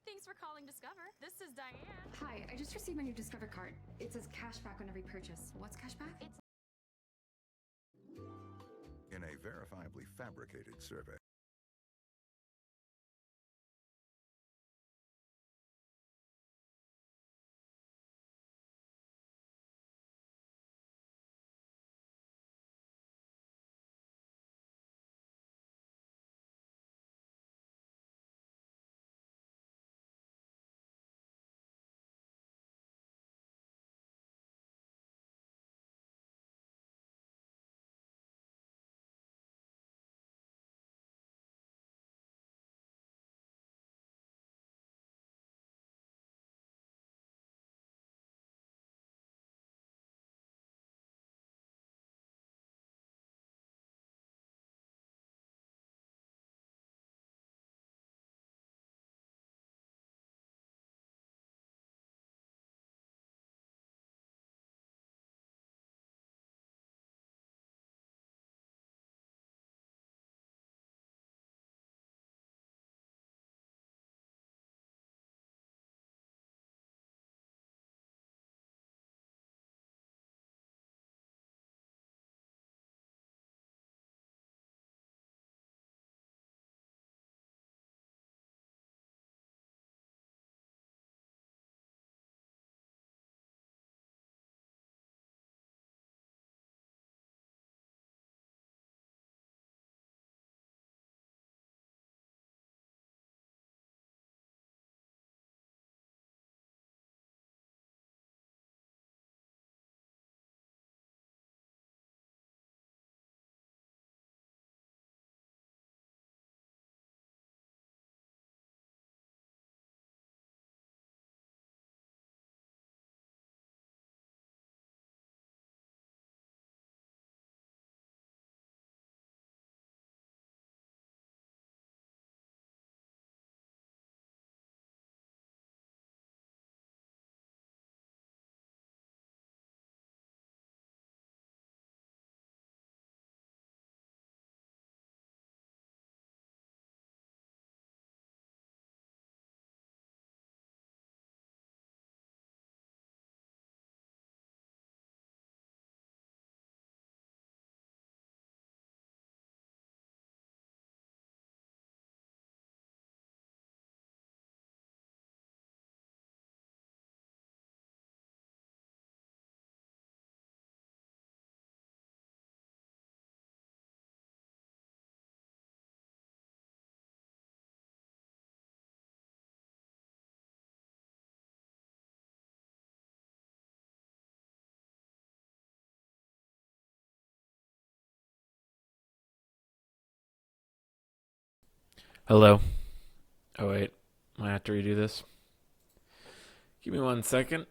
Thanks for calling Discover. This is Diane. Hi, I just received my new Discover card. It says cashback on every purchase. What's cashback? It's In a verifiably fabricated survey. Hello. Oh, wait. Might have to redo this. Give me 1 second.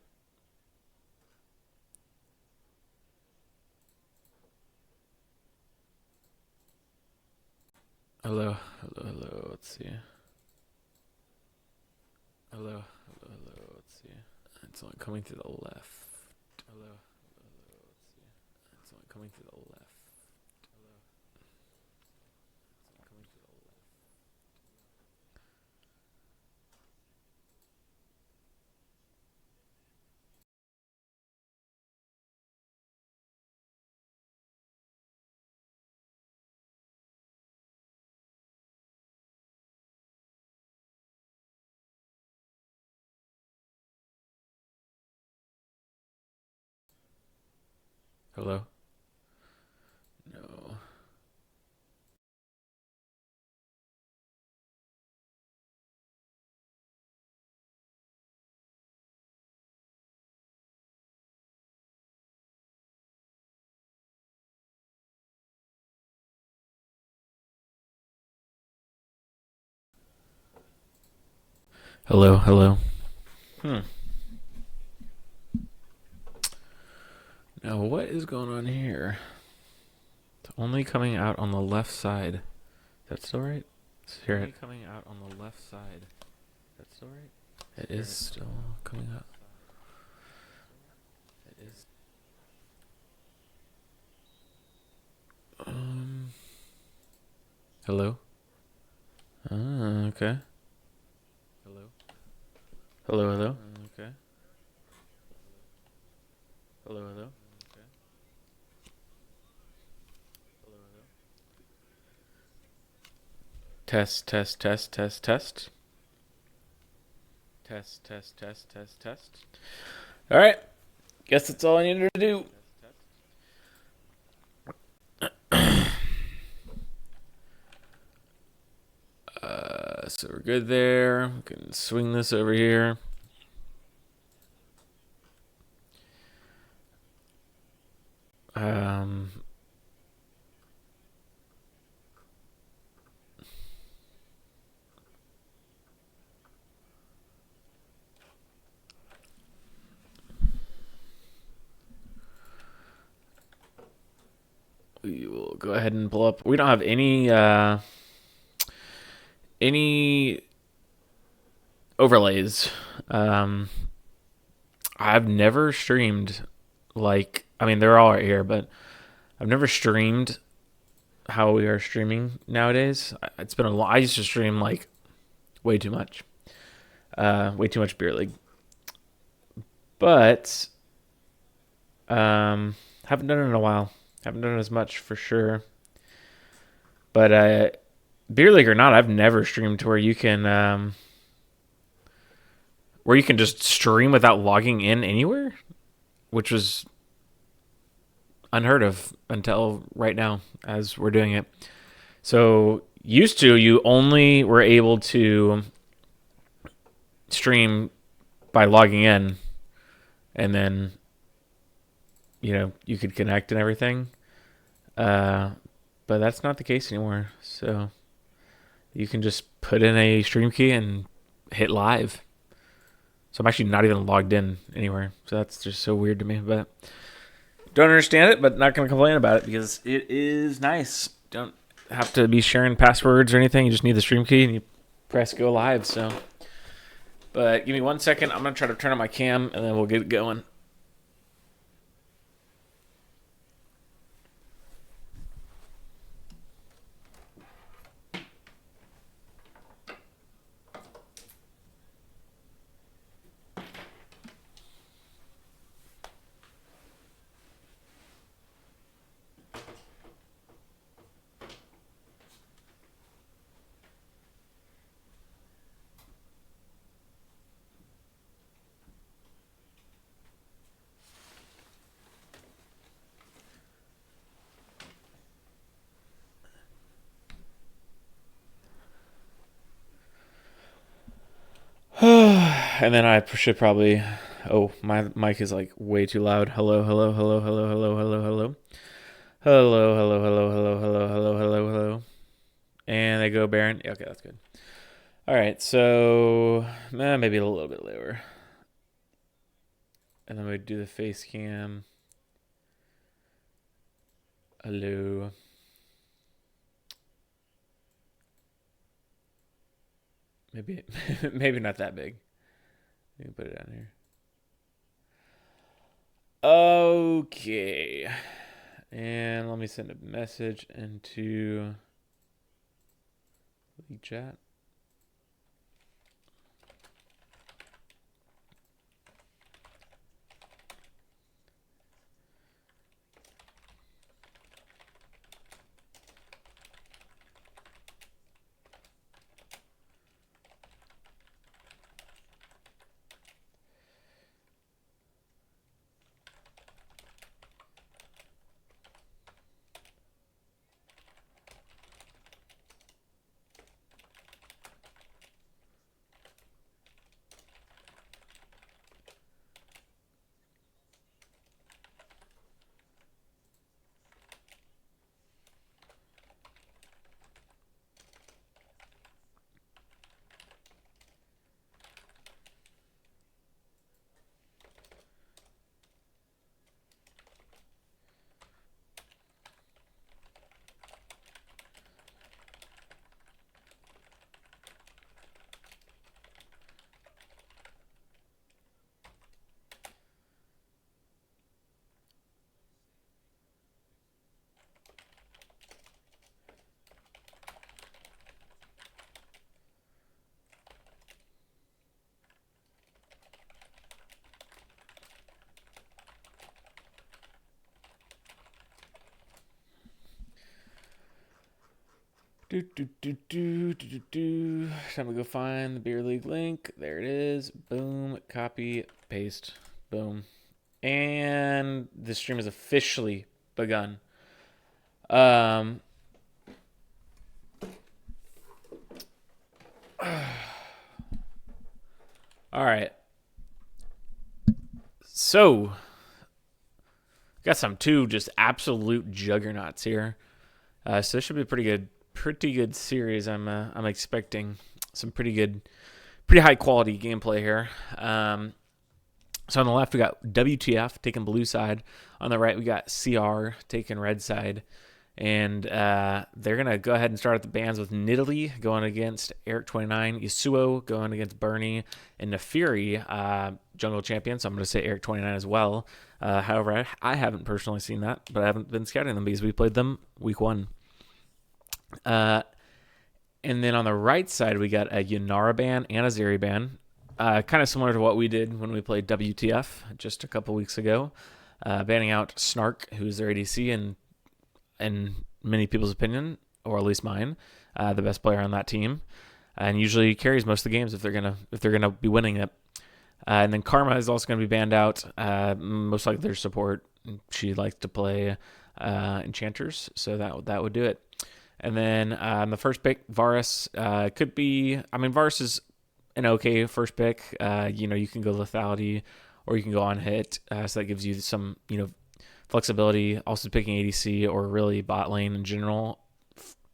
Hello. Hello. Let's see. Hello. Let's see. It's only coming to the left. Hello. Let's see. It's only coming to the left. Hello. It's only coming to the left. Hello? No. Hello. Now, what is going on here? It's only coming out on the left side. Is that still right? Here only coming out on the left side. That's still right? It is still coming up. It is. Hello? Okay. Hello? Hello, hello. Okay. Hello, hello. Okay. Hello, hello. Test, test, test, test, test. Test, test, test, test, test. All right. Guess that's all I needed to do. So we're good there. We can swing this over here. We will go ahead and pull up. We don't have any overlays. I've never streamed I mean, they're all right here, but I've never streamed how we are streaming nowadays. It's been a long. I used to stream like way too much beer league, but haven't done it in a while. Haven't done it as much for sure. But beer league or not, I've never streamed to where you can just stream without logging in anywhere, which was unheard of until right now as we're doing it. So used to, you only were able to stream by logging in, and then you could connect and everything. But that's not the case anymore. So you can just put in a stream key and hit live. So I'm actually not even logged in anywhere. So that's just so weird to me. But don't understand it, but not going to complain about it because it is nice. Don't have to be sharing passwords or anything. You just need the stream key and you press go live. So, but give me 1 second. I'm going to try to turn on my cam and then we'll get it going. And then I should probably. Oh, my mic is like way too loud. Hello, hello, hello, hello, hello, hello, hello. Hello, hello, hello, hello, hello, hello, hello, hello. And they go Baron. Yeah, okay, that's good. All right, so maybe a little bit lower. And then we do the face cam. Hello. Maybe not that big. Let me put it down here. Okay. And let me send a message into the chat. Time to go find the beer league link. There it is. Boom. Copy. Paste. Boom. And the stream has officially begun. All right. So, got some two just absolute juggernauts here. So this should be a pretty good series. I'm expecting some pretty high quality gameplay here. So on the left we got WTF taking blue side. On the right we got CR taking red side. And they're going to go ahead and start at the bans with Nidalee going against Eric29, Yasuo going against Bernie, and Nefiri, jungle champion, so I'm going to say Eric29 as well. However, I haven't personally seen that, but I haven't been scouting them because we played them week 1. And then on the right side, we got a Yunara ban and a Zeri ban, kind of similar to what we did when we played WTF just a couple weeks ago, banning out Snark, who's their ADC, and in many people's opinion, or at least mine, the best player on that team, and usually carries most of the games if they're gonna be winning it. And then Karma is also gonna be banned out, most likely their support. She likes to play enchanters, so that would do it. And then the first pick, Varus, could be. I mean, Varus is an okay first pick. You can go lethality, or you can go on hit, so that gives you some flexibility. Also picking ADC or really bot lane in general.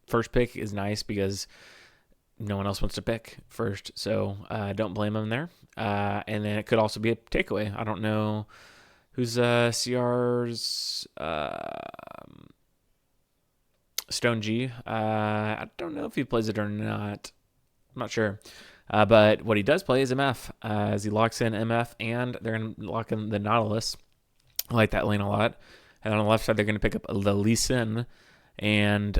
First pick is nice because no one else wants to pick first, so don't blame them there. And then it could also be a takeaway. I don't know who's CR's Stone G. I don't know if he plays it or not. I'm not sure. But what he does play is MF, as he locks in MF, and they're going to lock in the Nautilus. I like that lane a lot. And on the left side, they're going to pick up the Lee Sin and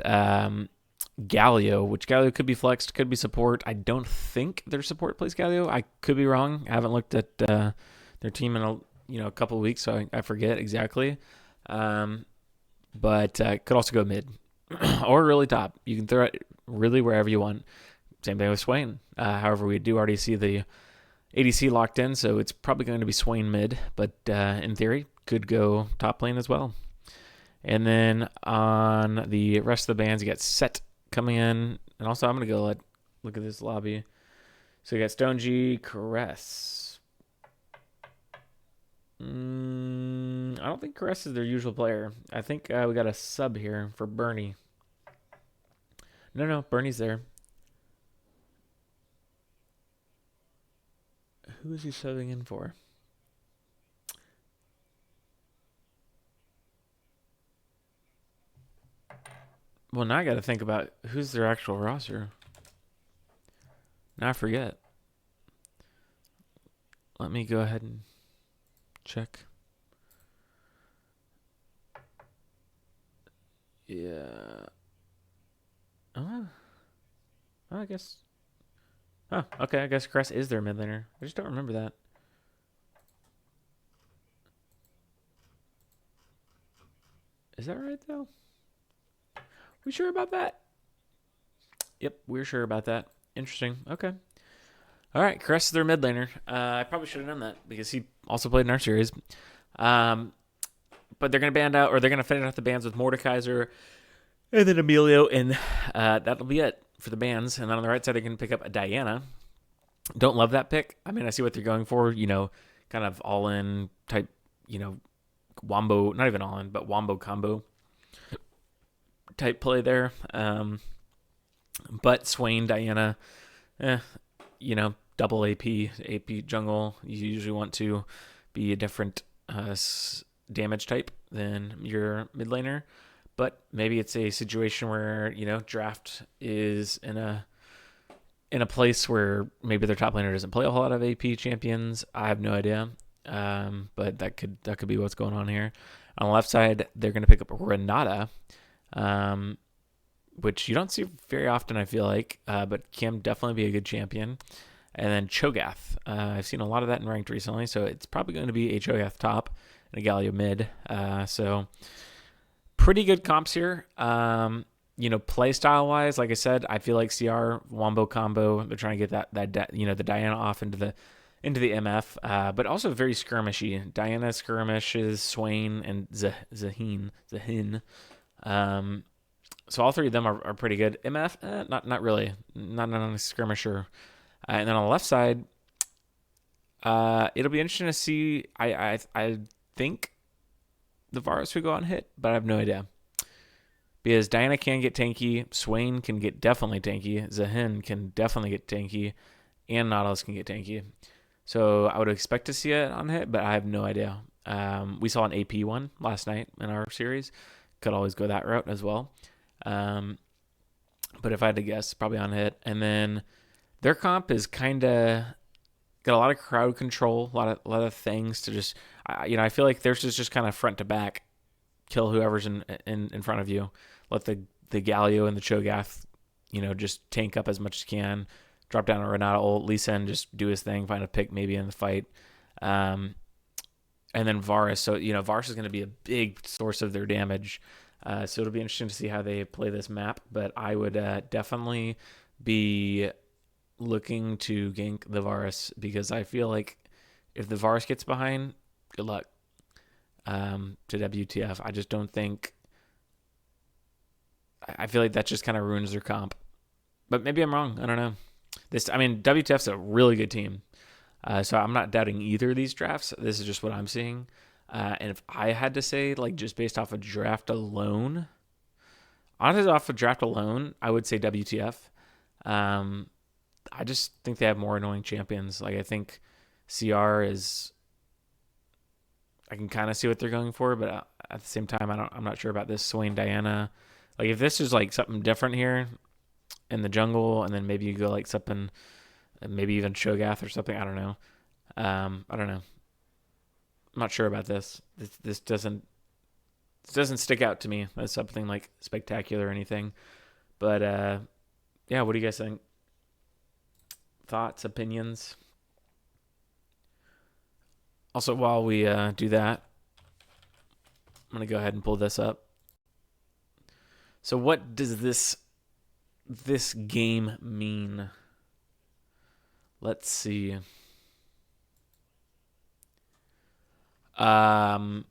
Galio, which Galio could be flexed, could be support. I don't think their support plays Galio. I could be wrong. I haven't looked at their team in a couple of weeks, so I forget exactly. But could also go mid or really top. You can throw it really wherever you want. Same thing with Swain. However, we do already see the ADC locked in, so it's probably going to be Swain mid, but in theory, could go top lane as well. And then on the rest of the bans, you got Set coming in, and also I'm going to go look at this lobby. So you got Stone G, Caress. I don't think Caress is their usual player. I think we got a sub here for Bernie. No, Bernie's there. Who is he subbing in for? Well, now I got to think about who's their actual roster. Now I forget. Let me go ahead and check. Yeah. I guess. Oh, okay. I guess Crest is their mid laner. I just don't remember that. Is that right, though? We sure about that? Yep, we're sure about that. Interesting. Okay. All right, Crest is their mid laner. I probably should have known that because he also played in our series. But they're going to band out, or they're going to finish out the bans with Mordekaiser and then Emilio, and that'll be it for the bans. And then on the right side, they're going to pick up a Diana. Don't love that pick. I mean, I see what they're going for, kind of all-in type, wombo, not even all-in, but wombo combo type play there. But Swain, Diana, double AP jungle. You usually want to be a different damage type than your mid laner. But maybe it's a situation where, draft is in a place where maybe their top laner doesn't play a whole lot of AP champions. I have no idea. But that could be what's going on here. On the left side, they're going to pick up Renata, which you don't see very often, I feel like, but can definitely be a good champion. And then Cho'Gath. I've seen a lot of that in ranked recently, so it's probably going to be a Cho'Gath top and a Galio mid. So pretty good comps here. play style wise, like I said, I feel like CR Wombo combo. They're trying to get the Diana off into the MF, but also very skirmishy. Diana skirmishes Swain and Zahin. So all three of them are pretty good. MF, not really, not a skirmisher. And then on the left side, it'll be interesting to see. I think the Varus would go on hit, but I have no idea. Because Diana can get tanky, Swain can get definitely tanky, Zahin can definitely get tanky, and Nautilus can get tanky. So I would expect to see it on hit, but I have no idea. We saw an AP one last night in our series. Could always go that route as well. But if I had to guess, probably on hit. And then their comp is kind of got a lot of crowd control, a lot of things to just, I feel like theirs is just kind of front to back, kill whoever's in front of you. Let the Galio and the Cho'Gath, just tank up as much as you can. Drop down a Renata ult, Lee Sin just do his thing, find a pick maybe in the fight. And then Varus. So, Varus is going to be a big source of their damage. So it'll be interesting to see how they play this map. But I would definitely be looking to gank the Varus because I feel like if the Varus gets behind, good luck to WTF. I just don't think... I feel like that just kind of ruins their comp. But maybe I'm wrong. I don't know. WTF's a really good team. So I'm not doubting either of these drafts. This is just what I'm seeing. And if I had to say, just based off of draft alone, I would say WTF. I just think they have more annoying champions. I think CR is... I can kind of see what they're going for, but at the same time, I'm not sure about this Swain Diana. If this is something different here in the jungle, and then maybe you go something, maybe even Cho'Gath or something. I don't know. I don't know. I'm not sure about this. This doesn't stick out to me as something spectacular or anything. But yeah, what do you guys think? Thoughts, opinions? Also, while we do that, I'm gonna go ahead and pull this up. So, what does this game mean? Let's see. So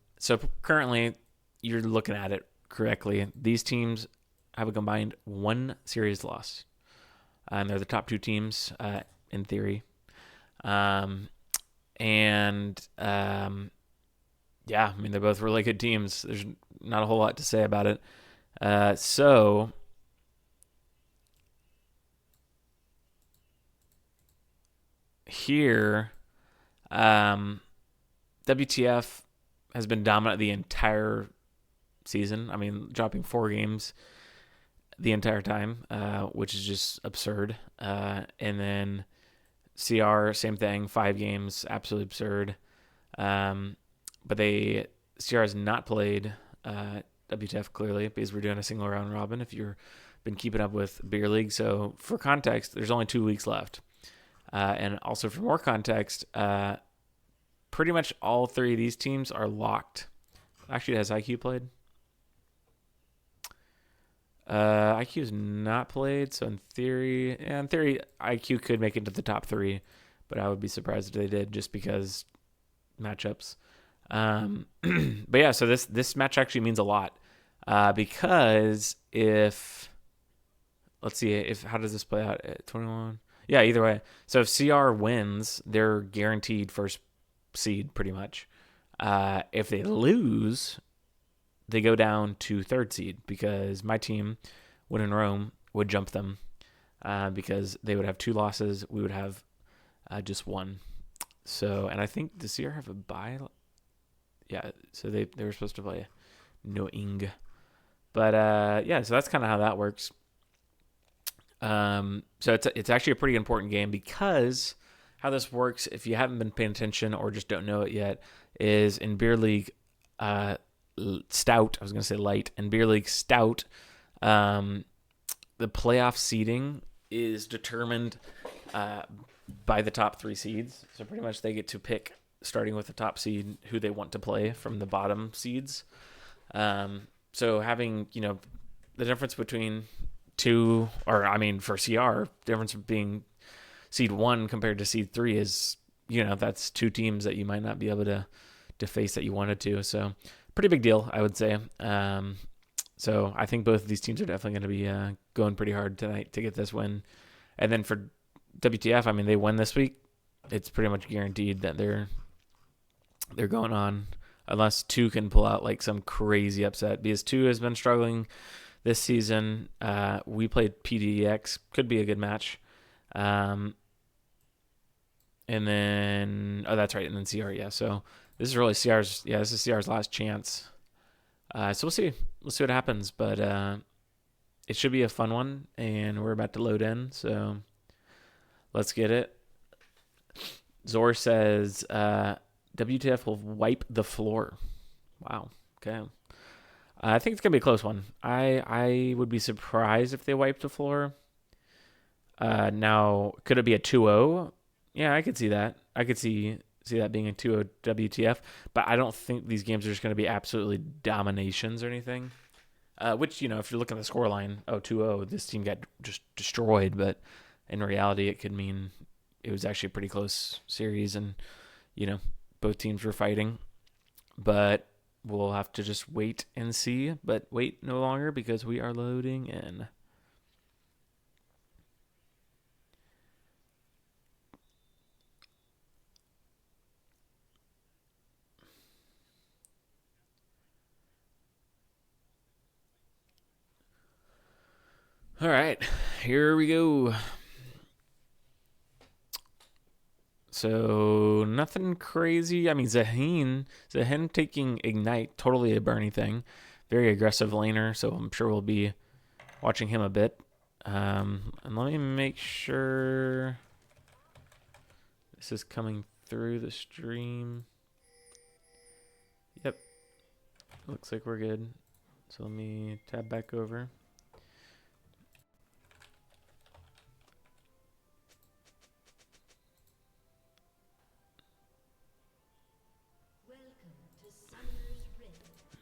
currently, you're looking at it correctly. These teams have a combined 1 series loss, and they're the top 2 teams in theory. Yeah, they're both really good teams. There's not a whole lot to say about it. So here, WTF has been dominant the entire season. Dropping 4 games the entire time, which is just absurd. And then CR, same thing, 5 games, absolutely absurd. But CR has not played WTF clearly because we're doing a single round robin if you've been keeping up with Beer League. So for context, there's only 2 weeks left. And also for more context, pretty much all 3 of these teams are locked. Actually, has IQ played? IQ is not played, so in theory, IQ could make it to the top 3, but I would be surprised if they did just because matchups. But yeah, so this match actually means a lot because let's see, how does this play out at 21? Yeah, either way. So if CR wins, they're guaranteed first seed pretty much. If they lose, they go down to 3rd seed because my team, Win in Rome, would jump them because they would have 2 losses. We would have just 1. So, and I think does CR have a bye? Yeah, so they were supposed to play Noing. But yeah, so that's kind of how that works. So it's actually a pretty important game because how this works, if you haven't been paying attention or just don't know it yet, is in Beer League Stout, I was going to say light, in Beer League Stout, the playoff seeding is determined by the top 3 seeds. So pretty much they get to pick, starting with the top seed, who they want to play from the bottom seeds. So having, the the difference between for CR, difference being seed 1 compared to seed 3 is, that's 2 teams that you might not be able to face that you wanted to. So pretty big deal, I would say. So I think both of these teams are definitely going to be going pretty hard tonight to get this win. And then for WTF, I mean, they win this week. It's pretty much guaranteed that they're going on, unless 2 can pull out like some crazy upset, because 2 has been struggling this season. We played PDX, could be a good match. And then, that's right, and then CR, yeah. So this is really this is CR's last chance. So we'll see what happens, but it should be a fun one, and we're about to load in, so let's get it. Zor says, WTF will wipe the floor. Wow. Okay. I think it's going to be a close one. I would be surprised if they wiped the floor. Now, could it be a 2-0? Yeah, I could see that. I could see that being a 2-0 WTF, but I don't think these games are just going to be absolutely dominations or anything. Which, if you're looking at the scoreline, 2-0, this team got just destroyed, but in reality, it could mean it was actually a pretty close series, and, both teams were fighting. But we'll have to just wait and see, but wait no longer because we are loading in. All right, here we go. So nothing crazy. I mean, Zahin taking Ignite, totally a Bernie thing. Very aggressive laner, so I'm sure we'll be watching him a bit. And let me make sure this is coming through the stream. Yep, looks like we're good. So let me tab back over.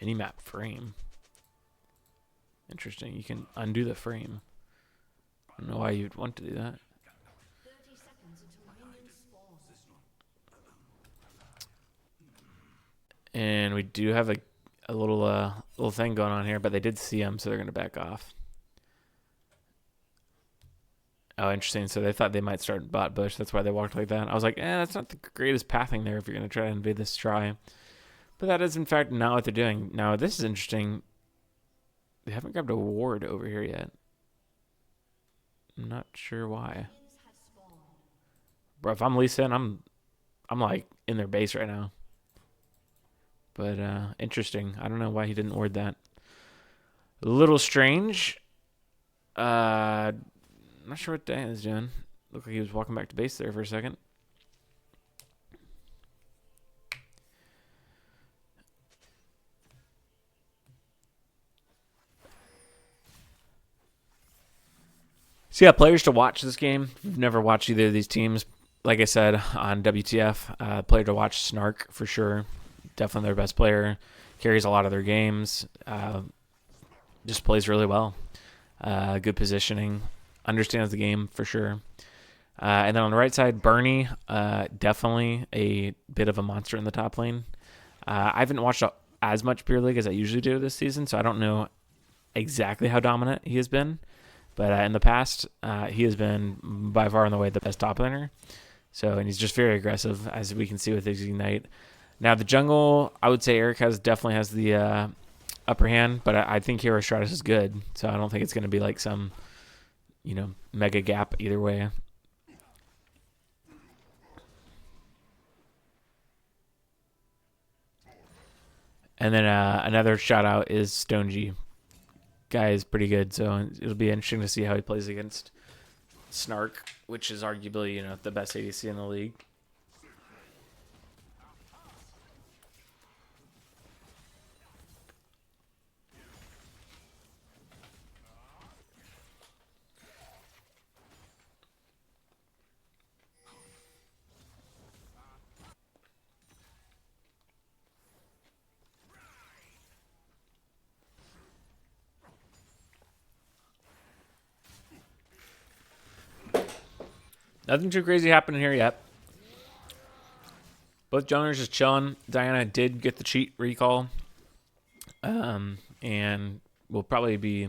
Minimap frame. Interesting. You can undo the frame. I don't know why you'd want to do that. And we do have a little thing going on here, but they did see him, so they're going to back off. Oh, interesting. So they thought they might start bot bush. That's why they walked like that. I was like, that's not the greatest pathing there if you're going to try to invade this try. But that is, in fact, not what they're doing. Now, this is interesting. They haven't grabbed a ward over here yet. I'm not sure why. Bro, if I'm Lee Sin, I'm like in their base right now. But interesting. I don't know why he didn't ward that. A little strange. I'm not sure what Dan is doing. Looked like he was walking back to base there for a second. So yeah, players to watch this game. If you've never watched either of these teams, like I said on WTF, player to watch, Snark for sure. Definitely their best player. Carries a lot of their games. Just plays really well. Good positioning. Understands the game for sure. And then on the right side, Bernie, definitely a bit of a monster in the top lane. I haven't watched as much Pure League as I usually do this season, so I don't know exactly how dominant he has been. But in the past, he has been by far and away the best top laner. And he's just very aggressive, as we can see with his Ignite. Now, the jungle, I would say Eric definitely has the upper hand, but I think Hero Stratus is good. So I don't think it's going to be like some, mega gap either way. And then another shout out is Stone G. Guy is pretty good, so it'll be interesting to see how he plays against Snark, which is arguably, the best ADC in the league. Nothing too crazy happening here yet. Both junglers just chilling. Diana did get the cheat recall. And we'll probably be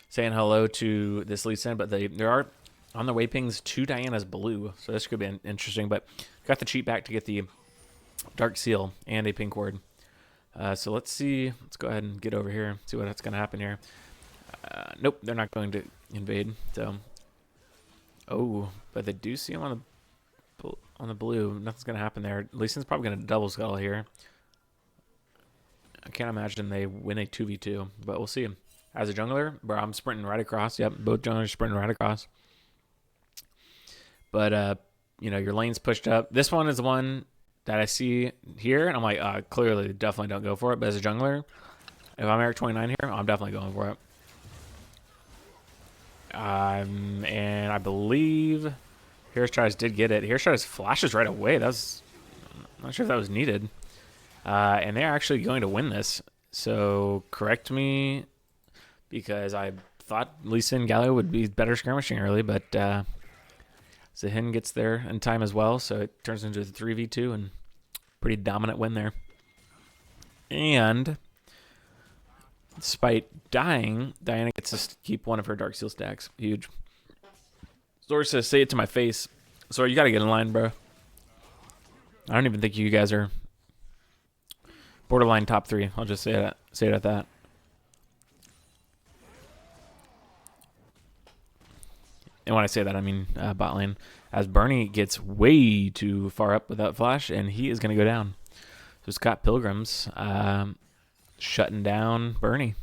saying hello to this Lee Sin, but there are on the waypings 2 Diana's blue, so this could be interesting. But got the cheat back to get the Dark Seal and a pink ward. So let's see. Let's go ahead and get over here, see what's going to happen here. Nope, they're not going to invade. So, oh, but they do see him on the blue. Nothing's going to happen there. Lee Sin's probably going to double scuttle here. I can't imagine they win a 2v2, but we'll see. As a jungler, bro, I'm sprinting right across. Yep, both junglers sprinting right across. But, you know, your lane's pushed up. This one is the one that I see here, and I'm like, clearly, definitely don't go for it. But as a jungler, if I'm Eric 29 here, I'm definitely going for it. And I believe Here's Tries did get it. Here's Tries flashes right away. I'm not sure if that was needed. And they're actually going to win this. So correct me, because I thought Lee Sin Galio would be better skirmishing early, but Zahin gets there in time as well. So it turns into a 3v2 and pretty dominant win there. And despite dying, Diana gets to keep one of her Dark Seal stacks. Huge. Zor says, say it to my face. Zor, you got to get in line, bro. I don't even think you guys are borderline top 3. I'll just say it at that. And when I say that, I mean bot lane. As Bernie gets way too far up without flash, and he is going to go down. So Scott Pilgrim's shutting down Bernie.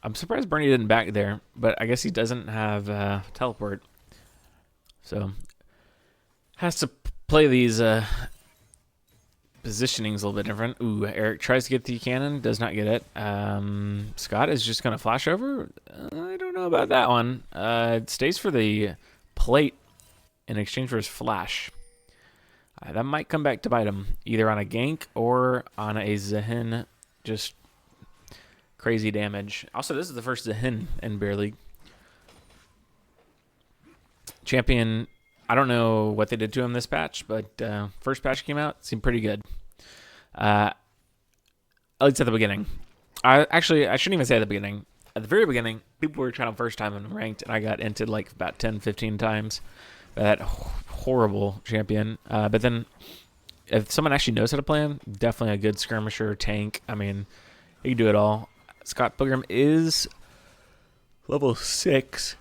I'm surprised Bernie didn't back there, but I guess he doesn't have teleport. So has to play these positionings a little bit different. Ooh, Eric tries to get the cannon, does not get it. Scott is just going to flash over. I don't know about that one. It stays for the plate in exchange for his flash. That might come back to bite him, either on a gank or on a Zahin. Just crazy damage. Also, this is the first Zahin in Bear League. Champion, I don't know what they did to him this patch, but first patch came out, seemed pretty good. At least at the beginning. I shouldn't even say at the beginning. At the very beginning, people were trying to first time in ranked, and I got entered like about 10, 15 times by that horrible champion. But then if someone actually knows how to play him, definitely a good skirmisher, tank. I mean, he can do it all. Scott Pilgrim is level 6.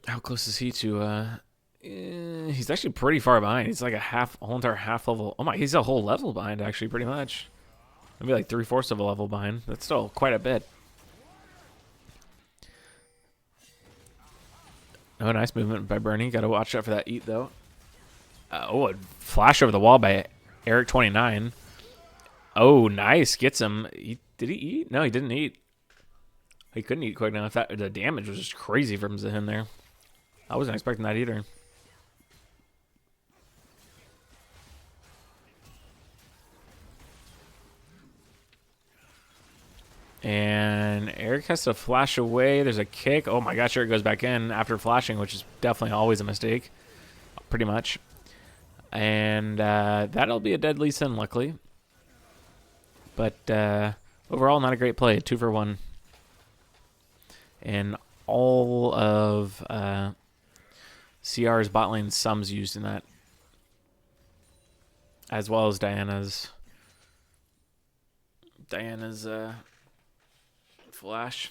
How close is he to... he's actually pretty far behind. He's like a whole entire half level. Oh my, he's a whole level behind, actually, pretty much. Maybe like 3/4 of a level behind. That's still quite a bit. Oh, nice movement by Bernie. Got to watch out for that eat, though. Oh, a flash over the wall by Eric 29. Oh, nice. Gets him. Did he eat? No, he didn't eat. He couldn't eat quick enough. The damage was just crazy from Zahin there. I wasn't expecting that either. And Eric has to flash away. There's a kick. Oh my gosh, Eric goes back in after flashing, which is definitely always a mistake. Pretty much. And that'll be a dead Lee Sin, luckily. But overall, not a great play. 2 for 1. And all of CR's bot lane sums used in that. As well as Diana's flash.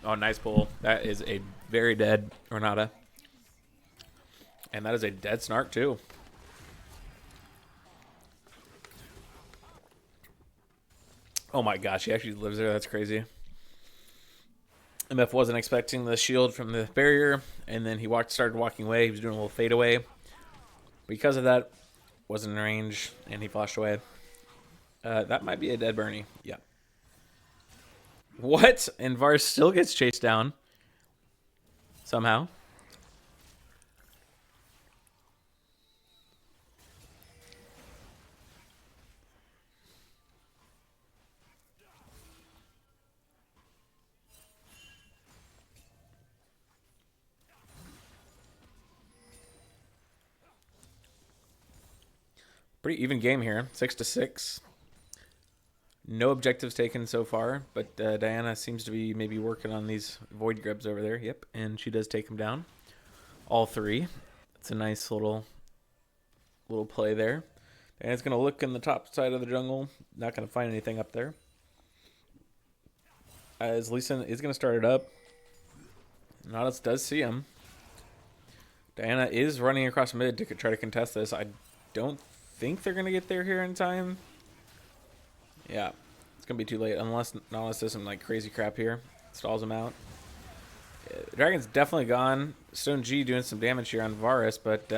Oh, nice pull. That is a very dead Renata. And that is a dead Snark, too. Oh my gosh, he actually lives there. That's crazy. MF wasn't expecting the shield from the barrier, and then he started walking away. He was doing a little fade away. Because of that, wasn't in range, and he flashed away. That might be a dead Bernie. Yeah. What? And Varus still gets chased down. Somehow. Pretty even game here. 6-6. No objectives taken so far, but Diana seems to be maybe working on these void grubs over there. Yep, and she does take them down. All three. It's a nice little play there. Diana's going to look in the top side of the jungle. Not going to find anything up there. As Lee Sin is going to start it up. Nautilus does see him. Diana is running across mid to try to contest this. I don't think they're going to get there here in time. Yeah, it's going to be too late unless Nautilus does some like crazy crap here. Stalls him out. Yeah, the Dragon's definitely gone. Stone G doing some damage here on Varus, but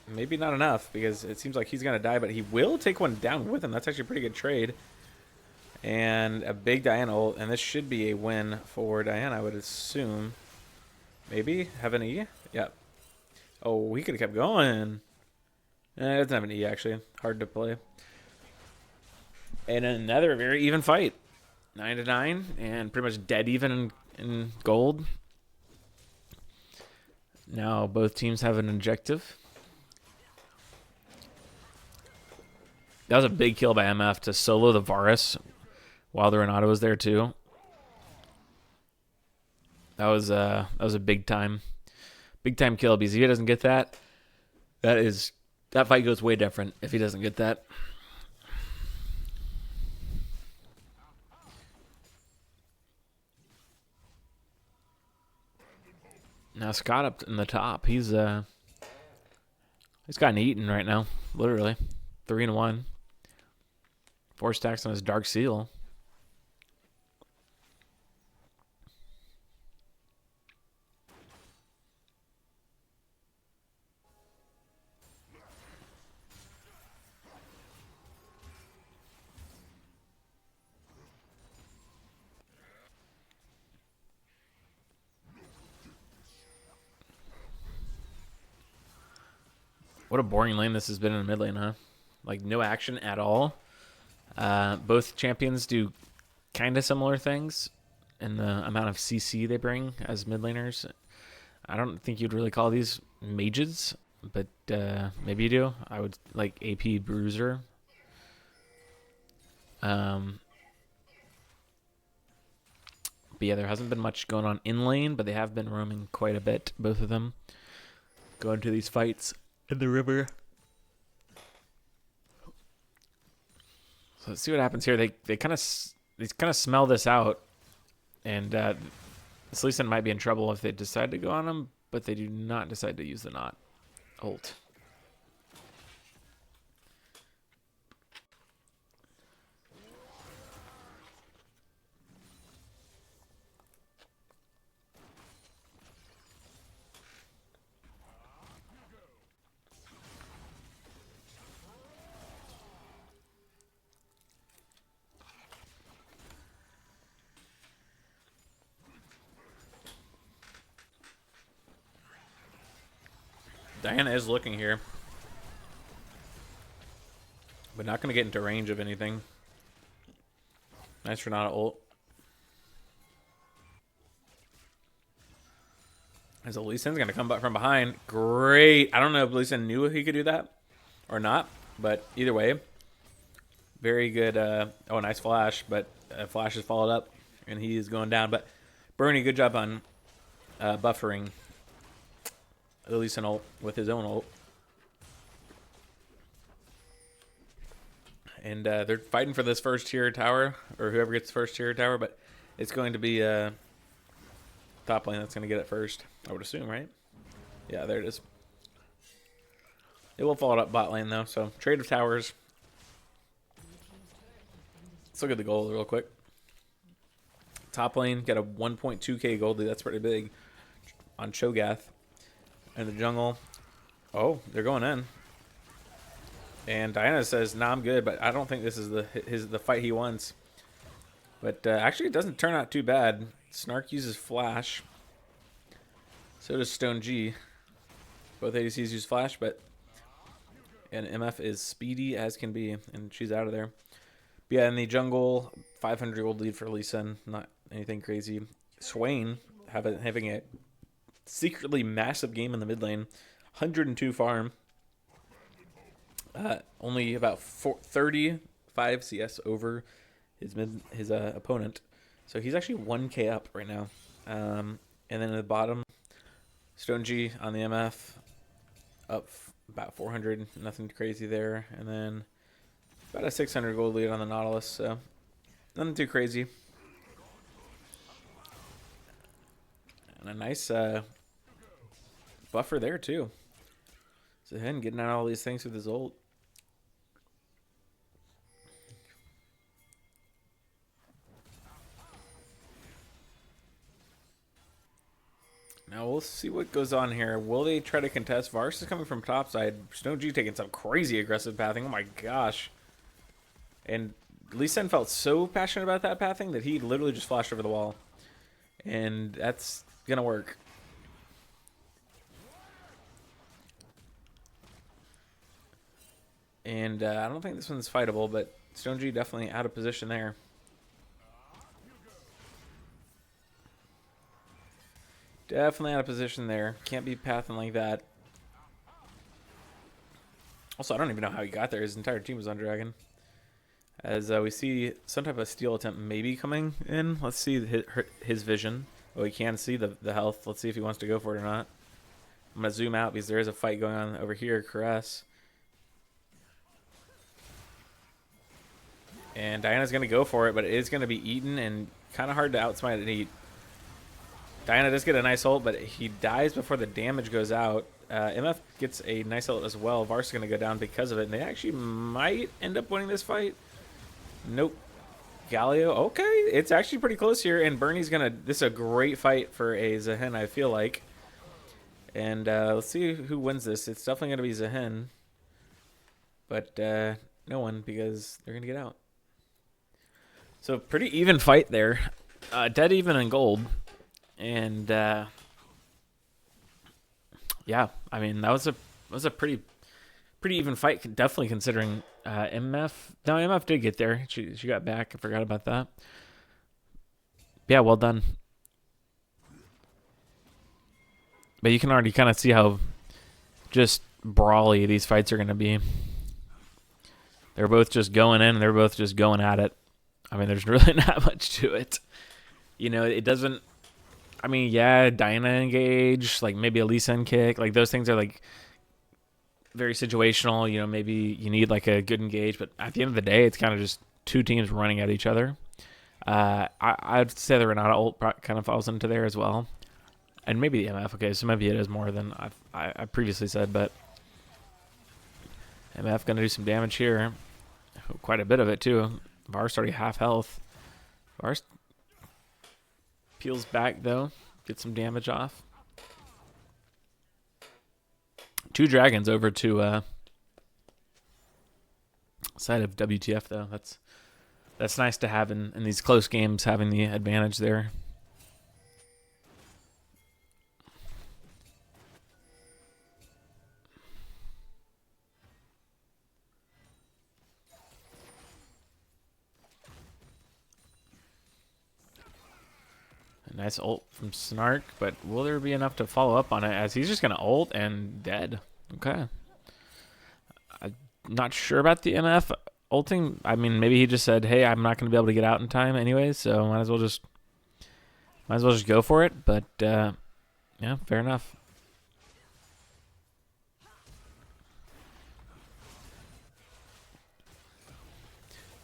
maybe not enough because it seems like he's going to die, but he will take one down with him. That's actually a pretty good trade. And a big Diana ult, and this should be a win for Diana, I would assume. Maybe? Have an E? Yeah. Oh, he could have kept going. It doesn't have an E, actually. Hard to play. And another very even fight. 9-9, and pretty much dead even in gold. Now both teams have an objective. That was a big kill by MF to solo the Varus while the Renata was there too. That was a big time kill because if he doesn't get that, that fight goes way different if he doesn't get that. Now Scott up in the top. He's gotten eaten right now, literally. 3-1. 4 stacks on his Dark Seal. What a boring lane this has been in the mid lane, huh? Like, no action at all. Both champions do kind of similar things in the amount of CC they bring as mid laners. I don't think you'd really call these mages, but maybe you do. I would like AP Bruiser. But yeah, there hasn't been much going on in lane, but they have been roaming quite a bit, both of them. Going to these fights in the river. So let's see what happens here. They kind of smell this out, and Lee Sin might be in trouble if they decide to go on him, but they do not decide to use the Knot ult. Diana is looking here, but not going to get into range of anything. Nice Renata ult. As Lee Sin's going to come back from behind. Great. I don't know if Lee Sin knew he could do that or not, but either way, very good. Oh, nice flash, but flash is followed up, and he is going down. But Bernie, good job on buffering Lee Sin ult with his own ult. And they're fighting for this first tier tower, or whoever gets the first tier tower, but it's going to be top lane that's going to get it first, I would assume, right? Yeah, there it is. It will follow up bot lane, though, so trade of towers. Let's look at the gold real quick. Top lane, got a 1.2k gold lead. That's pretty big on Cho'Gath. In the jungle. Oh, they're going in. And Diana says, "Nah, I'm good," but I don't think this is the fight he wants. But actually, it doesn't turn out too bad. Snark uses Flash. So does Stone G. Both ADCs use Flash, and MF is speedy as can be, and she's out of there. But yeah, in the jungle, 500 gold lead for Lee Sin. Not anything crazy. Swain having a secretly massive game in the mid lane. 102 farm. Only about 35 CS over his opponent. So he's actually 1k up right now. And then at the bottom, Stone G on the MF, up about 400, nothing crazy there. And then about a 600 gold lead on the Nautilus, so nothing too crazy. And a nice buffer there too. Zehen getting out all these things with his ult. Now we'll see what goes on here. Will they try to contest? Vars is coming from topside. Stone G taking some crazy aggressive pathing. Oh my gosh. And Lee Sin felt so passionate about that pathing that he literally just flashed over the wall. And that's going to work. And I don't think this one's fightable, but Stone G definitely out of position there. Definitely out of position there. Can't be pathing like that. Also, I don't even know how he got there. His entire team was on Dragon. As we see some type of steal attempt maybe coming in. Let's see his vision. Oh, he can see the health. Let's see if he wants to go for it or not. I'm going to zoom out because there is a fight going on over here. Caress. And Diana's going to go for it, but it is going to be eaten and kind of hard to outsmite and eat. Diana does get a nice ult, but he dies before the damage goes out. MF gets a nice ult as well. Vars is going to go down because of it, and they actually might end up winning this fight. Nope. Galio, okay. It's actually pretty close here, and Bernie's going to... This is a great fight for a Zehen, I feel like. And let's see who wins this. It's definitely going to be Zehen. But no one, because they're going to get out. So pretty even fight there. Dead even in gold. And yeah, I mean that was a pretty even fight. Definitely considering MF. No, MF did get there. She got back. I forgot about that. Yeah, well done. But you can already kind of see how just brawly these fights are going to be. They're both just going in. And they're both just going at it. I mean, there's really not much to it. You know, it doesn't. I mean, yeah, Diana engage, like maybe a Lee Sin kick, like those things are like very situational. You know, maybe you need like a good engage, but at the end of the day, it's kind of just two teams running at each other. I'd say the Renata ult kind of falls into there as well, and maybe the MF. Okay, so maybe it is more than I previously said, but MF gonna do some damage here, quite a bit of it too. Vars already half health. Vars peels back, though. Get some damage off. 2 dragons over to side of WTF, though. That's nice to have in these close games, having the advantage there. Nice ult from Snark, but will there be enough to follow up on it as he's just going to ult and dead? Okay. I'm not sure about the MF ulting. I mean, maybe he just said, hey, I'm not going to be able to get out in time anyway, so might as well just go for it. But, yeah, fair enough.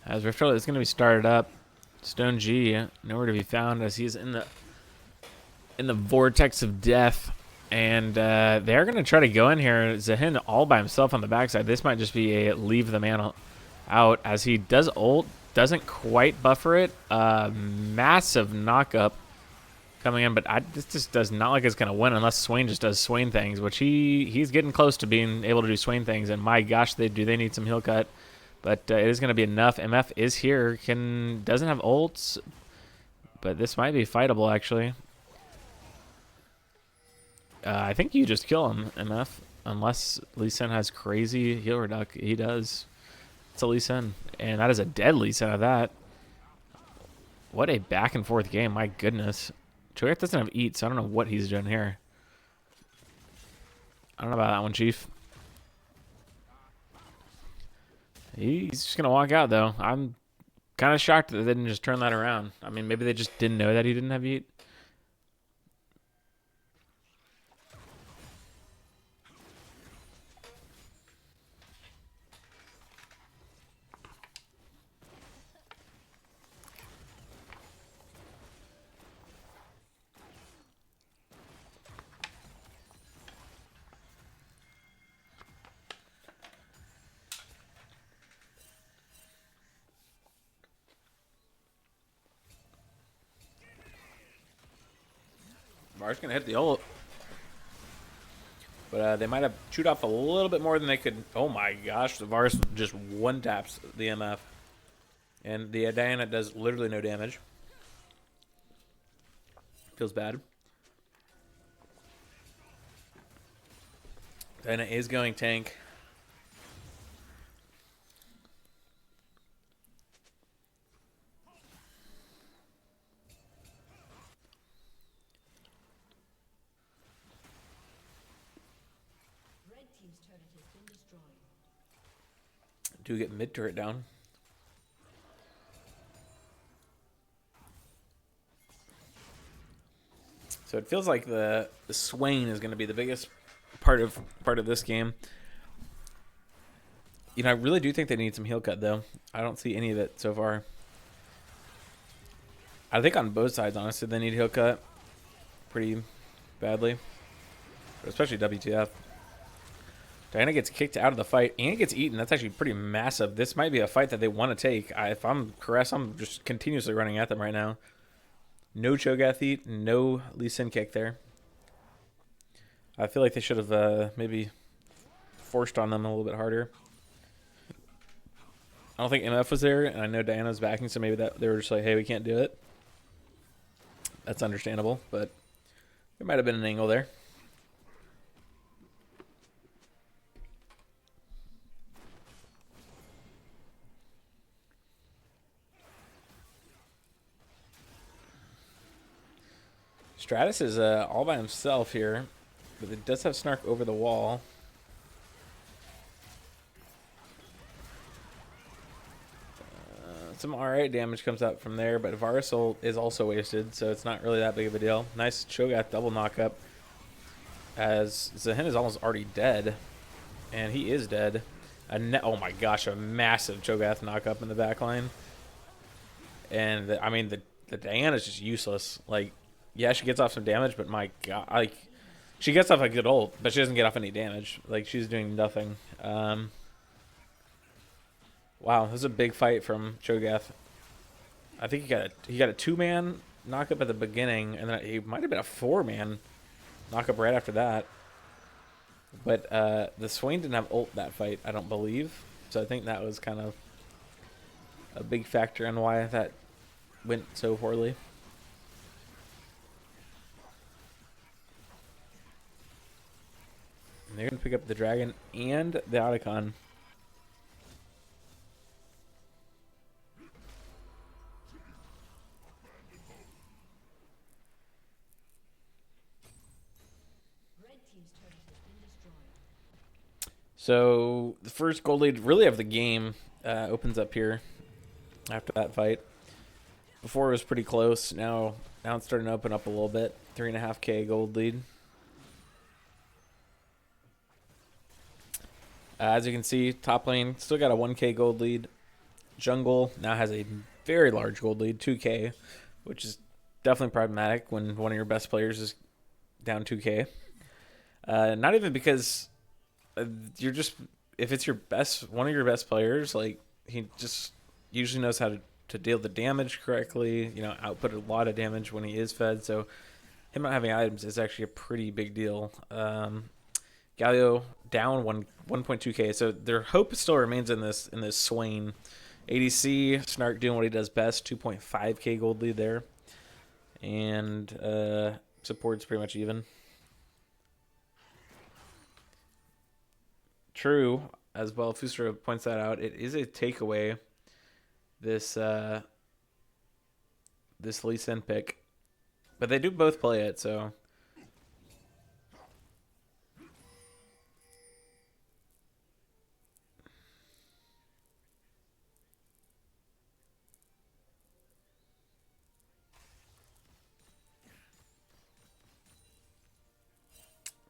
As Rift is going to be started up. Stone G nowhere to be found as he's in the vortex of death, and they're going to try to go in here. Zehen all by himself on the backside. This might just be a leave the man out as he does ult, doesn't quite buffer it. Massive knock up coming in, but this just does not like it's going to win unless Swain just does Swain things, which he's getting close to being able to do Swain things, and my gosh, they need some heal cut, but it is going to be enough. MF is here, doesn't have ults, but this might be fightable, actually. I think you just kill him, MF, unless Lee Sin has crazy heal reduc. He does. It's a Lee Sin, and that is a dead Lee Sin of that. What a back and forth game, my goodness. Cho'Gath doesn't have eat, so I don't know what he's doing here. I don't know about that one, Chief. He's just going to walk out, though. I'm kind of shocked that they didn't just turn that around. I mean, maybe they just didn't know that he didn't have eat. Var's going to hit the ult. But they might have chewed off a little bit more than they could. Oh my gosh, the Varus just one taps the MF. And the Diana does literally no damage. Feels bad. Diana is going tank. Do get mid turret down. So it feels like the Swain is going to be the biggest part of this game. You know, I really do think they need some heal cut though. I don't see any of it so far. I think on both sides, honestly, they need heal cut pretty badly, but especially WTF. Diana gets kicked out of the fight and gets eaten. That's actually pretty massive. This might be a fight that they want to take. If I'm Caress, I'm just continuously running at them right now. No Cho'Gath eat, no Lee Sin kick there. I feel like they should have maybe forced on them a little bit harder. I don't think MF was there, and I know Diana's backing, so maybe that they were just like, hey, we can't do it. That's understandable, but there might have been an angle there. Stratus is all by himself here, but it does have Snark over the wall. Some alright damage comes out from there, but Varus is also wasted, so it's not really that big of a deal. Nice Cho'Gath double knockup, as Zahin is almost already dead, and he is dead. Oh my gosh, a massive Cho'Gath knockup in the back line. And I mean, the Diana is just useless. Like, yeah, she gets off some damage, but my god, like, she gets off a good ult, but she doesn't get off any damage. Like, she's doing nothing. Wow, this is a big fight from Cho'Gath. I think he got a 2-man knockup at the beginning, and then he might have been a 4-man knockup right after that. But the Swain didn't have ult that fight, I don't believe. So I think that was kind of a big factor in why that went so poorly. And they're going to pick up the dragon and the Otacon. So the first gold lead really of the game opens up here after that fight. Before it was pretty close. Now it's starting to open up a little bit. 3.5k gold lead. As you can see, top lane still got a 1k gold lead. Jungle now has a very large gold lead, 2k, which is definitely problematic when one of your best players is down 2k. Not even because you're just, if it's your best, one of your best players, like, he just usually knows how to deal the damage correctly, you know, output a lot of damage when he is fed. So him not having items is actually a pretty big deal. Galio down 1.2k, so their hope still remains in this Swain. ADC Snark doing what he does best, 2.5k gold lead there, and support's pretty much even. True, as well. Fustra points that out. It is a takeaway. This Lee Sin pick, but they do both play it, so.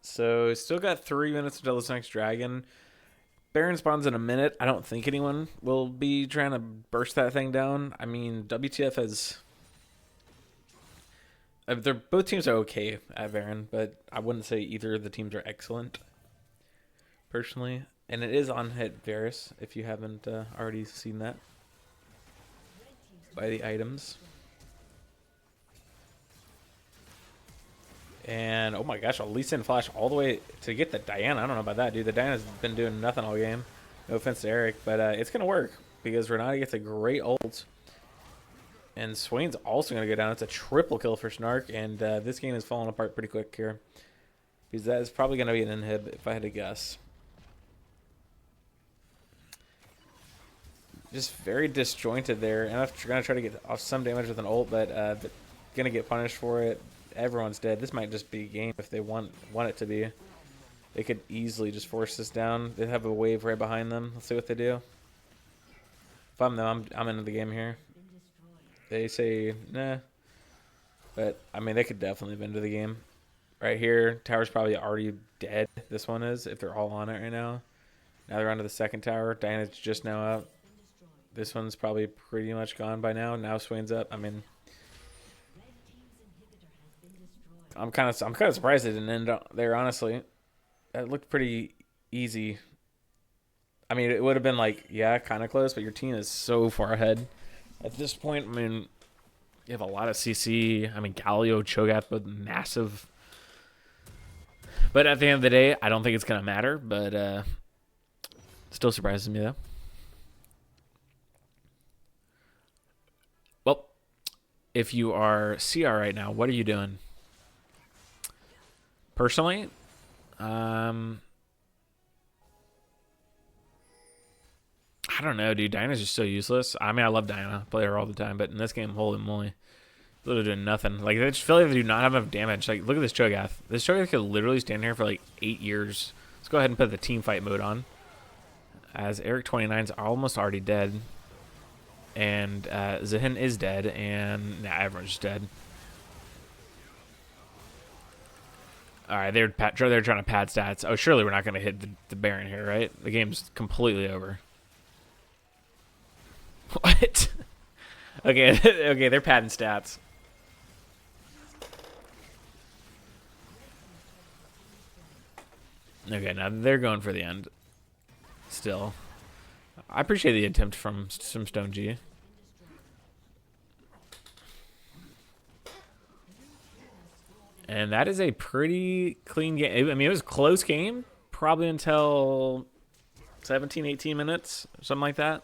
So still got 3 minutes until this next dragon. Baron spawns in a minute. I don't think anyone will be trying to burst that thing down. I mean, WTF has... they're both teams are okay at Baron, but I wouldn't say either of the teams are excellent, personally. And it is on hit Varus, if you haven't already seen that by the items. And, oh my gosh, a Lee Sin flash all the way to get the Diana. I don't know about that, dude. The Diana's been doing nothing all game. No offense to Eric, but it's going to work because Renata gets a great ult. And Swain's also going to go down. It's a triple kill for Snark, and this game is falling apart pretty quick here. Because that is probably going to be an inhib, if I had to guess. Just very disjointed there. And I'm going to try to get off some damage with an ult, but going to get punished for it. Everyone's dead. This might just be a game if they want it to be. They could easily just force this down. They have a wave right behind them. Let's see what they do. If I'm them, I'm into the game here. They say, nah. But, I mean, they could definitely be into the game. Right here, tower's probably already dead. This one is, if they're all on it right now. Now they're onto the second tower. Diana's just now out. This one's probably pretty much gone by now. Now Swain's up. I mean... I'm kind of surprised it didn't end there, honestly. It looked pretty easy. I mean, it would have been like, yeah, kind of close, but your team is so far ahead at this point. I mean, you have a lot of CC. I mean, Galio, Cho'Gath, both massive. But at the end of the day, I don't think it's going to matter, but still surprises me, though. Well, if you are CR right now, what are you doing? Personally, I don't know, dude. Diana's just so useless. I mean, I love Diana. Play her all the time. But in this game, holy moly. Literally doing nothing. Like, they just feel like they do not have enough damage. Like, look at this Cho'Gath. This Cho'Gath could literally stand here for, like, 8 years. Let's go ahead and put the team fight mode on. As Eric 29's almost already dead. And Zahin is dead. And, nah, everyone's just dead. All right, they're trying to pad stats. Oh, surely we're not going to hit the Baron here, right? The game's completely over. What? Okay, okay, they're padding stats. Okay, now they're going for the end. Still, I appreciate the attempt from Stone G. And that is a pretty clean game. I mean, it was a close game, probably until 17, 18 minutes, something like that.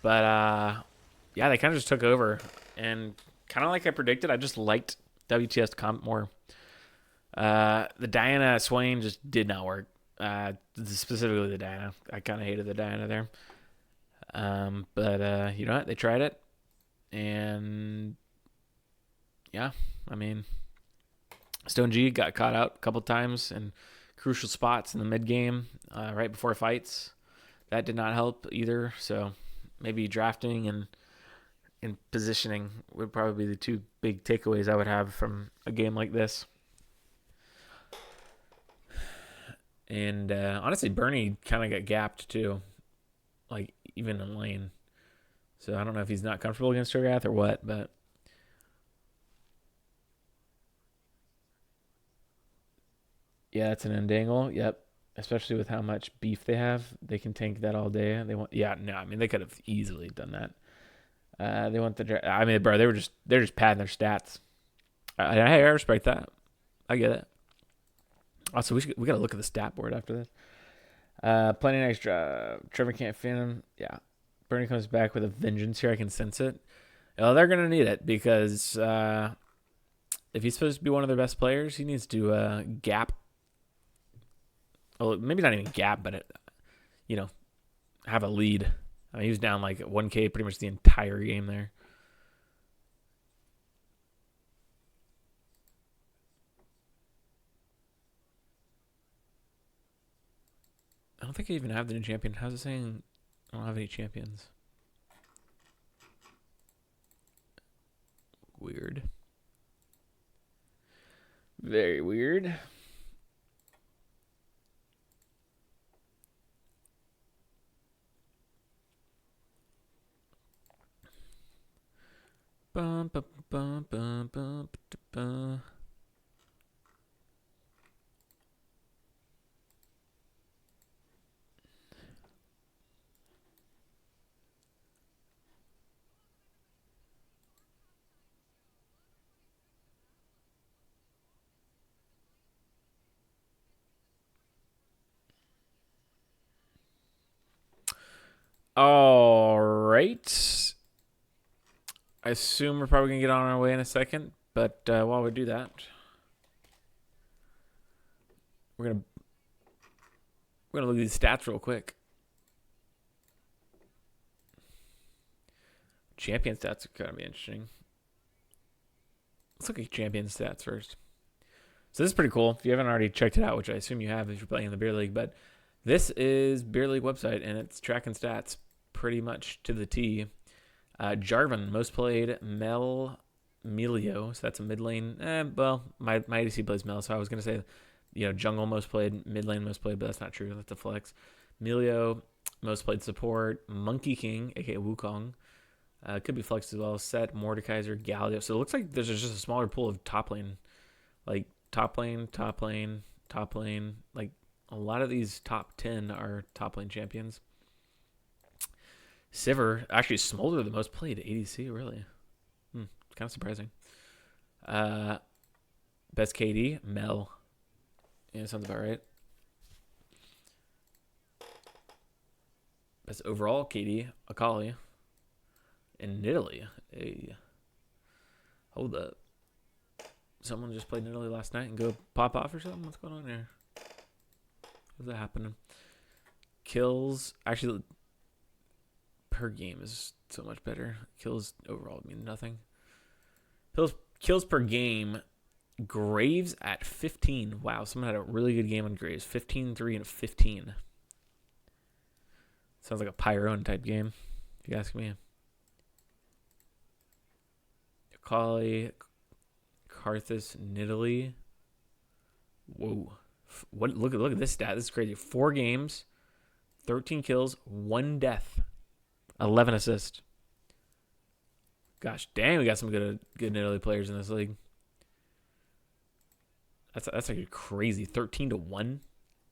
But, yeah, they kind of just took over. And kind of like I predicted, I just liked WTF's comp more. The Diana Swain just did not work. Specifically the Diana. I kind of hated the Diana there. But you know what? They tried it. And, yeah. I mean, Stone G got caught out a couple times in crucial spots in the mid game, right before fights. That did not help either. So maybe drafting and positioning would probably be the two big takeaways I would have from a game like this. And honestly, Bernie kind of got gapped too, like even in lane. So I don't know if he's not comfortable against Cho'Gath or what, but. Yeah, it's an end angle. Yep. Especially with how much beef they have. They can tank that all day. They want I mean they could have easily done that. They want the I mean, bro, they're just padding their stats. I respect that. I get it. Also, we gotta look at the stat board after this. Plenty extra. Trevor can't fan him. Yeah. Bernie comes back with a vengeance here. I can sense it. Well, they're gonna need it because if he's supposed to be one of their best players, he needs to gap. Well, maybe not even gap, but have a lead. I mean, he was down like 1K pretty much the entire game there. I don't think I even have the new champion. How's it saying I don't have any champions? Weird. Very weird. Bum, bum, bum, bum, bum, bum. All right. I assume we're probably going to get on our way in a second, but while we do that, we're gonna look at these stats real quick. Champion stats are going to be interesting. Let's look at champion stats first. So this is pretty cool. If you haven't already checked it out, which I assume you have if you're playing in the Beer League, but this is Beer League website, and it's tracking stats pretty much to the T. Jarvan, most played, Melio, so that's a mid lane. Well, my ADC plays Mel, so I was going to say, jungle most played, mid lane most played, but that's not true. That's a flex. Melio, most played support, Monkey King, aka Wukong. Could be flex as well. Set, Mordekaiser, Galio. So it looks like there's just a smaller pool of top lane. Like top lane. Like a lot of these top 10 are top lane champions. Sivir, actually Smolder, the most played ADC, really. Kind of surprising. Best KD, Mel. Yeah, sounds about right. Best overall KD, Akali. In Italy. Hey. Hold up. Someone just played in Italy last night and go pop off or something? What's going on here? What's that happening? Kills. Actually, per game is so much better. Kills overall mean nothing. Kills per game. Graves at 15. Wow, someone had a really good game on Graves. 15-3 and 15. Sounds like a Pyron type game, if you ask me. Akali, Karthus, Nidalee. Whoa. What? Look at this stat. This is crazy. 4 games, 13 kills, 1 death, 11 assists. Gosh, dang, we got some good Nidalee players in this league. That's like crazy. 13-1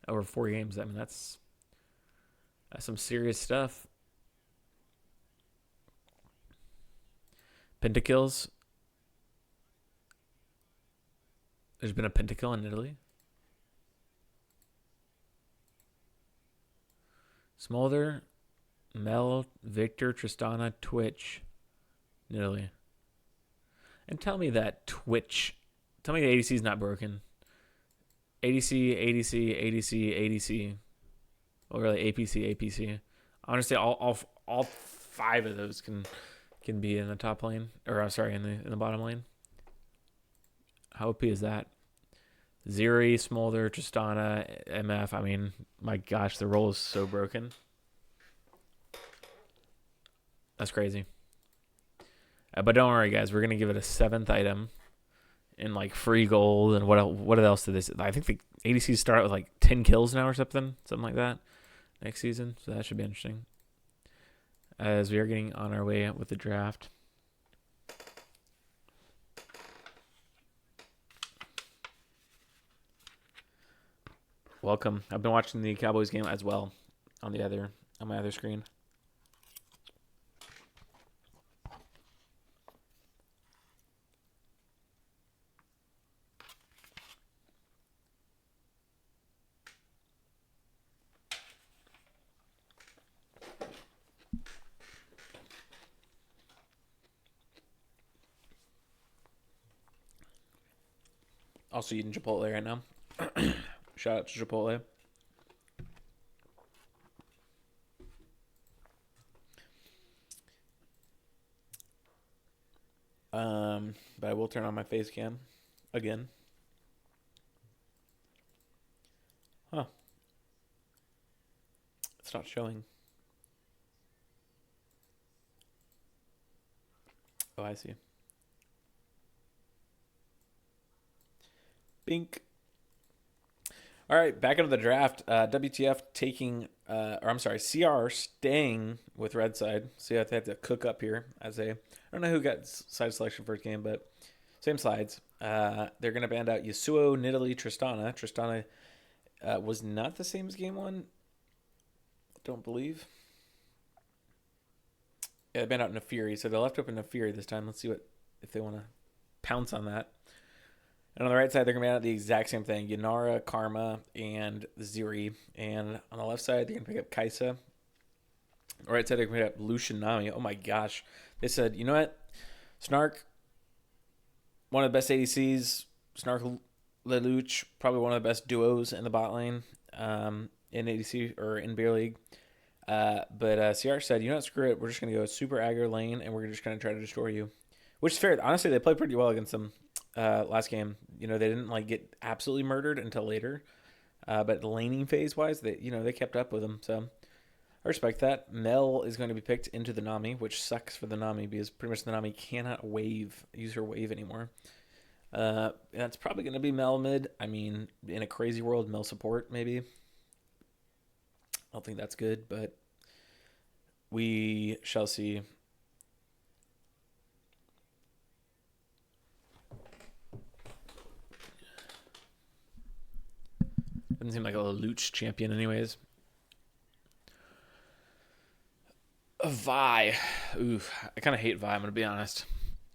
over 4 games. I mean, that's some serious stuff. Pentakills. There's been a pentakill in Italy. Smolder, Mel, Victor, Tristana, Twitch, Italy. And tell me that Twitch. Tell me the ADC is not broken. ADC. Well, really, APC. Honestly, all 5 of those can be in the top lane, or I'm sorry, in the bottom lane. How OP is that? Zeri, Smolder, Tristana, MF. I mean, my gosh, the role is so broken. That's crazy. But don't worry, guys. We're gonna give it a 7th item in like free gold and what else did this? I think the ADCs start out with like 10 kills now or something like that next season. So that should be interesting. As we are getting on our way with the draft. Welcome. I've been watching the Cowboys game as well on my other screen. Also eating Chipotle right now. Shout out to Chipotle. But I will turn on my face cam again. Huh. It's not showing. Oh, I see. Bink. All right, back into the draft. WTF taking, CR staying with Red Side. See if they have to cook up here I don't know who got side selection first game, but same sides. They're going to band out Yasuo, Nidalee, Tristana. Tristana was not the same as game one. Don't believe. Yeah, they banned out Nefiri, so they left open Nefiri this time. Let's see if they want to pounce on that. And on the right side, they're going to be out the exact same thing. Yanara, Karma, and Ziri. And on the left side, they're going to pick up Kaisa. On the right side, they're going to pick up Lucian Nami. Oh my gosh. They said, you know what? Snark, one of the best ADCs. Snark, Lelouch, probably one of the best duos in the bot lane in ADC or in Beer League. But CR said, you know what? Screw it. We're just going to go super aggro lane, and we're just going to try to destroy you. Which is fair. Honestly, they played pretty well against them. Last game, they didn't get absolutely murdered until later, but laning phase wise, they kept up with them. So I respect that. Mel is going to be picked into the Nami, which sucks for the Nami because pretty much the Nami cannot use her wave anymore. That's probably going to be Mel mid. I mean, in a crazy world, Mel support maybe. I don't think that's good, but we shall see. Doesn't seem like a Lelouch champion anyways. Vi. Ooh, I kind of hate Vi, I'm going to be honest.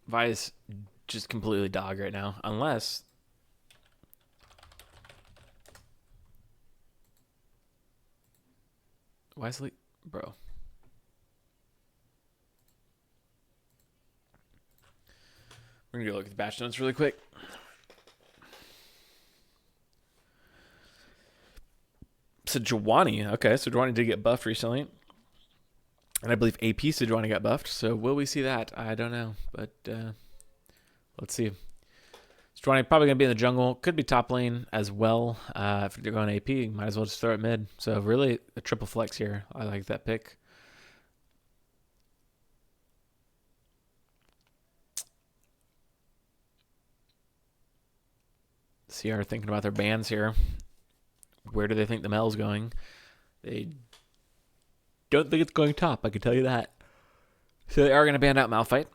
Vi is just completely dog right now. Unless... Wisely? Bro. We're going to go look at the batch notes really quick. Sejuani. Okay, Sejuani did get buffed recently. And I believe AP Sejuani got buffed. So will we see that? I don't know. But let's see. Sejuani probably going to be in the jungle. Could be top lane as well. If you're going AP, might as well just throw it mid. So really a triple flex here. I like that pick. CR thinking about their bans here. Where do they think the Mel's going? They don't think it's going top, I can tell you that. So they are going to ban out Malphite.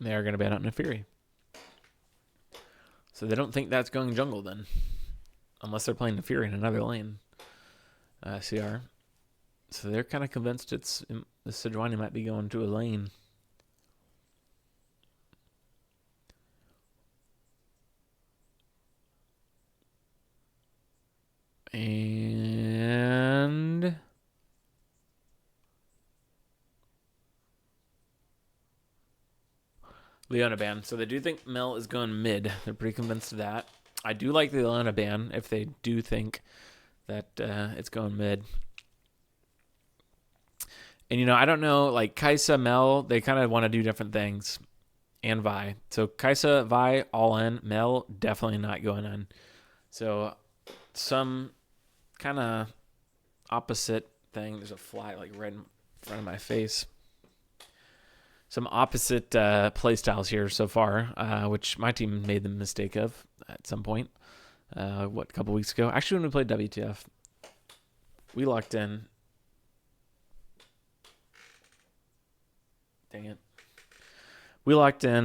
They are going to ban out Nefiri. So they don't think that's going jungle then. Unless they're playing Nefiri in another lane. CR. So they're kind of convinced the Sejuani might be going to a lane. And Leona ban. So they do think Mel is going mid. They're pretty convinced of that. I do like the Leona ban if they do think that it's going mid. And, I don't know, Kaisa, Mel, they kind of want to do different things. And Vi. So Kaisa, Vi, all in. Mel, definitely not going in. So some kind of opposite thing. There's a fly, right in front of my face. Some opposite play styles here so far, which my team made the mistake of at some point. A couple weeks ago? Actually, when we played WTF, we locked in... Dang it. We locked in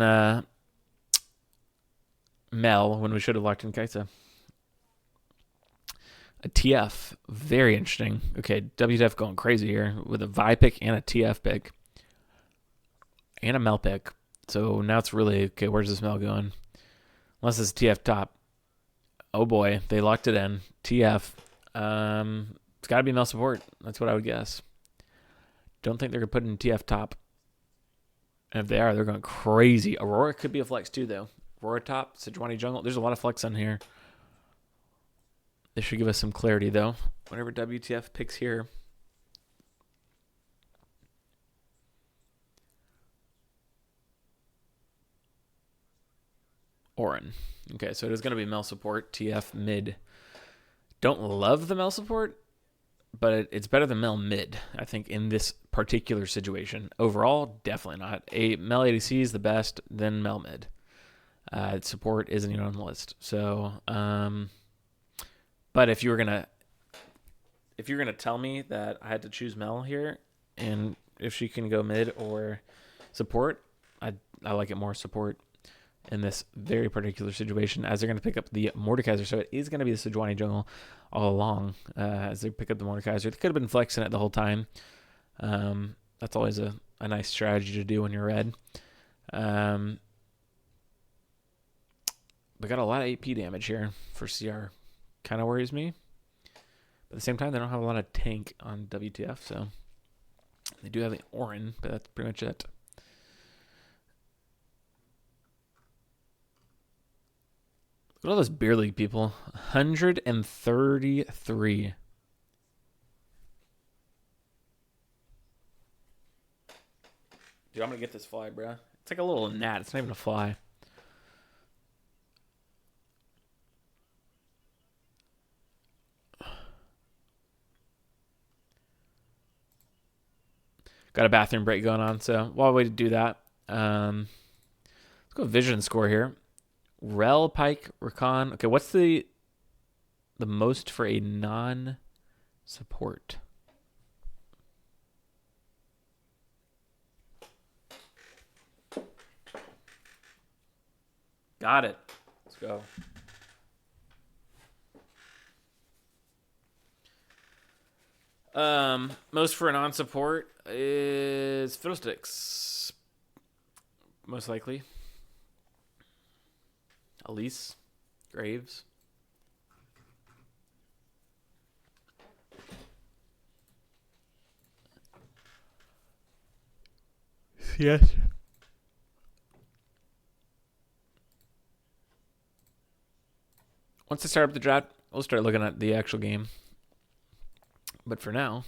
Mel when we should have locked in Kaisa. A TF. Very interesting. Okay, WTF going crazy here with a Vi pick and a TF pick. And a Mel pick. So now it's really, okay, where's this Mel going? Unless it's TF top. Oh boy, they locked it in. TF. It's got to be male support. That's what I would guess. Don't think they're going to put in TF top. And if they are, they're going crazy. Aurora could be a flex too, though. Aurora top, Sejuani jungle. There's a lot of flex on here. They should give us some clarity, though. Whenever WTF picks here. Orin. Okay, so it is going to be male support. TF mid. Don't love the male support, but it's better than male mid, I think, in this particular situation. Overall, definitely not. Male ADC is the best, then male mid. Support isn't even on the list. So, but if you were gonna tell me that I had to choose Mel here, and if she can go mid or support, I like it more support in this very particular situation, as they're going to pick up the Mordekaiser. So it is going to be the Sejuani jungle all along, as they pick up the Mordekaiser. They could have been flexing it the whole time. That's always a nice strategy to do when you're red. They got a lot of AP damage here for CR. Kind of worries me. But at the same time, they don't have a lot of tank on WTF, so they do have the Orin, but that's pretty much it. Look at all those beer league people. 133. Dude, I'm going to get this fly, bro. It's like a little gnat. It's not even a fly. Got a bathroom break going on, so while we do that, let's go vision score here. Rel, Pike, Rakan. Okay, what's the most for a non-support? Got it. Let's go. Most for a non-support is Fiddlesticks. Most likely. Elise. Graves. Yes. Once I start up the draft, we'll start looking at the actual game. But for now,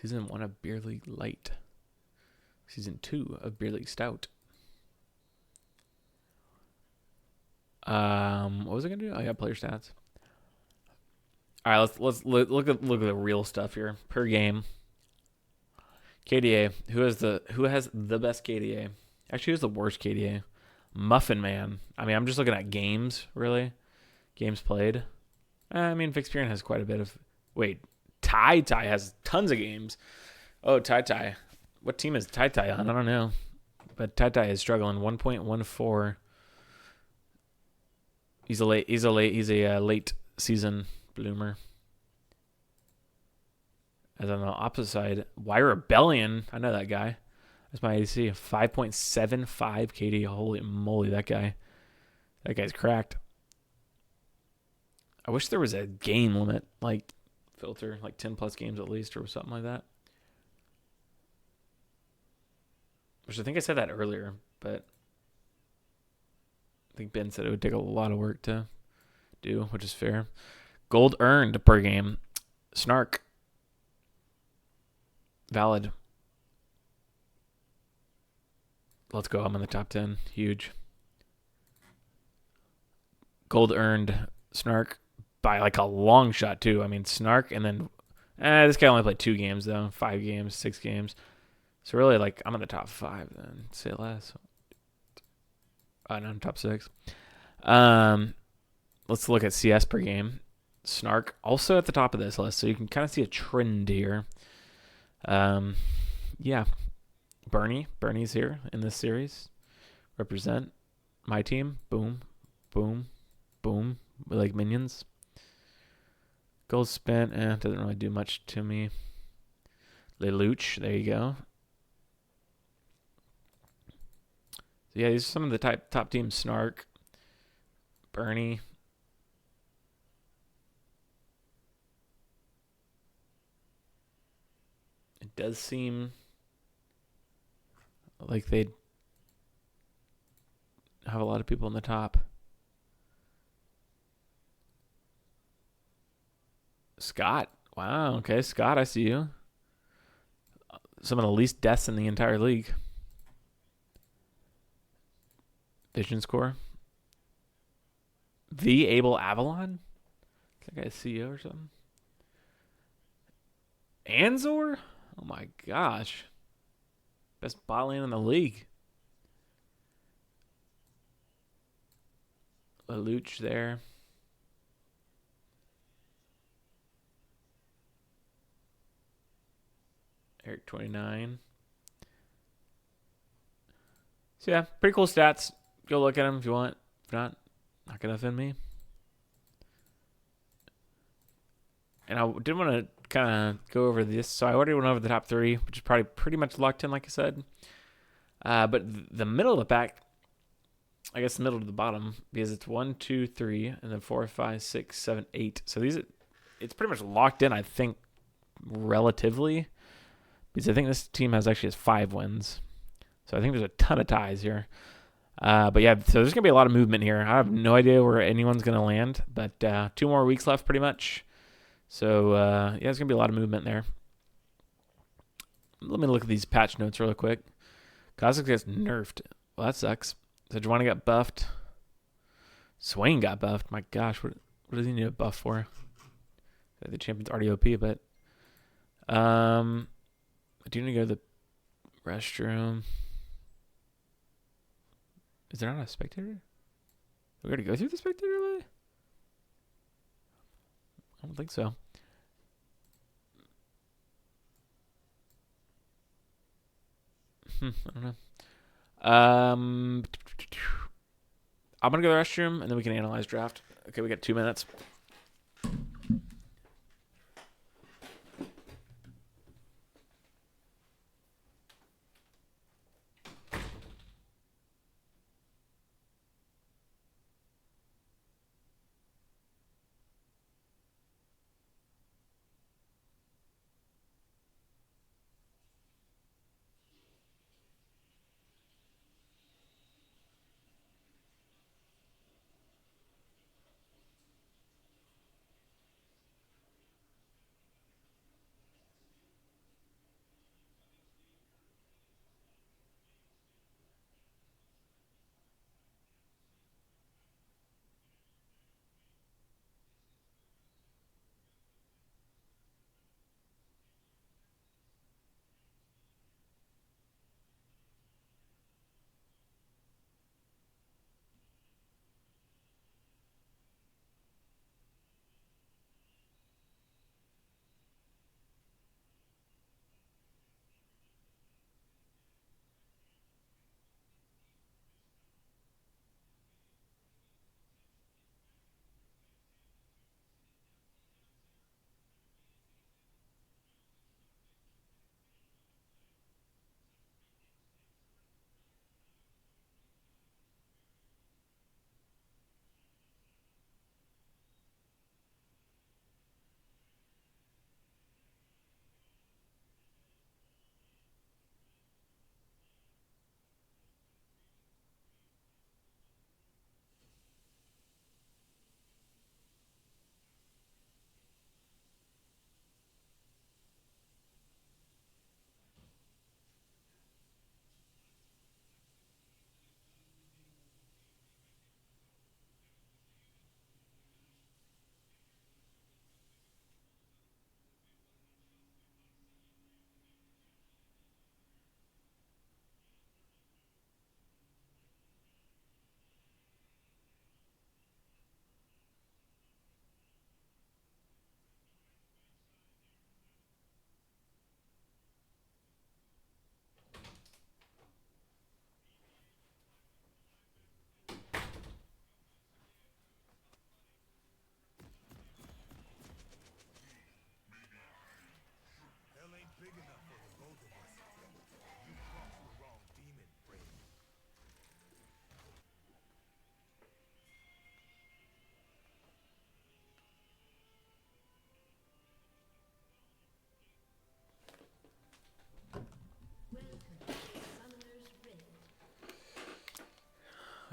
Season 1 of Beer League Light. Season 2 of Beer League Stout. What was I gonna do? I got player stats. All right, let's look at the real stuff here per game. KDA. Who has the best KDA? Actually, who's the worst KDA? Muffin Man. I mean, I'm just looking at games, really. Games played. I mean, Vixpian has quite a bit of... Wait, Tai has tons of games. Oh, Tai. What team is Tai on? I don't know. But Tai is struggling. 1.14. He's a late season bloomer. As on the opposite side, Why Rebellion. I know that guy. That's my ADC. 5.75 KD. Holy moly, that guy's cracked. I wish there was a game limit, like filter, like 10 plus games at least, or something like that. Which I think I said that earlier, but I think Ben said it would take a lot of work to do, which is fair. Gold earned per game. Snark. Valid. Let's go. I'm in the top 10. Huge. Gold earned. Snark. By like a long shot, too. I mean, Snark and then... this guy only played 2 games, though. 5 games, 6 games. So really, like, I'm in the top 5, then. Say less. No, I'm top 6. Let's look at CS per game. Snark also at the top of this list, so you can kind of see a trend here. Yeah. Bernie's here in this series. Represent my team. Boom, boom, boom. We like minions. Gold spent, doesn't really do much to me. Lelouch, there you go. So yeah, these are some of the top teams. Snark, Bernie. does seem like they have a lot of people in the top. Scott. Wow. Okay, Scott, I see you. Some of the least deaths in the entire league. Vision score. The Abel Avalon? Is that guy a CEO or something? Anzor? Oh my gosh. Best bot lane in the league. Lelouch there. Eric 29. So yeah, pretty cool stats. Go look at them if you want. If not gonna offend me. And I did want to kind of go over this. So I already went over the top 3, which is probably pretty much locked in, like I said. But the middle of the pack, I guess the middle to the bottom, because it's 1, 2, 3, and then 4, 5, 6, 7, 8. So it's pretty much locked in, I think, relatively. Because I think this team has 5 wins. So I think there's a ton of ties here. But yeah, so there's going to be a lot of movement here. I have no idea where anyone's going to land. But 2 more weeks left pretty much. So yeah, there's going to be a lot of movement there. Let me look at these patch notes real quick. Kha'Zix gets nerfed. Well, that sucks. So Juana got buffed. Swain got buffed. My gosh, what does he need a buff for? The champion's already OP, but I do need to go to the restroom. Is there not a spectator? We gotta go through the spectator way? I don't think so. I don't know. I'm gonna go to the restroom and then we can analyze draft. Okay, we got 2 minutes.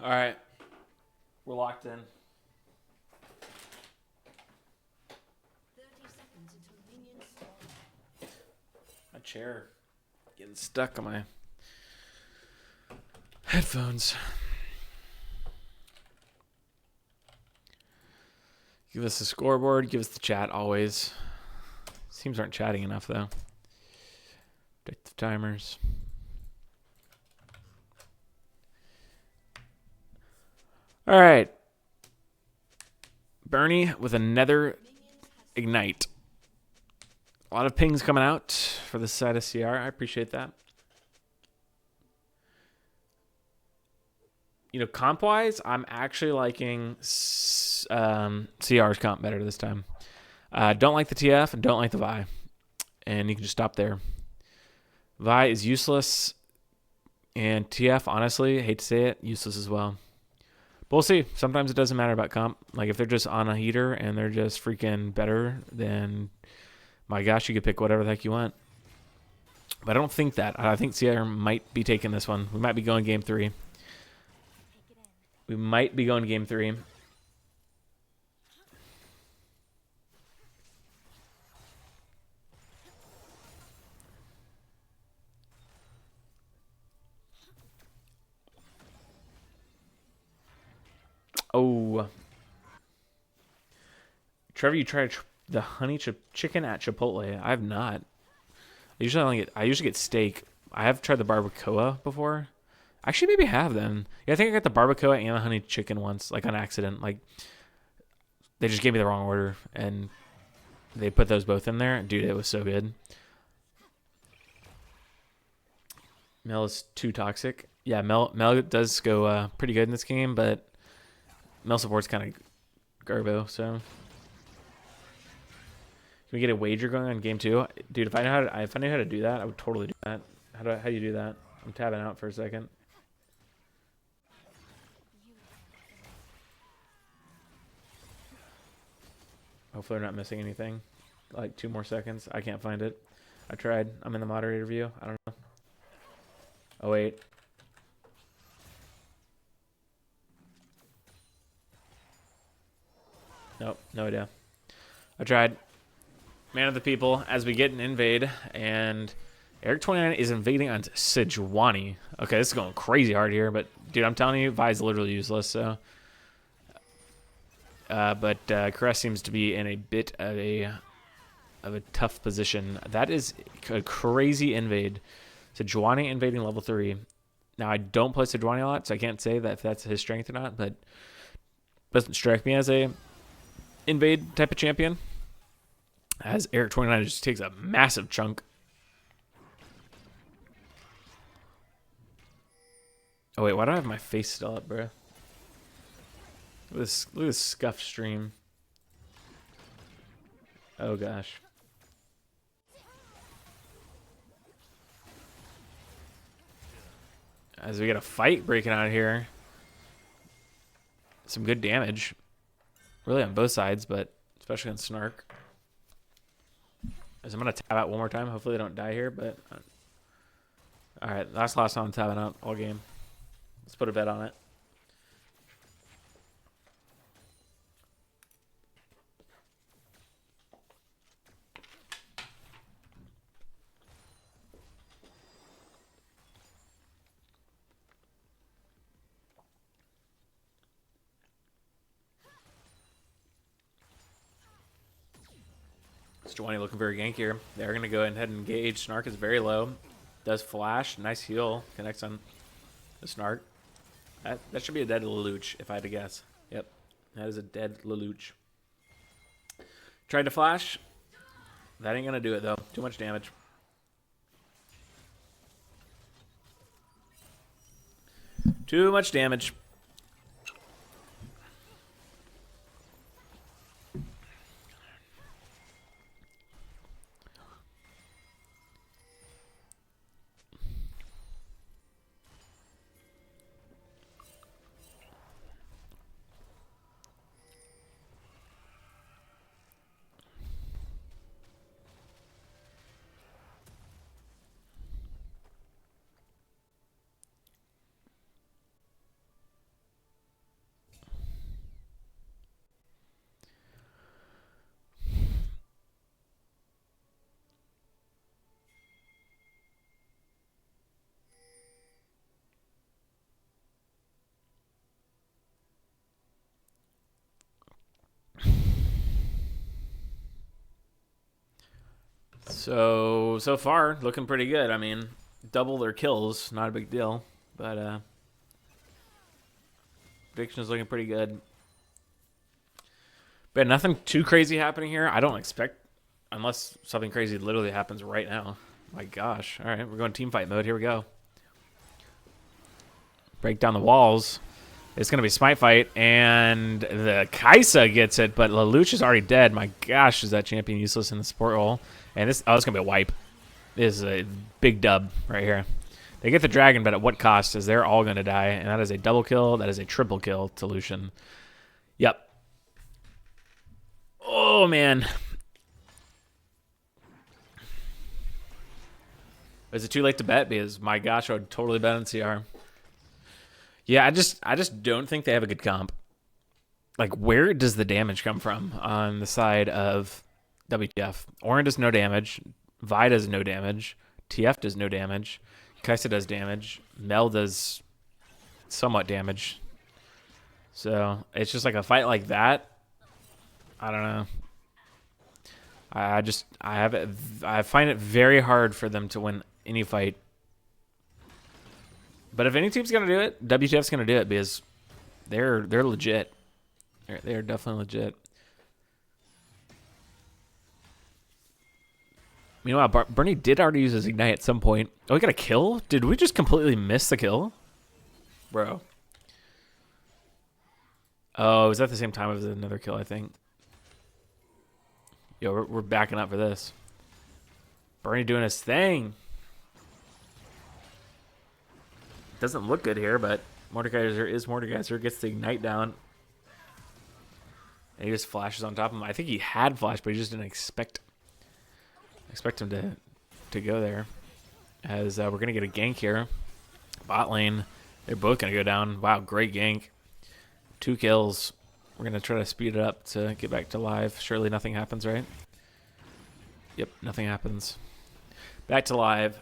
All right. We're locked in. 30 seconds until minions spawn. My chair getting stuck on my headphones. Give us the scoreboard. Give us the chat always. Teams aren't chatting enough, though. Predict the timers. All right. Bernie with another Ignite. A lot of pings coming out for the side of CR. I appreciate that. You know, comp-wise, I'm actually liking CR's comp better this time. Don't like the TF and don't like the Vi. And you can just stop there. Vi is useless. And TF, honestly, hate to say it, useless as well. But we'll see. Sometimes it doesn't matter about comp. Like, if they're just on a heater and they're just freaking better, then, my gosh, you could pick whatever the heck you want. But I don't think that. I think CR might be taking this one. We might be going game 3. We might be going game 3. Oh. Trevor, you tried the honey chicken at Chipotle. I have not. I usually get steak. I have tried the barbacoa before. Actually, maybe have then. Yeah, I think I got the barbacoa and the honey chicken once, like on accident. Like, they just gave me the wrong order, and they put those both in there. Dude, it was so good. Mel is too toxic. Yeah, Mel does go pretty good in this game, but Mel support's kind of garbo, so. Can we get a wager going on game 2? Dude, if I knew how to do that, I would totally do that. How do you do that? I'm tabbing out for a second. Hopefully we're not missing anything. Like 2 more seconds. I can't find it. I tried. I'm in the moderator view. I don't know. Oh, wait. Nope. No idea. I tried. Man of the people as we get an invade. And Eric29 is invading on Sejuani. Okay, this is going crazy hard here. But, dude, I'm telling you, Vi's literally useless. So. But Caress seems to be in a bit of a tough position. That is a crazy invade. Sejuani invading level 3. Now, I don't play Sejuani a lot, so I can't say that if that's his strength or not, but doesn't strike me as a invade type of champion. As Eric29 just takes a massive chunk. Oh, wait, why do I have my face still up, bro? Look at this scuffed stream. Oh, gosh. As we get a fight breaking out here. Some good damage. Really on both sides, but especially on Snark. As I'm going to tab out one more time. Hopefully they don't die here, but... Alright, that's the last time I'm tabbing out all game. Let's put a bet on it. Sejuani looking very ganky here. They're going to go ahead and engage. Snark is very low. Does flash. Nice heal. Connects on the Snark. That should be a dead Lelouch, if I had to guess. Yep. That is a dead Lelouch. Tried to flash. That ain't going to do it, though. Too much damage. Too much damage. So far, looking pretty good. I mean, double their kills, not a big deal. But prediction is looking pretty good. But nothing too crazy happening here. I don't expect, unless something crazy literally happens right now. My gosh. All right, we're going team fight mode. Here we go. Break down the walls. It's going to be smite fight, and the Kaisa gets it, but Lelouch is already dead. My gosh, is that champion useless in the support role? And this, oh, it's going to be a wipe. This is a big dub right here. They get the dragon, but at what cost? Is they're all going to die, and that is a double kill. That is a triple kill to Lucian. Yep. Oh, man. Is it too late to bet? Because, my gosh, I would totally bet on CR. Yeah, I just don't think they have a good comp. Like, where does the damage come from on the side of WTF? Orin does no damage. Vi does no damage. TF does no damage. Kaisa does damage. Mel does somewhat damage. So, it's just like a fight like that. I don't know. I find it very hard for them to win any fight. But if any team's gonna do it, WTF's gonna do it because they're legit. They're definitely legit. Meanwhile, Bernie did already use his ignite at some point. Oh, he got a kill? Did we just completely miss the kill? Bro. Oh, it was at the same time as another kill, I think. Yo, we're backing up for this. Bernie doing his thing. Doesn't look good here, but Mordekaiser is Mordekaiser. Gets the ignite down. And he just flashes on top of him. I think he had flash, but he just didn't expect him to go there. As we're going to get a gank here. Bot lane. They're both going to go down. Wow, great gank. 2 kills. We're going to try to speed it up to get back to live. Surely nothing happens, right? Yep, nothing happens. Back to live.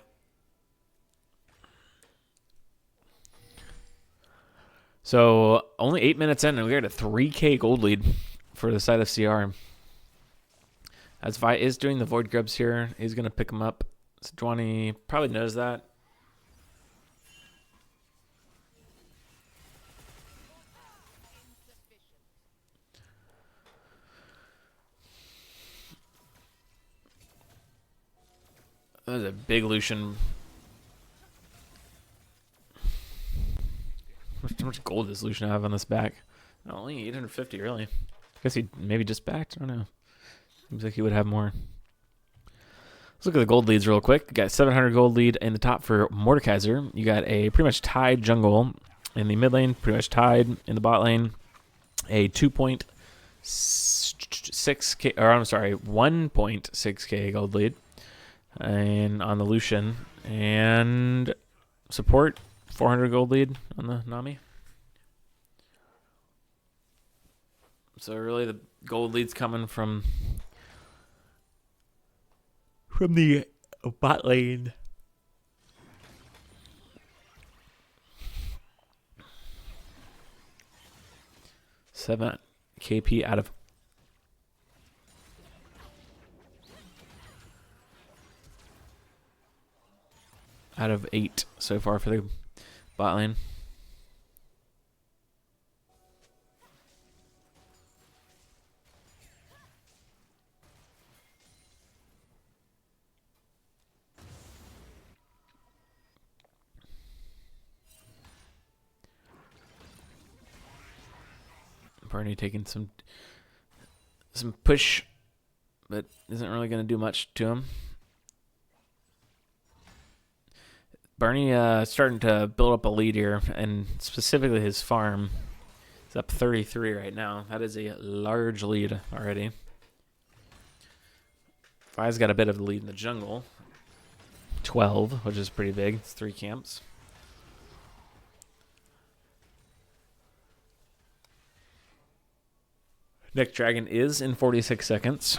So, only 8 minutes in, and we got a 3K gold lead for the side of CR. As Vi is doing the Void Grubs here, he's going to pick him up. Sejuani probably knows that. That was a big Lucian. How much gold does Lucian have on this back? Only 850, really. I guess he maybe just backed. I don't know. Seems like he would have more. Let's look at the gold leads real quick. You got 700 gold lead in the top for Mordekaiser. You got a pretty much tied jungle in the mid lane, pretty much tied in the bot lane. A 2.6k, or I'm sorry, 1.6k gold lead, and on the Lucian, and support 400 gold lead on the Nami. So really, the gold lead's coming from the bot lane. Seven KP out of 8 so far for the bot lane. Barney taking some push, but isn't really going to do much to him. Barney starting to build up a lead here, and specifically his farm is up 33 right now. That is a large lead already. Fi's got a bit of a lead in the jungle. 12, which is pretty big. It's 3 camps. Next Dragon is in 46 seconds.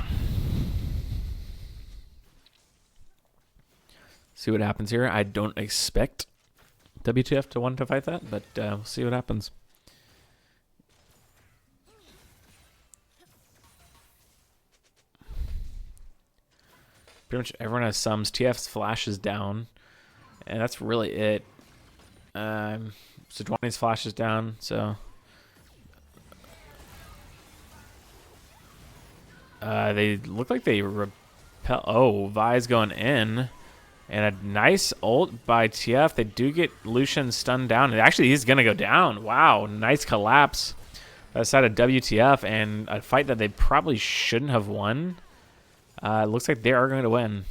See what happens here. I don't expect WTF to want to fight that, but we'll see what happens. Pretty much everyone has sums. TF's flash is down. And that's really it. Sejuani's flash is down, so... they look like they repel... Oh, Vi's going in. And a nice ult by TF. They do get Lucian stunned down. And actually, he's going to go down. Wow, nice collapse by the side of WTF. And a fight that they probably shouldn't have won. It looks like they are going to win.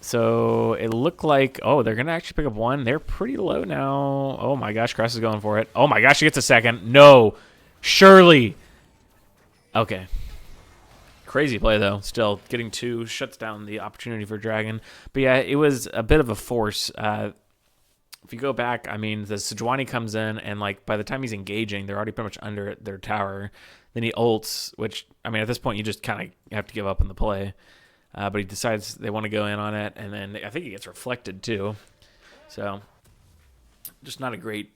So it looked like, oh, they're going to actually pick up one. They're pretty low now. Oh my gosh, Crest is going for it. Oh my gosh, he gets a second. No, surely. Okay. Crazy play, though. Still, getting two shuts down the opportunity for Dragon. But yeah, it was a bit of a force. If you go back, I mean, the Sejuani comes in, and like by the time he's engaging, they're already pretty much under their tower. Then he ults, which, I mean, at this point, you just kind of have to give up on the play. But he decides they want to go in on it, and then I think he gets reflected, too. So, just not a great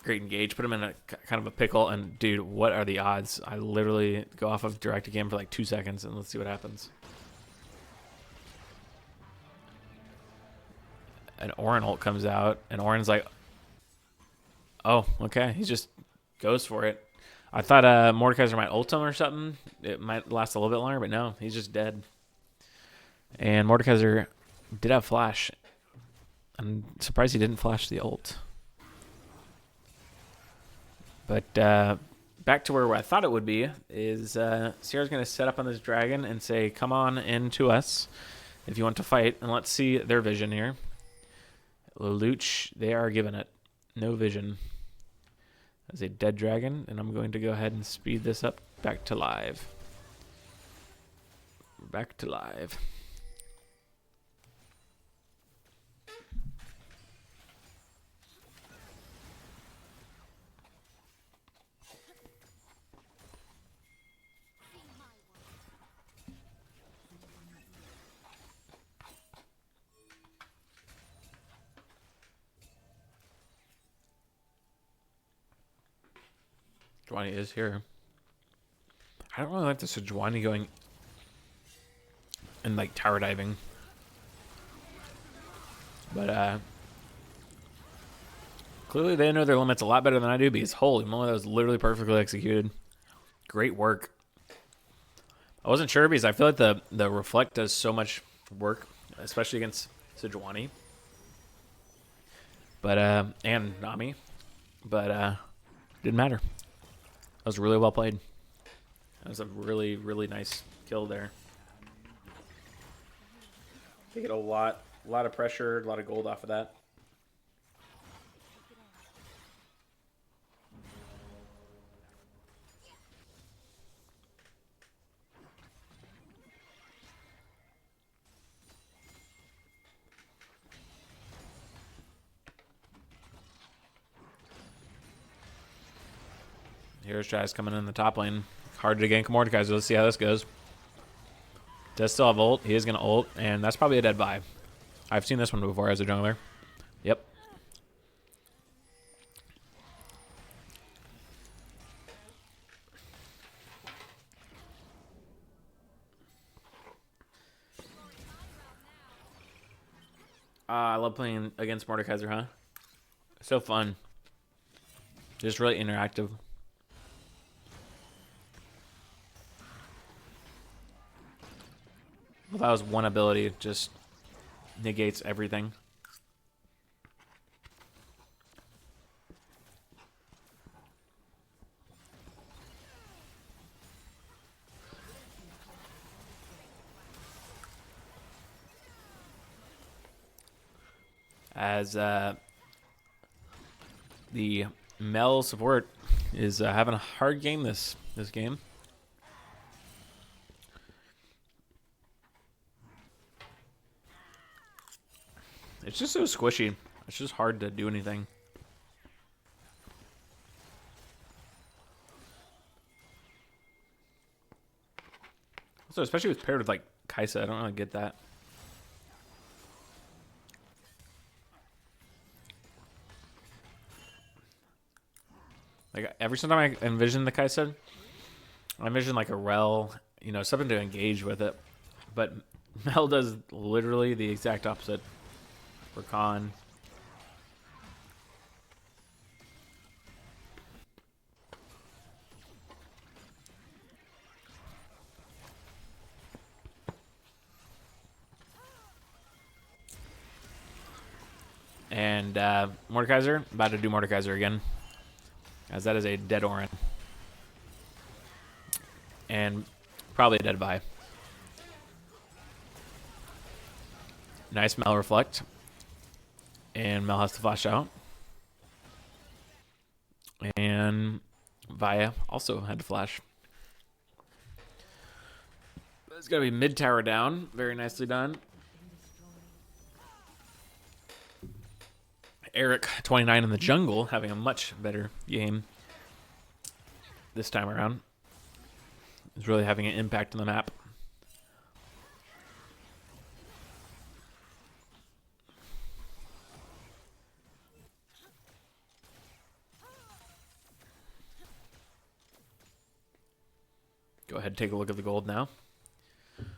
engage. Put him in a kind of a pickle, and dude, what are the odds? I literally go off of direct again for like 2 seconds, and let's see what happens. An Orin ult comes out, and Orin's like, oh, okay. He just goes for it. I thought Mordekaiser might ult him or something. It might last a little bit longer, but no, he's just dead. And Mordekaiser did have flash. I'm surprised he didn't flash the ult. But back to where I thought it would be is Sierra's going to set up on this dragon and say, come on into us if you want to fight. And let's see their vision here. Lelouch, they are giving it no vision. As a dead dragon, and I'm going to go ahead and speed this up back to live. Back to live. Sejuani is here. I don't really like the Sejuani going and like tower diving. But clearly they know their limits a lot better than I do, because holy moly, that was literally perfectly executed. Great work. I wasn't sure because I feel like the reflect does so much work, especially against Sejuani. But and Nami. But didn't matter. That was really well played. That was a really, really nice kill there. They get a lot of pressure, a lot of gold off of that. Here's Jazz coming in the top lane. Hard to gank Mordekaiser. Let's see how this goes. Does still have ult. He is going to ult, and that's probably a dead buy. I've seen this one before as a jungler. Yep. I love playing against Mordekaiser, huh? So fun. Just really interactive. Well, that was one ability. It just negates everything. As the Mel support is having a hard game this game. It's just so squishy. It's just hard to do anything. Also, especially with paired with like Kaisa, I don't really get that. Like every time I envision the Kaisa, I envision like a Rel, you know, something to engage with it. But Mel does literally the exact opposite for Khan. And Mordekaiser, about to do Mordekaiser again, as that is a dead Orin. And probably a dead Vi. Nice Mel reflect. And Mel has to flash out. And Vaya also had to flash. It's going to be mid tower down. Very nicely done. Eric, 29 in the jungle, having a much better game this time around. He's really having an impact on the map. Go ahead and take a look at the gold now.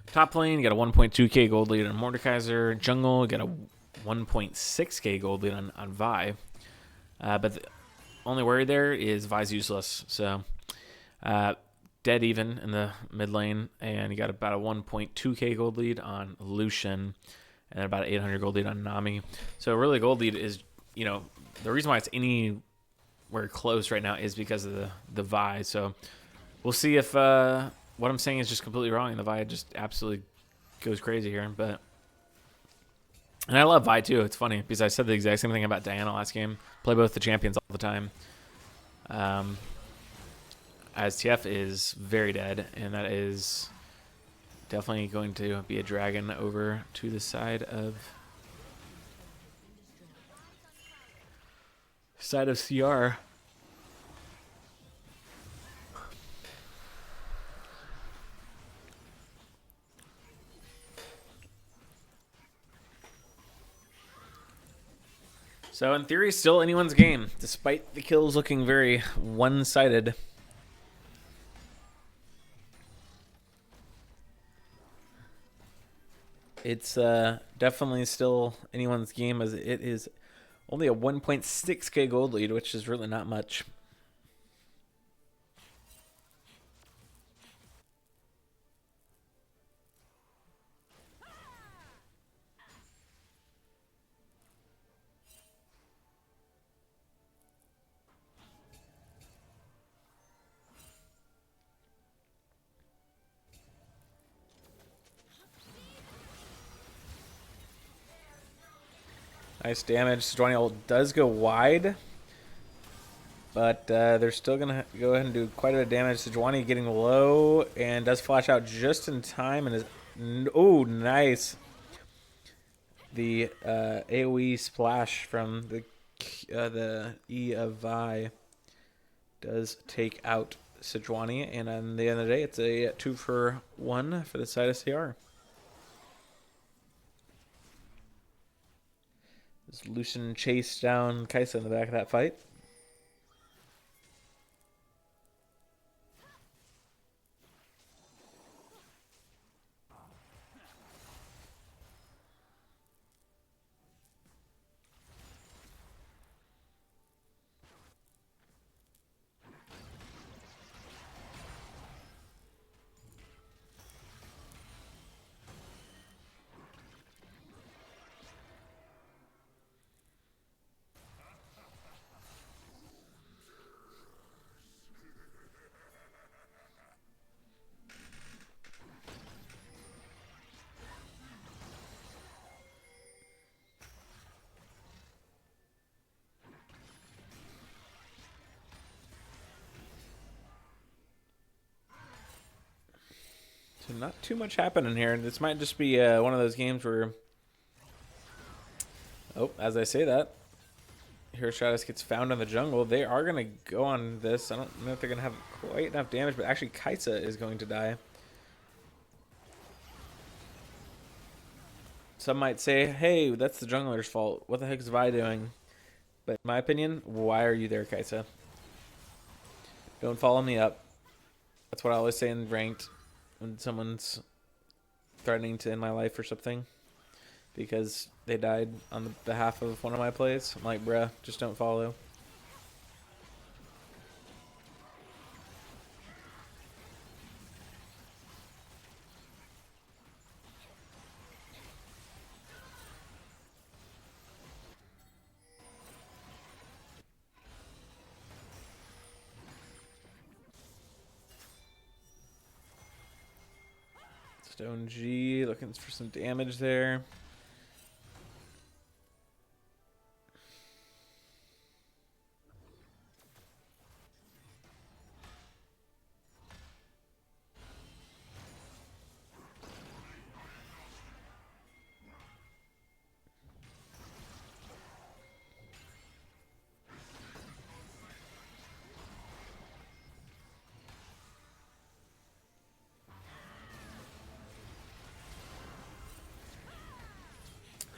Top lane, you got a 1.2k gold lead on Mordekaiser. Jungle, you got a 1.6k gold lead on Vi. But the only worry there is Vi's useless. So, dead even in the mid lane. And you got about a 1.2k gold lead on Lucian. And about an 800 gold lead on Nami. So, really, gold lead is, you know, the reason why it's anywhere close right now is because of the Vi. So, we'll see if what I'm saying is just completely wrong. And the Vi just absolutely goes crazy here. But. And I love Vi too. It's funny because I said the exact same thing about Diana last game. Play both the champions all the time. As TF is very dead, and that is definitely going to be a dragon over to the side of CR. So in theory, still anyone's game, despite the kills looking very one-sided. It's definitely still anyone's game, as it is only a 1.6k gold lead, which is really not much. Nice damage. Sejuani ult does go wide, but they're still going to go ahead and do quite a bit of damage. Sejuani getting low and does flash out just in time. And is oh, nice. The AoE splash from the E of Vi does take out Sejuani. And on the end of the day, it's a 2-for-1 for the side of CR. Lucian chased down Kai'Sa in the back of that fight. So not too much happening here. This might just be one of those games where... Oh, as I say that, Herostratus gets found in the jungle. They are going to go on this. I don't know if they're going to have quite enough damage, but actually Kai'Sa is going to die. Some might say, hey, that's the jungler's fault. What the heck is Vi doing? But in my opinion, why are you there, Kai'Sa? Don't follow me up. That's what I always say in ranked. When someone's threatening to end my life or something because they died on the behalf of one of my plays. I'm like, bruh, just don't follow. Stone G, looking for some damage there.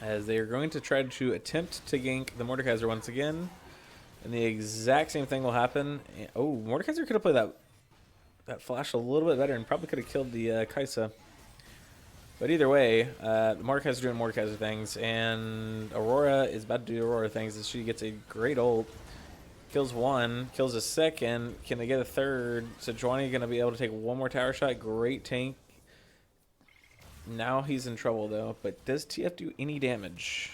As they are going to try to attempt to gank the Mordekaiser once again. And the exact same thing will happen. Oh, Mordekaiser could have played that flash a little bit better and probably could have killed the Kaisa. But either way, the Mordekaiser doing Mordekaiser things. And Aurora is about to do Aurora things as she gets a great ult. Kills one, kills a second. Can they get a third? So Sejuani going to be able to take one more tower shot. Great tank. Now he's in trouble, though. But does TF do any damage?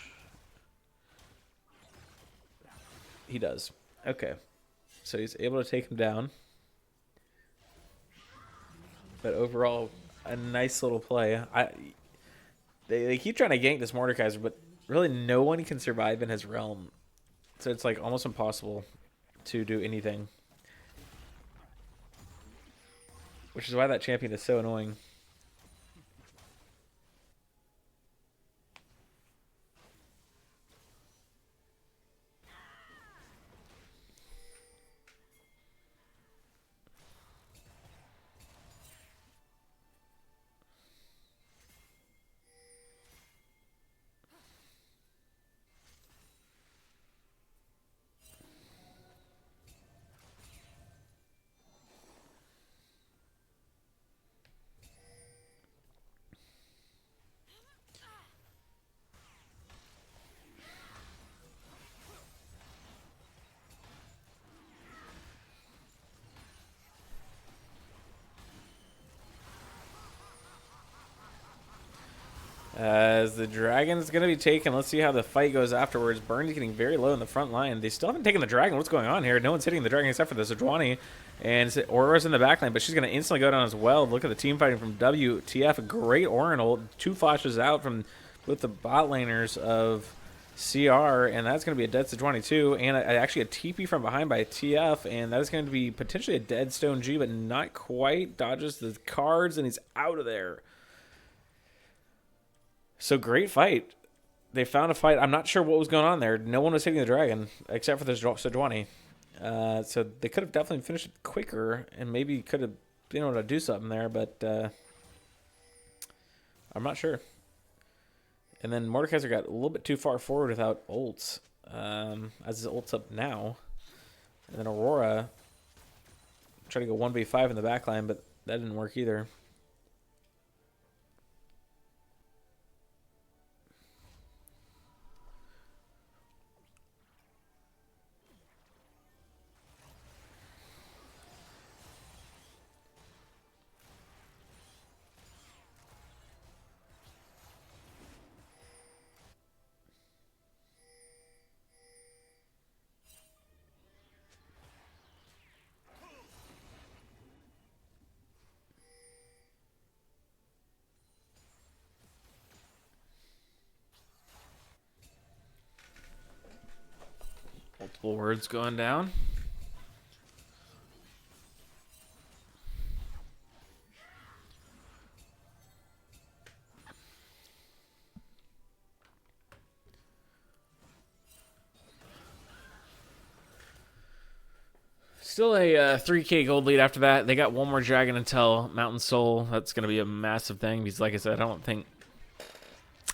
He does. Okay. So he's able to take him down. But overall, a nice little play. They keep trying to gank this Mordekaiser, but really no one can survive in his realm. So it's like almost impossible to do anything. Which is why that champion is so annoying. As the dragon's going to be taken, let's see how the fight goes afterwards. Burn's getting very low in the front line. They still haven't taken the dragon. What's going on here? No one's hitting the dragon except for the Sejuani. And Aurora's in the backline, but she's going to instantly go down as well. Look at the team fighting from WTF. A great Auron ult. 2 flashes out from with the bot laners of CR, and that's going to be a dead Sejuani too. And actually a TP from behind by TF, and that is going to be potentially a dead Stone G, but not quite. Dodges the cards, and he's out of there. So great fight. They found a fight. I'm not sure what was going on there. No one was hitting the dragon except for the Sejuani. So they could have definitely finished it quicker and maybe could have been able to do something there, but I'm not sure. And then Mordekaiser got a little bit too far forward without ults, as his ult's up now. And then Aurora tried to go 1v5 in the backline, but that didn't work either. Multiple words going down. Still a 3K gold lead after that. They got one more dragon until Mountain Soul. That's going to be a massive thing because, like I said, I don't think...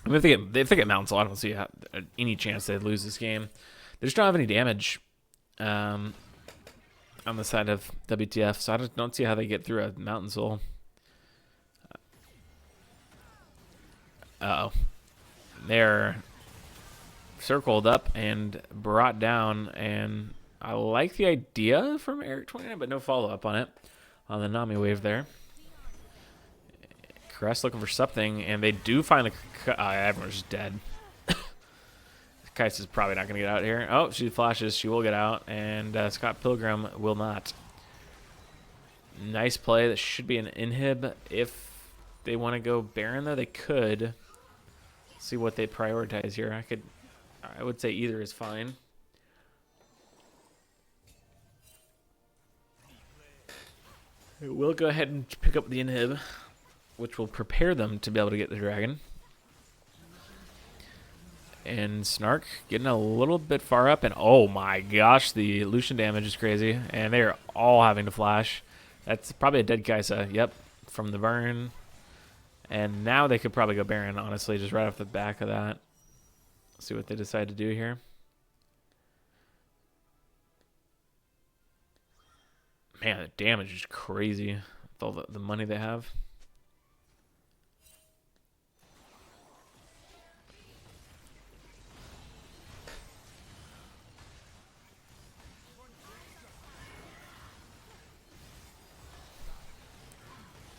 I mean, if they get Mountain Soul, I don't see any chance they'd lose this game. They just don't have any damage on the side of WTF, so I just don't see how they get through a Mountain Soul. Uh-oh. They're circled up and brought down, and I like the idea from Eric 29, but no follow-up on it. On the Nami wave there. Caress looking for something, and they do find the... everyone's just dead. Kais is probably not going to get out here. Oh, she flashes. She will get out, and Scott Pilgrim will not. Nice play. That should be an inhib. If they want to go Baron, though, they could. See what they prioritize here. I would say either is fine. We'll go ahead and pick up the inhib, which will prepare them to be able to get the dragon. And Snark getting a little bit far up, and oh my gosh, the Lucian damage is crazy, and they are all having to flash. That's probably a dead Kaisa, yep, from the burn. And now they could probably go Baron, honestly, just right off the back of that. See what they decide to do here. Man, the damage is crazy with all the money they have.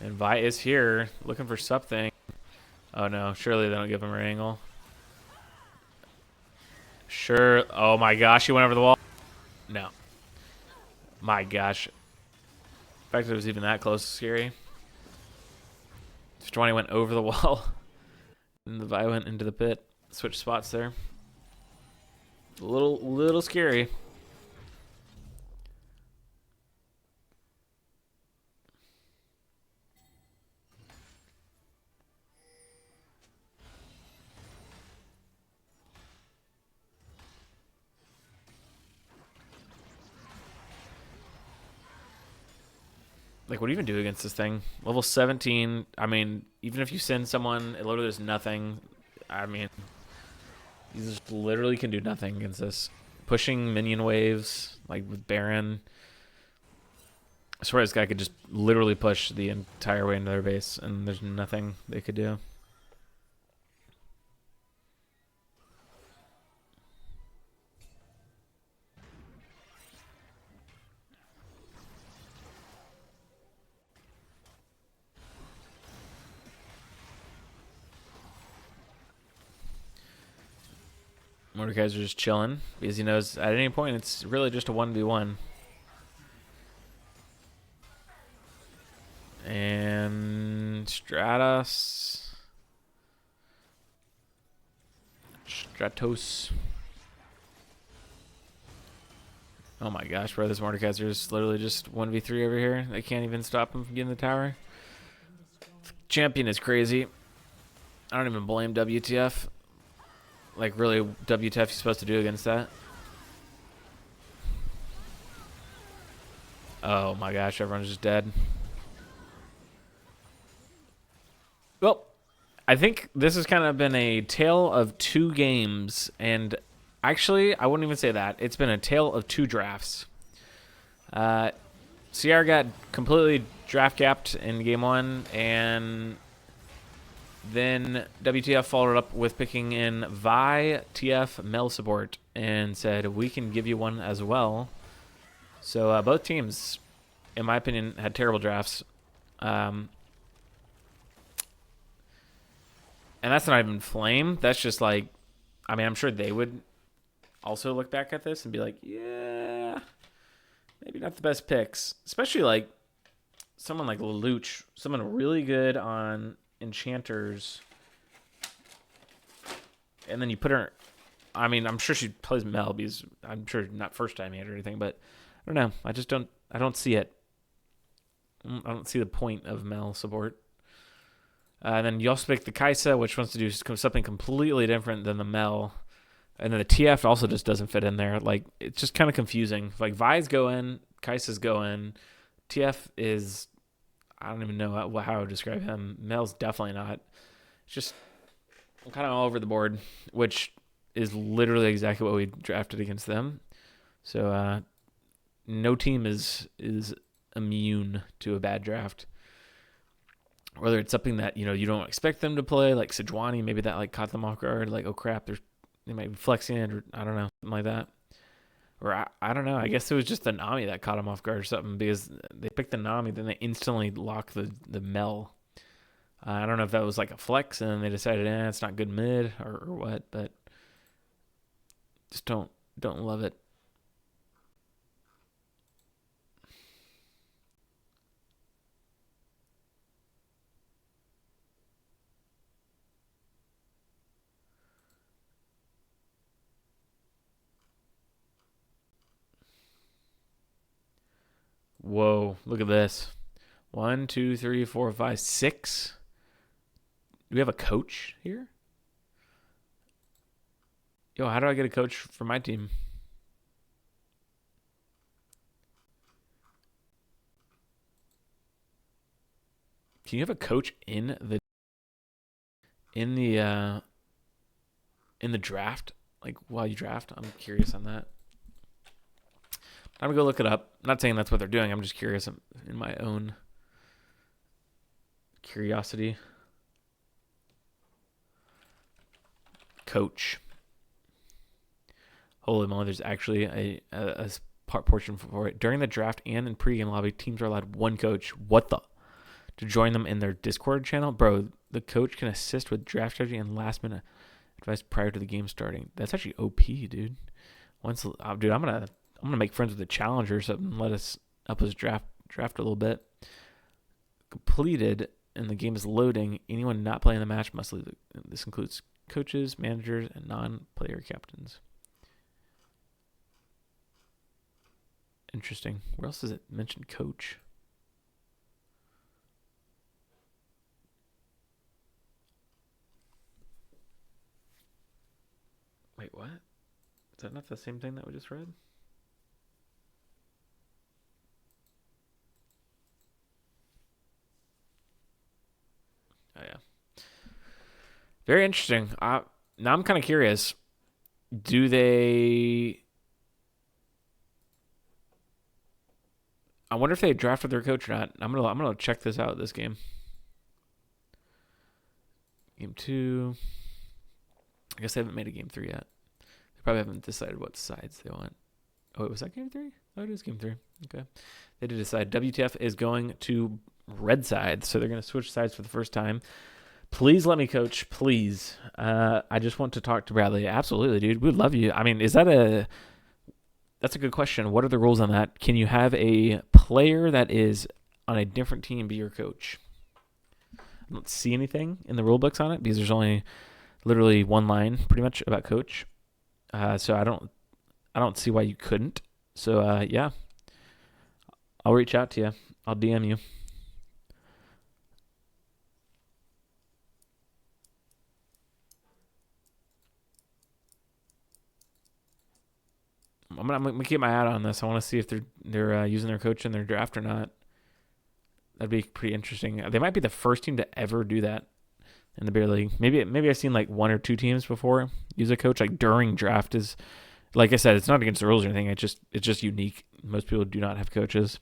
And Vi is here looking for something. Oh no, surely they don't give him an angle. Sure. Oh my gosh, he went over the wall. No. My gosh. The fact that it was even that close is scary. 20 went over the wall. And the Vi went into the pit. Switch spots there. A little scary. Like, what do you even do against this thing? Level 17, I mean, even if you send someone, it literally does nothing. I mean, you just literally can do nothing against this. Pushing minion waves, like with Baron. I swear this guy could just literally push the entire way into their base, and there's nothing they could do. Mordekaiser's just chilling because he knows at any point it's really just a 1v1. And Stratos. Oh my gosh, bro, this Mordekaiser is literally just 1v3 over here. They can't even stop him from getting the tower. Champion is crazy. I don't even blame WTF. Like, really, WTF you supposed to do against that? Oh my gosh, everyone's just dead. Well, I think this has kind of been a tale of two games, and actually, I wouldn't even say that. It's been a tale of two drafts. CR got completely draft capped in game one, and then WTF followed up with picking in Vi, TF, Mel support, and said, we can give you one as well. So both teams, in my opinion, had terrible drafts. And that's not even Flame. That's just like, I mean, I'm sure they would also look back at this and be like, yeah, maybe not the best picks. Especially like someone like Lelouch, someone really good on enchanters, and then you put her, I mean, I'm sure she plays Mel because I'm sure not first time yet or anything, but I don't know. I don't see it. I don't see the point of Mel support. And then you also pick the Kaisa, which wants to do something completely different than the Mel. And then the TF also just doesn't fit in there. Like, it's just kind of confusing. Like, Vi's go in, Kaisa's go in. TF is, I don't even know how I would describe him. Mel's definitely not. It's just kind of all over the board, which is literally exactly what we drafted against them. So no team is immune to a bad draft. whether it's something that, you don't expect them to play, like Sejuani, maybe that like caught them off guard, like, oh crap, they might be flexing it, or I don't know, something like that. Or I don't know. I guess it was just the Nami that caught him off guard or something, because they picked the Nami, then they instantly locked the Mel. I don't know if that was like a flex and they decided, it's not good mid or what, but just don't love it. Whoa, look at this. 1, 2, 3, 4, 5, 6. Do we have a coach here? Yo, how do I get a coach for my team? Can you have a coach in the draft? Like while you draft? I'm curious on that. I'm gonna go look it up. I'm not saying that's what they're doing. I'm just curious in my own curiosity. Coach. Holy moly, there's actually a portion for it. During the draft and in pregame lobby, teams are allowed one coach. What the? To join them in their Discord channel? Bro, the coach can assist with draft strategy and last minute advice prior to the game starting. That's actually OP, dude. I'm gonna make friends with the challenger or something. Let us help us draft a little bit. Completed and the game is loading. Anyone not playing the match must leave. This includes coaches, managers, and non-player captains. Interesting. Where else does it mention coach? Wait, what? Is that not the same thing that we just read? Oh, yeah. Very interesting. Now I'm kind of curious. Do they... I wonder if they drafted their coach or not. I'm gonna check this out, this game. Game 2. I guess they haven't made a game 3 yet. They probably haven't decided what sides they want. Oh, was that game 3? Oh, it is game 3. Okay. They did decide WTF is going to red side, so they're going to switch sides for the first time. Please let me coach, please. I just want to talk to Bradley. Absolutely, dude. We'd love you. I mean, that's a good question. What are the rules on that? Can you have a player that is on a different team be your coach? I don't see anything in the rule books on it because there's only literally one line pretty much about coach. So I don't see why you couldn't. So yeah, I'll reach out to you. I'll DM you. I'm gonna keep my eye on this. I want to see if they're using their coach in their draft or not. That'd be pretty interesting. They might be the first team to ever do that in the beer league. Maybe I've seen like 1 or 2 teams before use a coach like during draft. Is like I said, it's not against the rules or anything. It's just unique. Most people do not have coaches.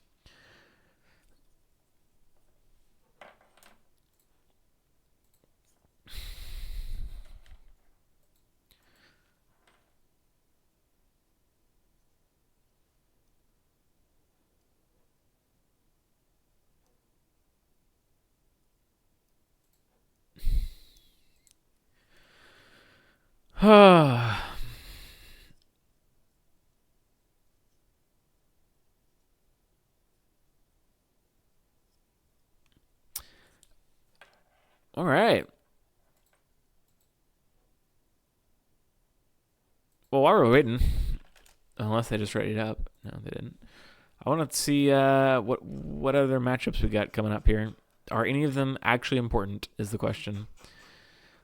All right. Well, while we're waiting, unless they just ready it up. No, they didn't. I want to see what other matchups we got coming up here. Are any of them actually important is the question.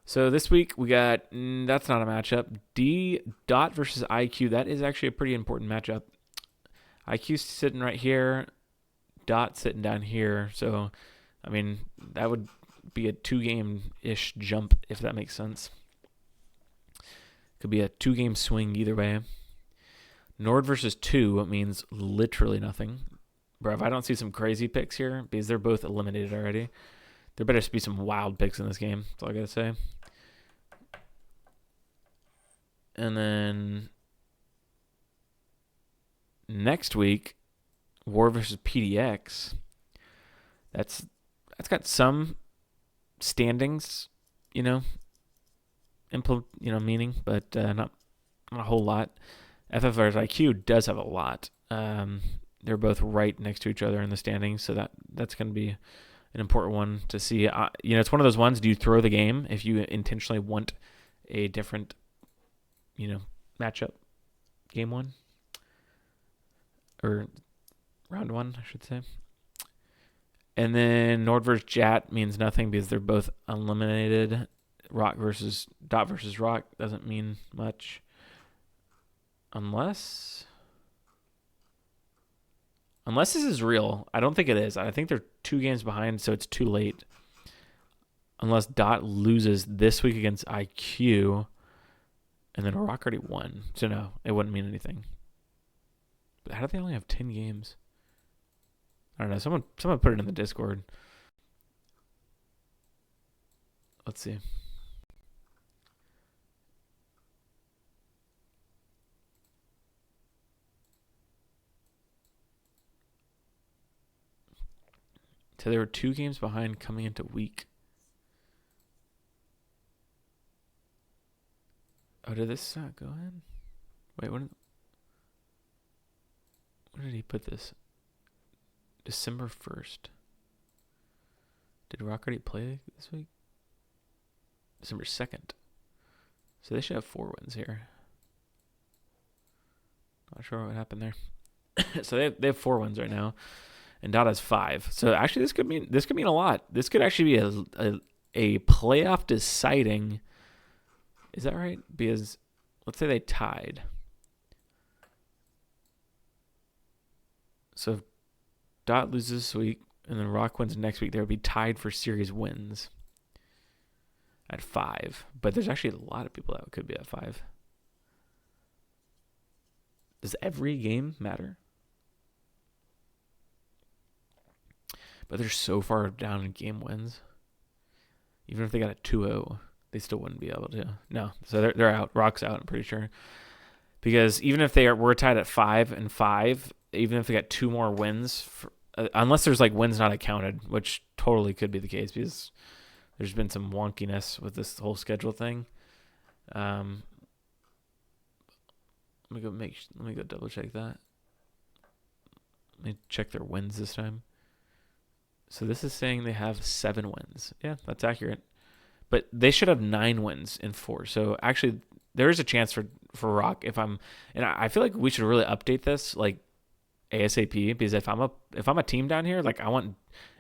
So this week we got, that's not a matchup, D Dot versus IQ. That is actually a pretty important matchup. IQ's sitting right here, Dot sitting down here. So, I mean, that would be a 2-game-ish jump, if that makes sense. Could be a 2-game swing either way. Nord versus 2 means literally nothing. Bro, if I don't see some crazy picks here, because they're both eliminated already, There better be some wild picks in this game. That's all I got to say. And then next week, War versus PDX. That's got some standings, meaning, but not a whole lot. FF versus IQ does have a lot. They're both right next to each other in the standings, so that's going to be an important one to see. It's one of those ones. Do you throw the game if you intentionally want a different, matchup? Game 1 or round 1, I should say. And then Nord versus Jat means nothing because they're both unlimited. Rock versus Dot versus Rock doesn't mean much. Unless this is real. I don't think it is. I think they're 2 games behind, so it's too late. Unless Dot loses this week against IQ, and then Rock already won. So no, it wouldn't mean anything. But how do they only have 10 games? I don't know. Someone put it in the Discord. Let's see. So they were 2 games behind coming into week. Oh, did this go in? Wait, when did he put this? December 1st. Did Rock already play this week? December 2nd. So they should have 4 wins here. Not sure what happened there. So they have 4 wins right now, and Dot has 5. So actually, this could mean a lot. This could actually be a playoff deciding. Is that right? Because let's say they tied. So if Dot loses this week and then Rock wins next week, they would be tied for series wins at 5. But there's actually a lot of people that could be at 5. Does every game matter? But they're so far down in game wins. Even if they got a 2-0, they still wouldn't be able to. No, so they're out. Rock's out, I'm pretty sure. Because even if were tied at 5-5, even if they got 2 more wins, unless there's like wins not accounted, which totally could be the case because there's been some wonkiness with this whole schedule thing. Let me go double check that. Let me check their wins this time. So this is saying they have 7 wins. Yeah, that's accurate. But they should have 9 wins in 4. So actually, there is a chance for Rock. And I feel like we should really update this like ASAP, because if I'm a team down here, like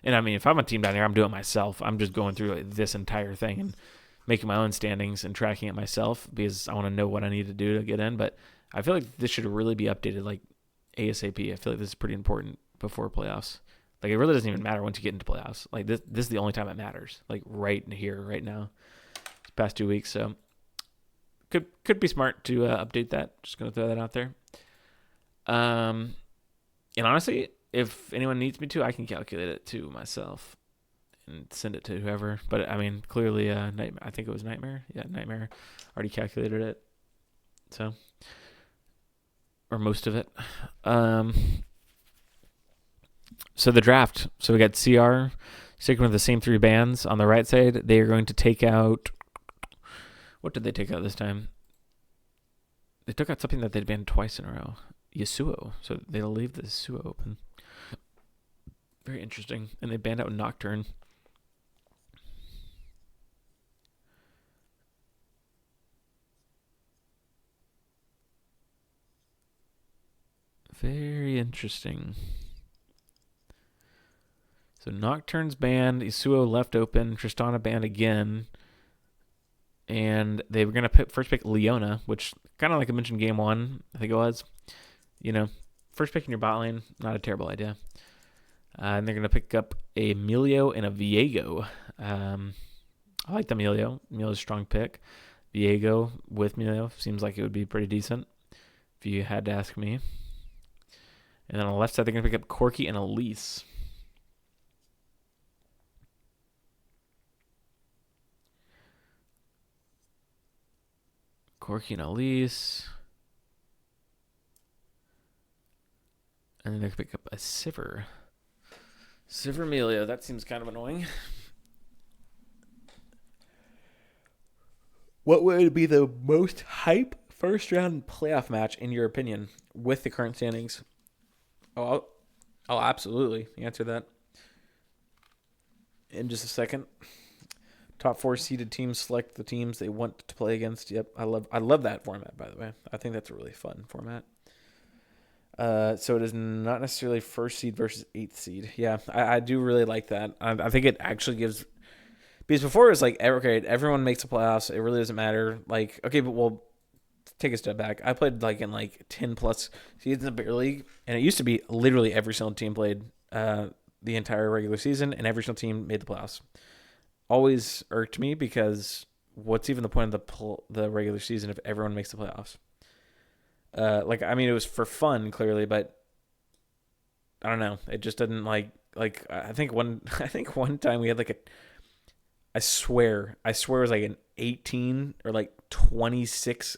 if I'm a team down here, I'm doing it myself. I'm just going through like this entire thing and making my own standings and tracking it myself because I want to know what I need to do to get in. But I feel like this should really be updated like ASAP. I feel like this is pretty important before playoffs. Like it really doesn't even matter once you get into playoffs. Like this is the only time it matters. Like right here, right now, these past 2 weeks. So could be smart to update that. Just gonna throw that out there. And honestly, if anyone needs me to, I can calculate it to myself and send it to whoever. But I mean, clearly, Nightmare. I think it was Nightmare. Yeah, Nightmare already calculated it. So, or most of it. So the draft. So we got CR sticking with the same 3 bands on the right side. They are going to take out. What did they take out this time? They took out something that they'd banned twice in a row. Yasuo. So they'll leave the Yasuo open. Very interesting. And they banned out Nocturne. Very interesting. So Nocturne's banned, Yasuo left open, Tristana banned again. And they were going to first pick Leona, which kind of like I mentioned game 1, I think it was. First pick in your bot lane, not a terrible idea. And they're going to pick up a Emilio and a Viego. I like the Emilio. Emilio's a strong pick. Viego with Emilio seems like it would be pretty decent if you had to ask me. And then on the left side, they're going to pick up Corki and Elise. Corky and Elise. And then I could pick up a Sivir. Sivermelia, that seems kind of annoying. What would be the most hype first round playoff match in your opinion with the current standings? Oh, I'll absolutely answer that in just a second. Top 4 seeded teams select the teams they want to play against. Yep, I love that format, by the way. I think that's a really fun format. So it is not necessarily first seed versus 8th seed. Yeah, I do really like that. I think it actually gives, because before it was like, okay, everyone makes the playoffs. It really doesn't matter. Like, okay, but we'll take a step back. I played like in like 10 plus seasons of Beer League, and it used to be literally every single team played the entire regular season, and every single team made the playoffs. Always irked me because what's even the point of the regular season if everyone makes the playoffs? It was for fun clearly, but I don't know. It just didn't like I think one time we had like I swear it was like an 18 or like 26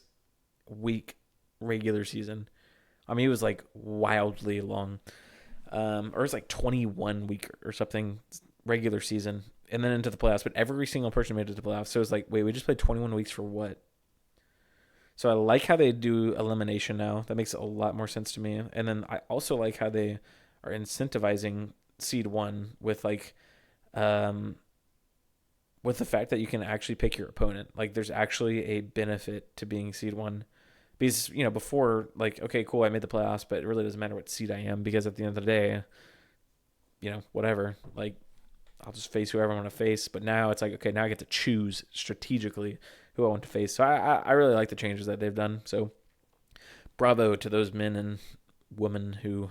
week regular season. I mean, it was like wildly long. Or it was like 21 week or something regular season, and then into the playoffs. But every single person made it to the playoffs. So it was like, wait, we just played 21 weeks for what? So I like how they do elimination now. That makes a lot more sense to me. And then I also like how they are incentivizing seed 1 with like, with the fact that you can actually pick your opponent. Like there's actually a benefit to being seed 1. Because, before, like, okay, cool, I made the playoffs, but it really doesn't matter what seed I am because at the end of the day, whatever. Like, I'll just face whoever I want to face. But now it's like, okay, now I get to choose strategically who I want to face. So I really like the changes that they've done. So bravo to those men and women who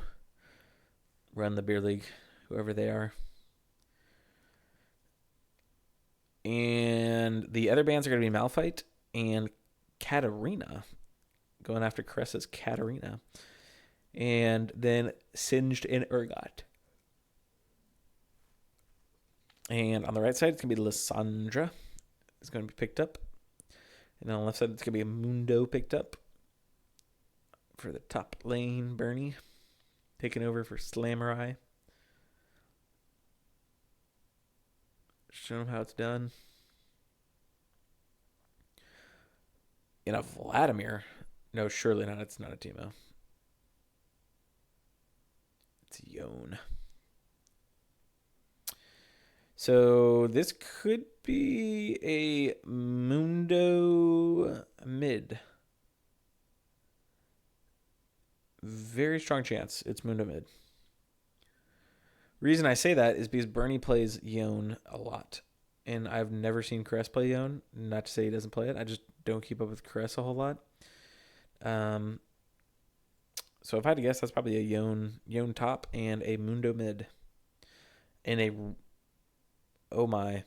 run the Beer League, whoever they are. And the other bands are going to be Malphite and Katarina, going after Cressa's Katarina. And then Singed and Urgot. And on the right side, it's going to be Lysandra. It's going to be picked up. And on the left side, it's going to be a Mundo picked up. For the top lane, Bernie. Taking over for Slamurai. Show them how it's done. And a Vladimir. No, surely not. It's not a Teemo. It's Yone. So this could be a Mundo mid. Very strong chance it's Mundo mid. Reason I say that is because Bernie plays Yone a lot. And I've never seen Cress play Yone. Not to say he doesn't play it. I just don't keep up with Cress a whole lot. So if I had to guess, that's probably a Yone top and a Mundo mid. And a... Oh my.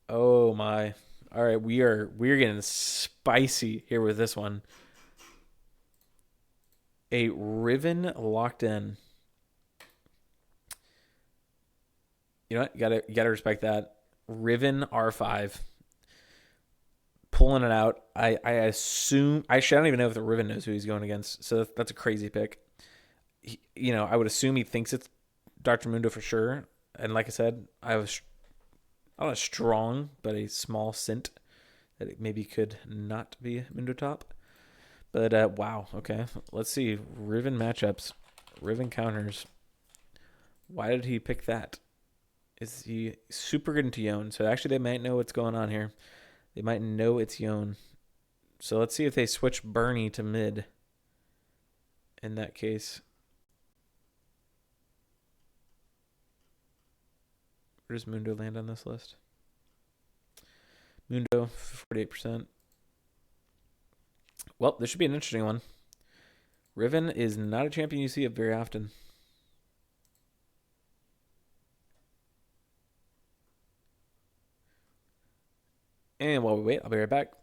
All right, we're getting spicy here with this one. A Riven locked in. You know what? You gotta respect that. Riven R5. Pulling it out. I assume... I don't even know if the Riven knows who he's going against. So that's a crazy pick. I would assume he thinks it's Dr. Mundo for sure. And like I said, I was not a strong, but a small scent that it maybe could not be Mundo top. But wow, okay. Let's see. Riven matchups. Riven counters. Why did he pick that? Is he super good into Yone? So actually they might know what's going on here. They might know it's Yone. So let's see if they switch Bernie to mid. In that case. Where does Mundo land on this list? Mundo, 48%. Well, this should be an interesting one. Riven is not a champion you see it very often. And while we wait, I'll be right back.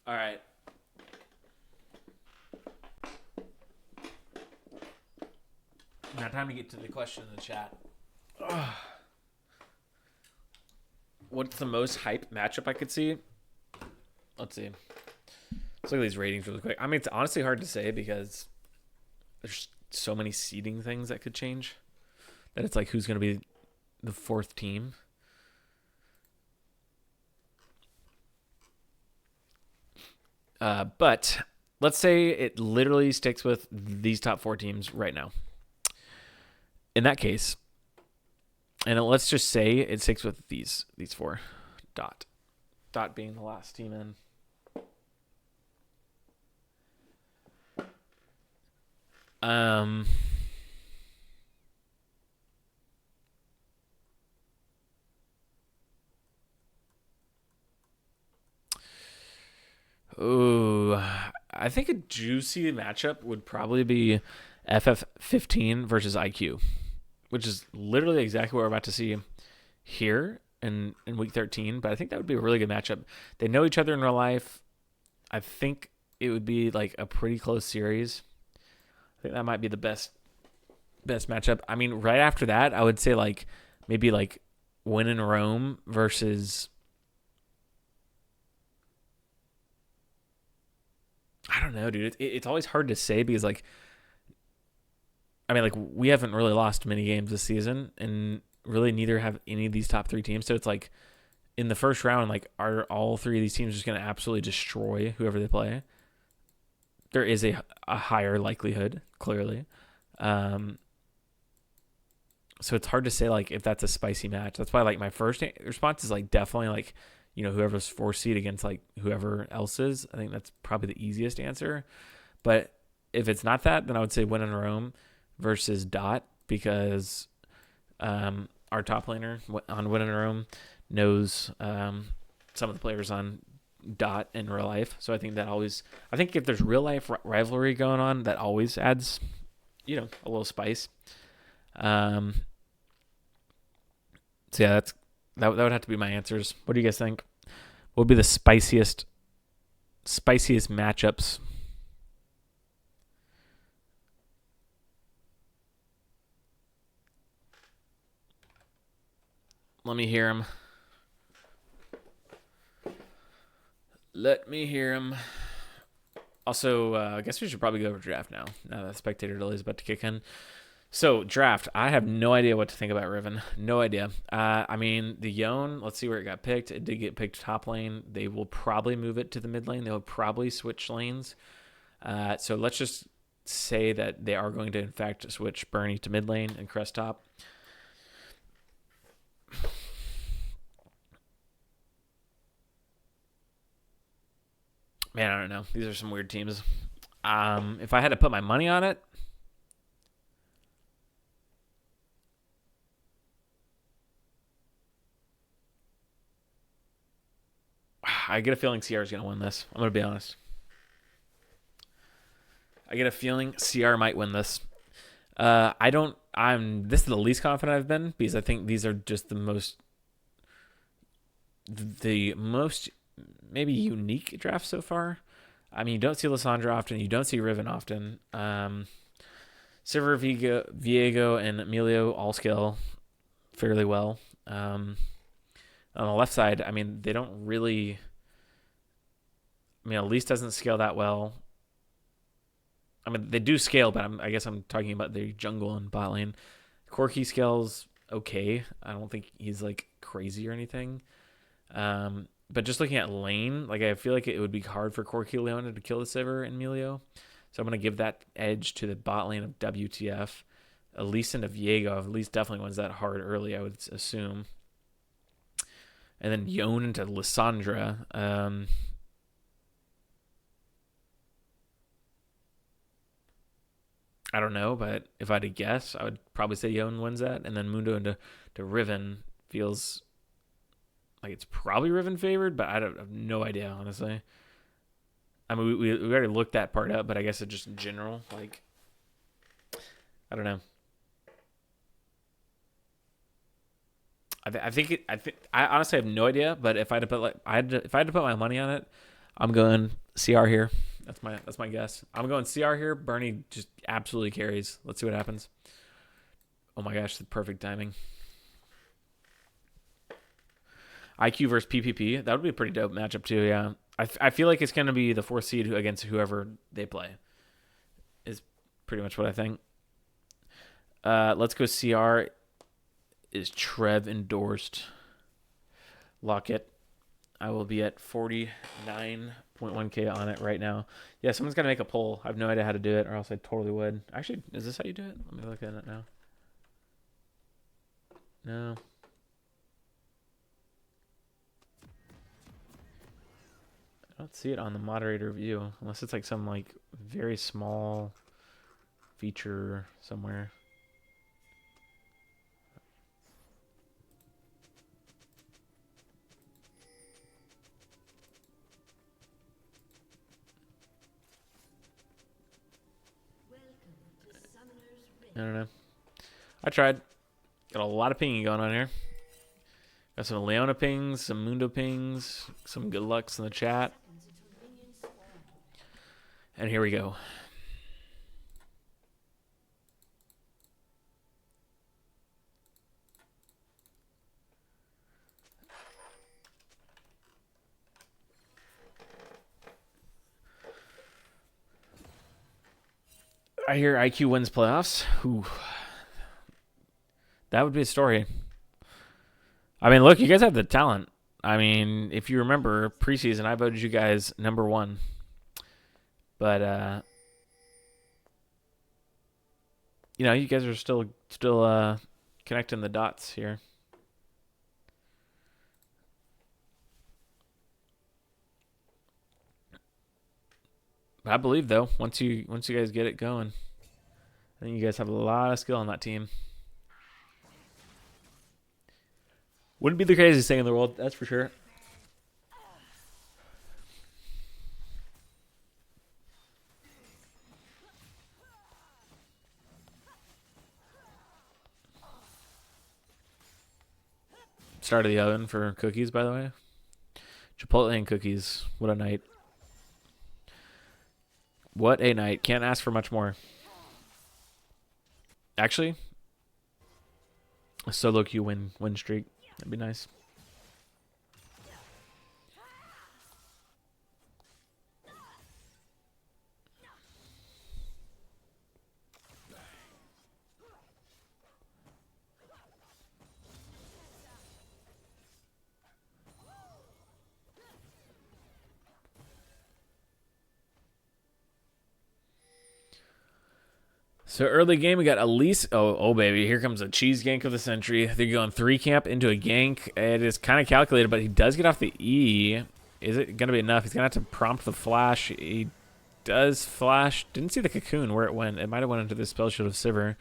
All right. Now time to get to the question in the chat. Ugh. What's the most hype matchup I could see? Let's see. Let's look at these ratings really quick. I mean, it's honestly hard to say because there's so many seeding things that could change that it's like who's going to be the fourth team. But let's say it literally sticks with these top 4 teams right now. In that case, and let's just say it sticks with these 4. Dot being the last team in. Ooh, I think a juicy matchup would probably be FF15 versus IQ, which is literally exactly what we're about to see here in week 13. But I think that would be a really good matchup. They know each other in real life. I think it would be like a pretty close series. I think that might be the best matchup. I mean, right after that, I would say like maybe like Win in Rome versus, I don't know, dude. It's always hard to say because like, I mean, like we haven't really lost many games this season, and really neither have any of these top 3 teams. So it's like in the first round, like are all 3 of these teams just going to absolutely destroy whoever they play? There is a higher likelihood, clearly. So it's hard to say like if that's a spicy match. That's why like my first response is like definitely like, you know, whoever's 4th seed against like whoever else is. I think that's probably the easiest answer. But if it's not that, then I would say Win in Rome versus Dot, because our top laner on Win in Rome knows some of the players on Dot in real life. So I think if there's real life rivalry going on, that always adds, you know, a little spice. So yeah, that would have to be my answers. What do you guys think? What would be the spiciest matchups? Let me hear them. Also, I guess we should probably go over draft now that Spectator Delay is about to kick in. So, draft. I have no idea what to think about Riven. No idea. I mean, the Yone, let's see where it got picked. It did get picked top lane. They will probably move it to the mid lane. They will probably switch lanes. So, let's just say that they are going to, in fact, switch Bernie to mid lane and Crest top. Man, I don't know. These are some weird teams. If I had to put my money on it, I get a feeling CR is going to win this. I'm going to be honest. I get a feeling CR might win this. This is the least confident I've been because I think these are just the most maybe unique drafts so far. I mean, you don't see Lissandra often. You don't see Riven often. Silver, Viego, and Emilio all scale fairly well. On the left side, I mean, they don't really... I mean, Elise doesn't scale that well. I mean, they do scale, but I guess I'm talking about the jungle and bot lane. Corki scales okay. I don't think he's, like, crazy or anything. But just looking at lane, like I feel like it would be hard for Corki Leona to kill the Sivir and Emilio. So I'm going to give that edge to the bot lane of WTF. Elise and Viego. Elise definitely wins that hard early, I would assume. And then Yone into Lissandra. I don't know, but if I had to guess, I would probably say Yone wins that. And then Mundo into Riven feels like it's probably Riven favored, but I have no idea, honestly. I mean, we already looked that part up, but I guess it just in general, like, I don't know. I honestly have no idea, but if I had to put my money on it, I'm going CR here. That's my guess. I'm going CR here. Bernie just absolutely carries. Let's see what happens. Oh my gosh, the perfect timing. IQ versus PPP. That would be a pretty dope matchup too, yeah. I feel like it's going to be the 4th seed against whoever they play. Is pretty much what I think. Let's go CR. Is Trev endorsed? Lock it. I will be at 49.1K on it right now. Yeah, someone's got to make a poll. I have no idea how to do it, or else I totally would. Actually, is this how you do it? Let me look at it now. No. I don't see it on the moderator view, unless it's like some like very small feature somewhere. I don't know. I tried. Got a lot of pinging going on here. Got some Leona pings, some Mundo pings, some good lucks in the chat. And here we go. I hear IQ wins playoffs. Ooh. That would be a story. I mean, look, you guys have the talent. I mean, if you remember preseason, I voted you guys #1. But you know, you guys are still connecting the dots here. I believe though, once you guys get it going, I think you guys have a lot of skill on that team. Wouldn't be the craziest thing in the world, that's for sure. Start of the oven for cookies, by the way. Chipotle and cookies. What a night. What a night. Can't ask for much more. Actually, a solo queue win streak. That'd be nice. So early game, we got Elise. Oh, baby. Here comes a cheese gank of the century. They're going 3 camp into a gank. It is kind of calculated, but he does get off the E. Is it going to be enough? He's going to have to prompt the flash. He does flash. Didn't see the cocoon where it went. It might have went into the spell shield of Sivir.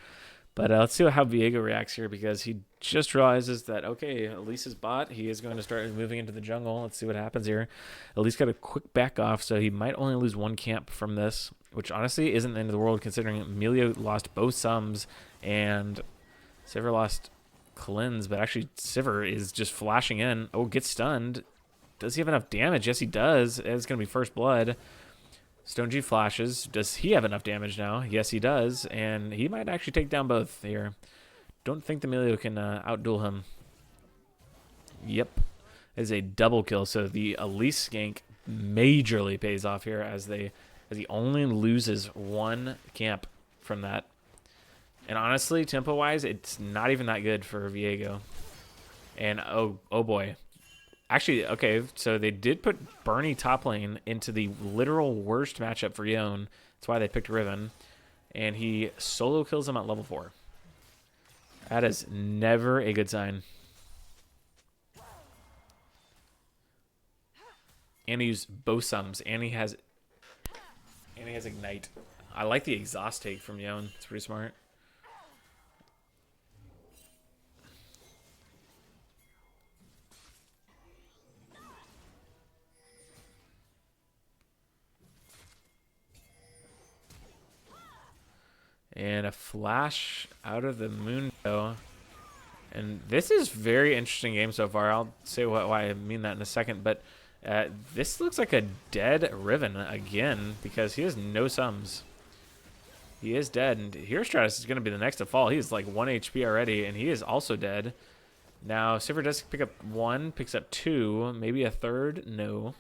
But let's see how Viego reacts here, because he just realizes that, okay, Elise is bot. He is going to start moving into the jungle. Let's see what happens here. Elise got a quick back off, so he might only lose 1 camp from this, which honestly isn't the end of the world, considering Emilio lost both sums and Sivir lost cleanse. But actually, Sivir is just flashing in. Oh, gets stunned. Does he have enough damage? Yes, he does. It's going to be first blood. Stone G flashes. Does he have enough damage now? Yes, he does. And he might actually take down both here. Don't think the Emilio can outduel him. Yep. It is a double kill. So the Elise gank majorly pays off here as he only loses 1 camp from that. And honestly, tempo-wise, it's not even that good for Viego. And oh boy. Actually, okay, so they did put Bernie top lane into the literal worst matchup for Yone. That's why they picked Riven. And he solo kills him at level 4. That is never a good sign. And he used both sums. And he has Ignite. I like the exhaust take from Yone. It's pretty smart. And a flash out of the Mundo. And this is very interesting game so far. I'll say why I mean that in a second. But This looks like a dead Riven again because he has no sums. He is dead, and Hero Stratus is going to be the next to fall. He is like 1 HP already, and he is also dead. Now, Sivir does pick up 1, picks up 2, maybe a third. No.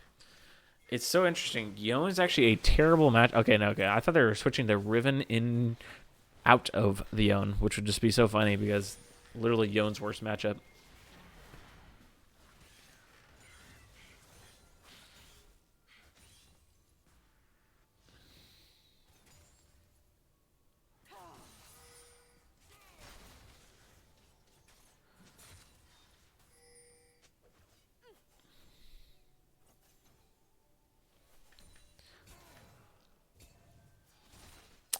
It's so interesting. Yone is actually a terrible match. Okay, no, okay. I thought they were switching the Riven in out of the Yone, which would just be so funny because literally Yone's worst matchup.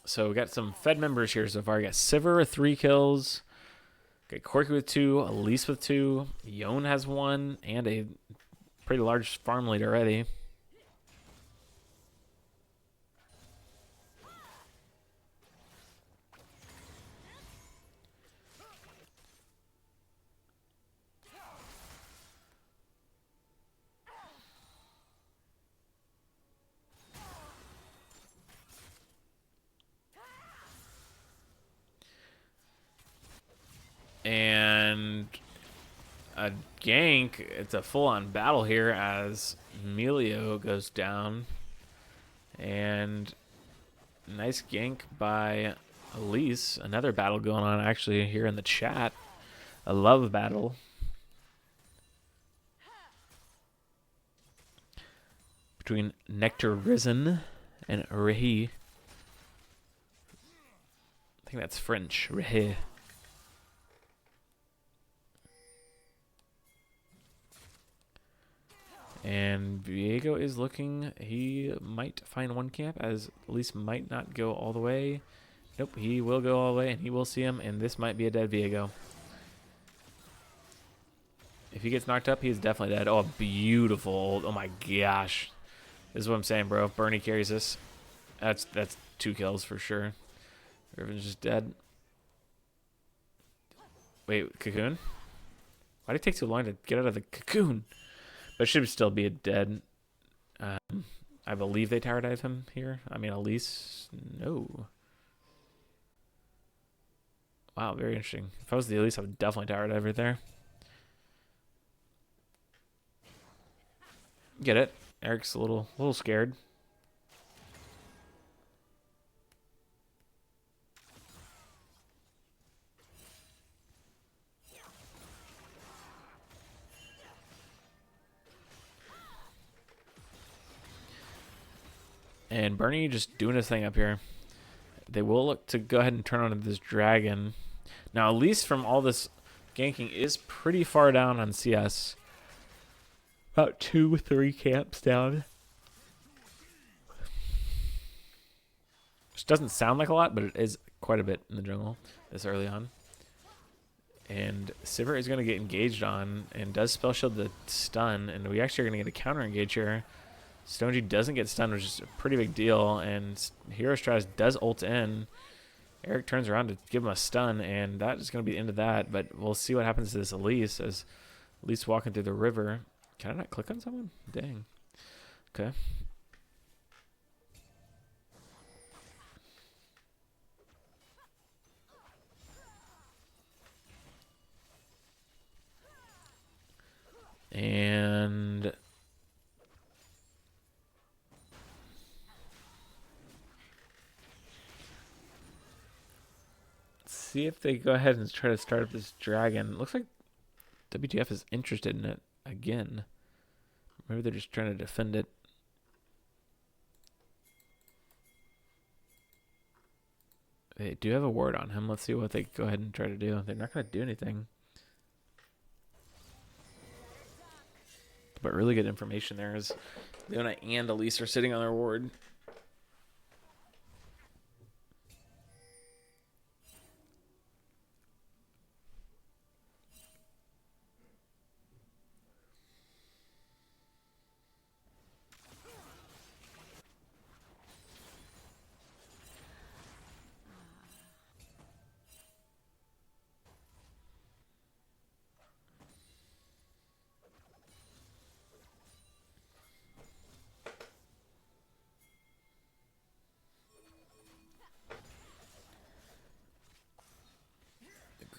So we got some Fed members here so far. We got Sivir with 3 kills. Got Corki with 2, Elise with 2. Yone has 1, and a pretty large farm lead already. And a gank. It's a full-on battle here as Melio goes down. And nice gank by Elise. Another battle going on actually here in the chat. A love battle. Between Nectar Risen and Rehi. I think that's French. Rehi. And Viego is looking, he might find one camp, as Elise might not go all the way. Nope, he will go all the way, and he will see him, and this might be a dead Viego. If he gets knocked up, he's definitely dead. Oh, beautiful. Oh my gosh. This is what I'm saying, bro. Bernie carries this. That's 2 kills for sure. Riven's just dead. Wait, cocoon? Why did it take so long to get out of the cocoon? But it should still be a dead. I believe they tower dive him here. I mean, Elise, no. Wow, very interesting. If I was the Elise, I would definitely tower dive right there. Get it? Eric's a little scared. And Bernie just doing his thing up here. They will look to go ahead and turn on this dragon. Now, at least from all this ganking is pretty far down on CS. About 2-3 camps down. Which doesn't sound like a lot, but it is quite a bit in the jungle this early on. And Sivir is going to get engaged on and does spell shield the stun. And we actually are going to get a counter engage here. Stoneji doesn't get stunned, which is a pretty big deal, and Hero Stratus does ult in. Eric turns around to give him a stun, and that is going to be the end of that, but we'll see what happens to this Elise as Elise walking through the river. Can I not click on someone? Dang. Okay. And see if they go ahead and try to start up this dragon. Looks like WTF is interested in it again. Maybe they're just trying to defend it. They do have a ward on him. Let's see what they go ahead and try to do. They're not going to do anything. But really good information there is Leona and Elise are sitting on their ward.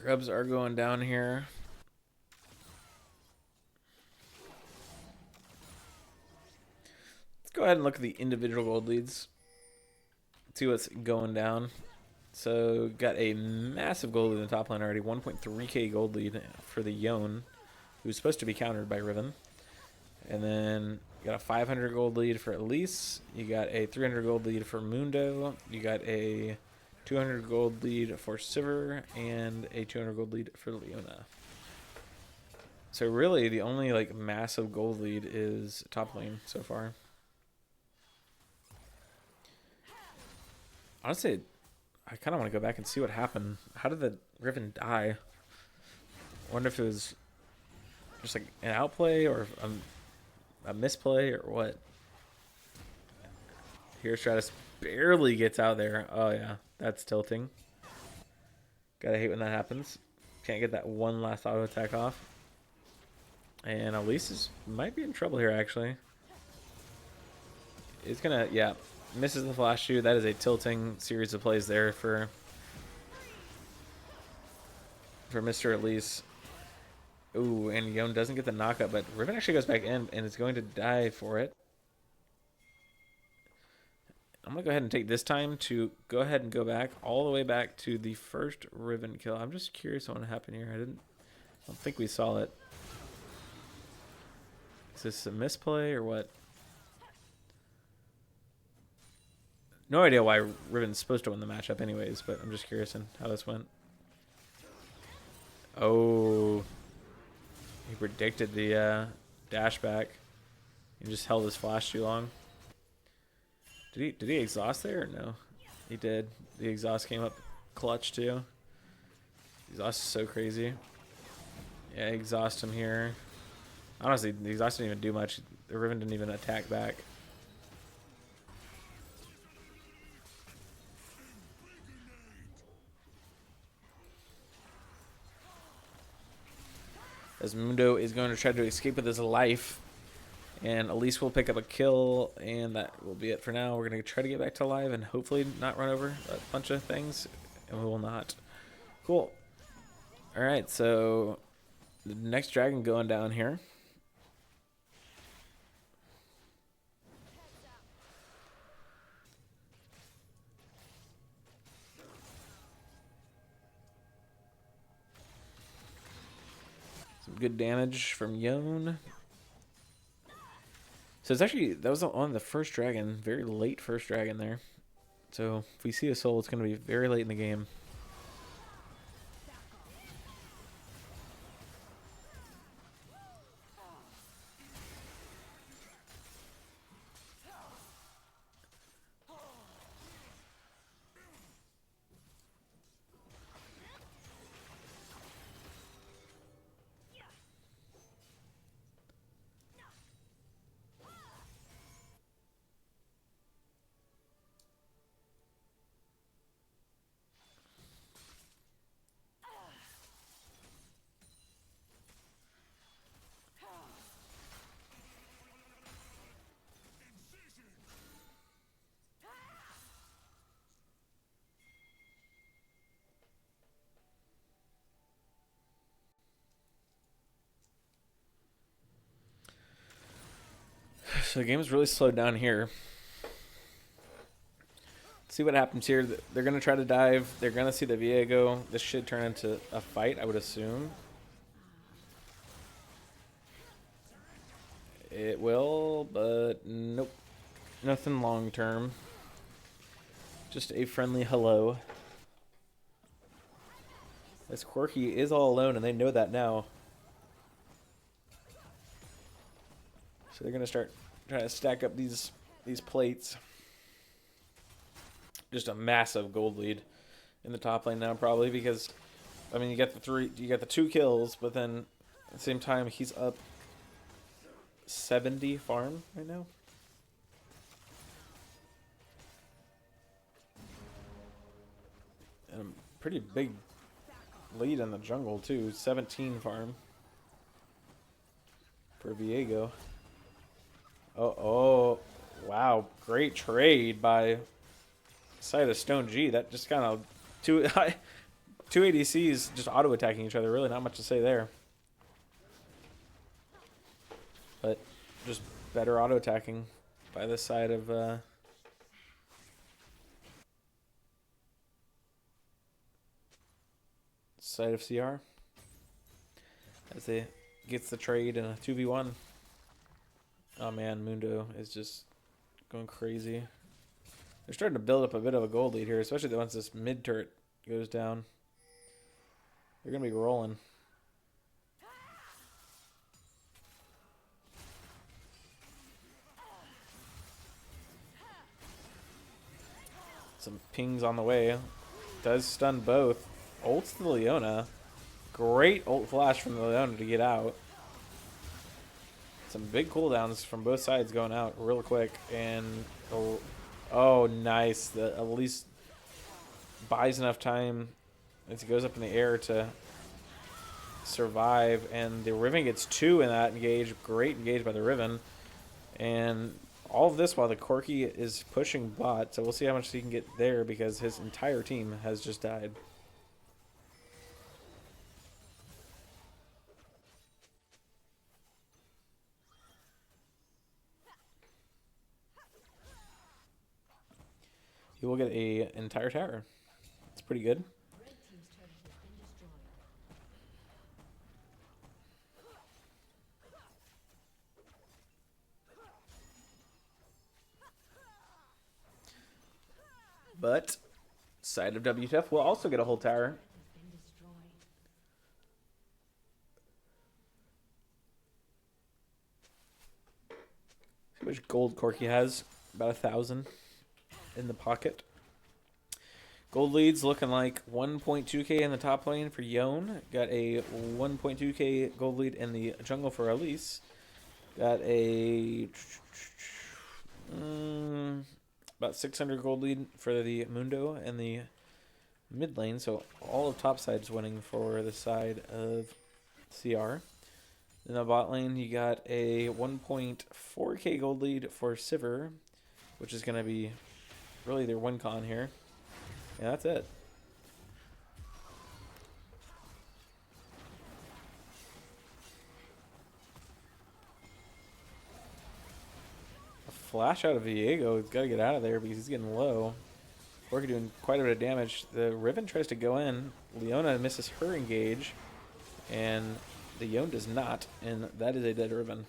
Scrubs are going down here. Let's go ahead and look at the individual gold leads. See what's going down. So got a massive gold lead in the top line already. 1.3k gold lead for the Yone, who's supposed to be countered by Riven. And then you got a 500 gold lead for Elise. You got a 300 gold lead for Mundo. You got a 200 gold lead for Sivir and a 200 gold lead for Leona. So really the only like massive gold lead is top lane so far. Honestly, I kind of want to go back and see what happened. How did the Riven die? I wonder if it was just like an outplay or a misplay or what. Here Stratus barely gets out there. Oh yeah, that's tilting. Gotta hate when that happens. Can't get that one last auto attack off. And Elise might be in trouble here actually. It's gonna, yeah, misses the flash shoot. That is a tilting series of plays there for Mr. Elise. Ooh, and Yone doesn't get the knockup, but Riven actually goes back in and is going to die for it. I'm going to go ahead and take this time to go ahead and go back all the way back to the first Riven kill. I'm just curious on what happened here. I don't think we saw it. Is this a misplay or what? No idea why Riven's supposed to win the matchup anyways, but I'm just curious on how this went. Oh, he predicted the dash back. He just held his flash too long. Did he exhaust there or no? He did. The exhaust came up clutch too. Exhaust is so crazy. Yeah, exhaust him here. Honestly, the exhaust didn't even do much. The Riven didn't even attack back. As Mundo is going to try to escape with his life. And Elise will pick up a kill, and that will be it for now. We're going to try to get back to live and hopefully not run over a bunch of things. And we will not. Cool. Alright, so the next dragon going down here. Some good damage from Yone. So it's actually, that was on the first dragon, very late first dragon there. So if we see a soul, it's going to be very late in the game. So the game's really slowed down here. Let's see what happens here. They're going to try to dive. They're going to see the Viego. This should turn into a fight, I would assume. It will, but nope. Nothing long term. Just a friendly hello. This Quirky is all alone, and they know that now. So they're going to start trying to stack up these plates. Just a massive gold lead in the top lane now, probably, because I mean you got the 2 kills, but then at the same time he's up 70 farm right now. And a pretty big lead in the jungle too, 17 farm for Viego. Oh, wow. Great trade by Side of Stone G. That just kind of... two ADCs just auto attacking each other. Really, not much to say there. But just better auto attacking by the side of CR as they gets the trade in a 2v1. Oh man, Mundo is just going crazy. They're starting to build up a bit of a gold lead here, especially once this mid turret goes down. They're gonna be rolling. Some pings on the way. Does stun both. Ults the Leona. Great ult flash from the Leona to get out. Some big cooldowns from both sides going out real quick. And oh nice. That at least buys enough time as it goes up in the air to survive. And the Riven gets 2 in that engage. Great engage by the Riven. And all of this while the Corki is pushing bot. So we'll see how much he can get there because his entire team has just died. He will get an entire tower. It's pretty good. Red team's turret has been destroyed. But side of WTF will also get a whole tower. Has been destroyed. See how much gold Corki has? About 1,000 in the pocket. Gold leads looking like 1.2k in the top lane for Yone. Got a 1.2k gold lead in the jungle for Elise. Got a about 600 gold lead for the Mundo and the mid lane. So all of top side's winning for the side of CR. In the bot lane, you got a 1.4k gold lead for Sivir, which is going to be really their win con here. Yeah, that's it. A flash out of Viego. He's got to get out of there because he's getting low. Corki doing quite a bit of damage. The Riven tries to go in. Leona misses her engage. And the Yone does not. And that is a dead Riven.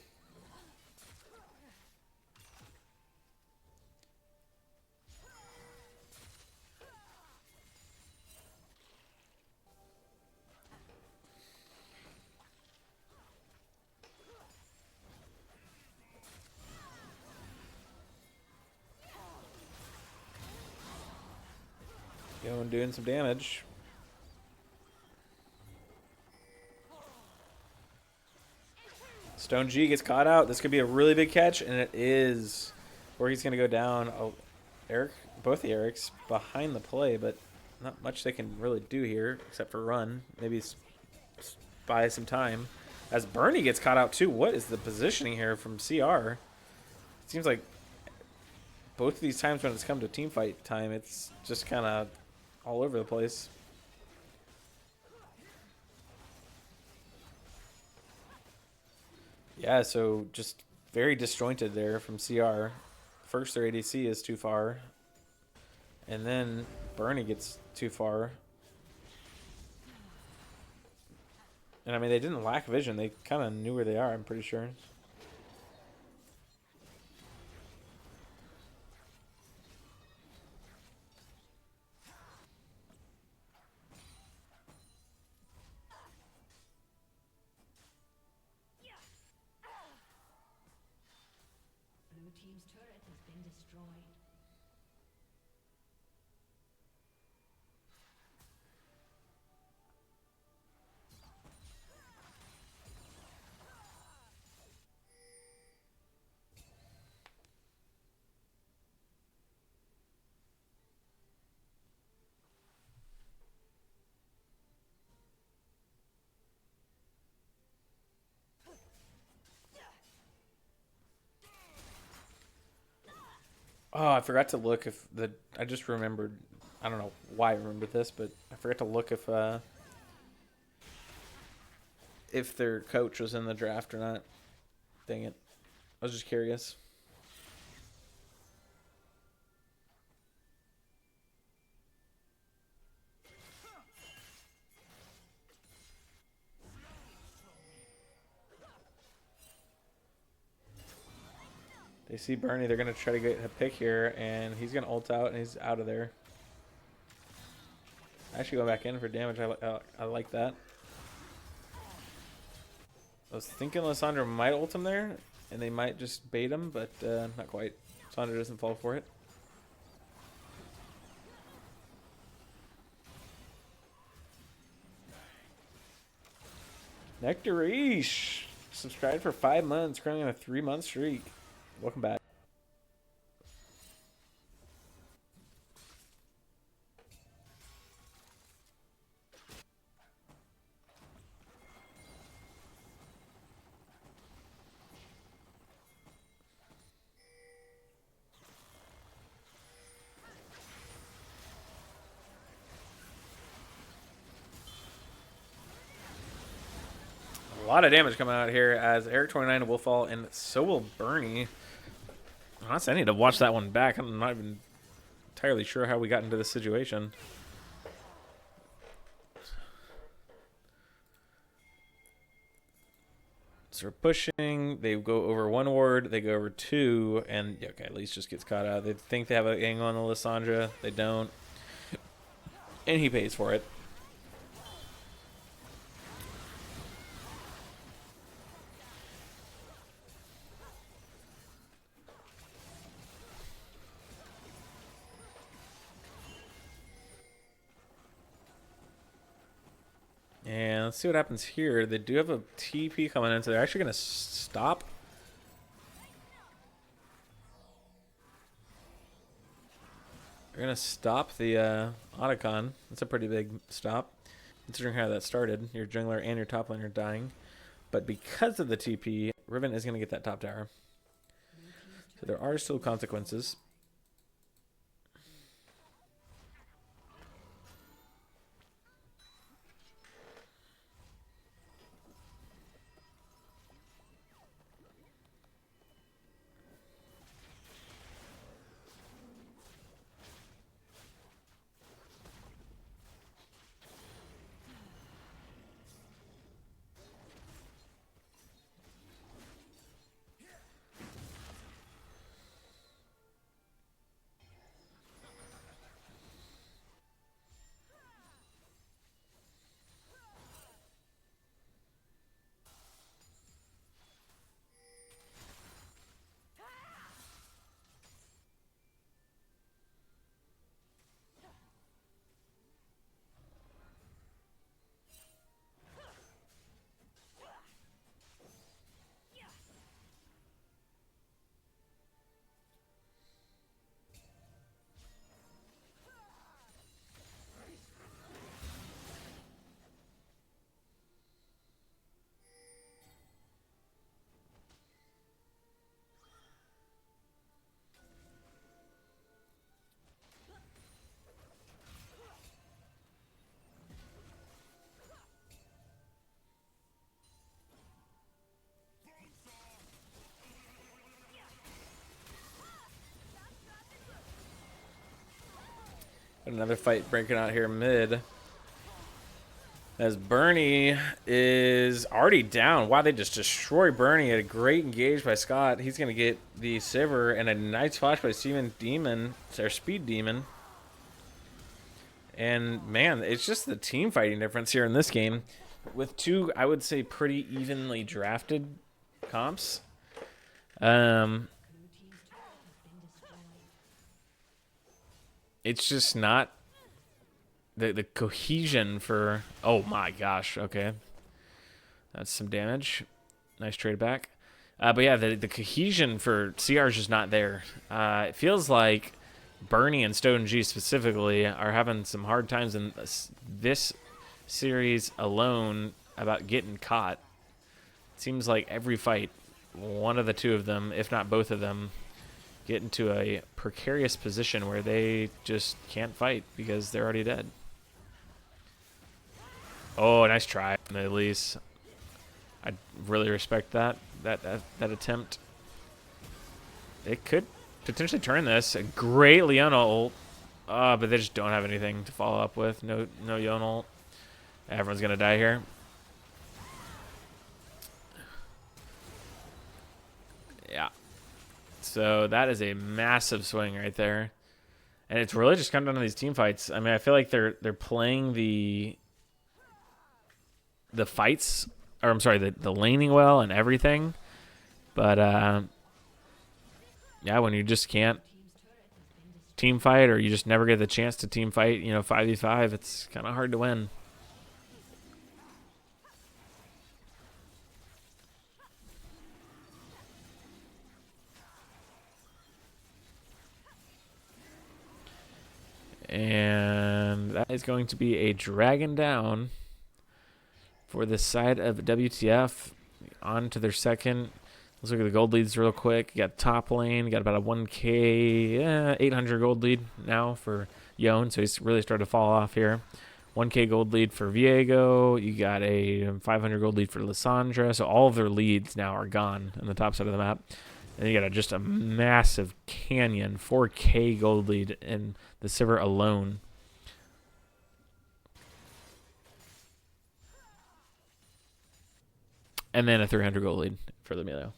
Going doing some damage. Stone G gets caught out. This could be a really big catch, and it is. Or he's going to go down. Oh, Eric, both the Erics behind the play, but not much they can really do here except for run. Maybe buy some time. As Bernie gets caught out too. What is the positioning here from CR? It seems like both of these times when it's come to team fight time, it's just kind of all over the place. Yeah, so just very disjointed there from CR. First, their ADC is too far. And then Bernie gets too far. And I mean, they didn't lack vision. They kind of knew where they are, I'm pretty sure. Blue team's turret has been destroyed. Oh, I forgot to look if the. I just remembered I don't know why I remember this, but I forgot to look if their coach was in the draft or not. Dang it. I was just curious. They see Bernie. They're going to try to get a pick here, and he's going to ult out, and he's out of there. Actually, go back in for damage. I like that. I was thinking Lissandra might ult him there, and they might just bait him, but not quite. Lissandra doesn't fall for it. Nectarish! Subscribed for 5 months, currently on a 3-month streak. Welcome back. A lot of damage coming out here as Eric29 will fall, and so will Bernie. Honestly, I need to watch that one back. I'm not even entirely sure how we got into this situation. So we're pushing. They go over 1 ward. They go over 2, and okay, at least just gets caught out. They think they have an angle on the Lissandra. They don't, and he pays for it. And let's see what happens here. They do have a TP coming in, so they're actually going to stop. They're going to stop the Otacon. That's a pretty big stop, considering how that started. Your jungler and your top laner dying. But because of the TP, Riven is going to get that top tower. So there are still consequences. Another fight breaking out here mid. As Bernie is already down. Wow, they just destroy Bernie. A great engage by Scott. He's going to get the Sivir and a nice flash by Steven Demon. It's our Speed Demon. And, man, it's just the team fighting difference here in this game. With 2, I would say, pretty evenly drafted comps. It's just not the cohesion for... Oh, my gosh. Okay. That's some damage. Nice trade back. But, yeah, the cohesion for CR is just not there. It feels like Bernie and Stone G specifically are having some hard times in this series alone about getting caught. It seems like every fight, one of the 2 of them, if not both of them, get into a precarious position where they just can't fight because they're already dead. Oh, nice try from the Elise. I really respect that attempt. It could potentially turn this. A great Leona ult. But they just don't have anything to follow up with. No Leona ult. Everyone's going to die here. Yeah. So that is a massive swing right there. And it's really just come down to these team fights. I mean, I feel like they're playing the fights, or I'm sorry, the laning well and everything. But yeah, when you just can't team fight, or you just never get the chance to team fight, 5v5, it's kind of hard to win. And that is going to be a dragon down for the side of WTF. On to their second. Let's look at the gold leads real quick. You got top lane. You got about a 1K, 800 gold lead now for Yone, so he's really started to fall off here. 1K gold lead for Viego. You got a 500 gold lead for Lissandra. So all of their leads now are gone on the top side of the map. And you got just a massive canyon, 4K gold lead in the Sivir alone. And then a 300 gold lead for the Milo.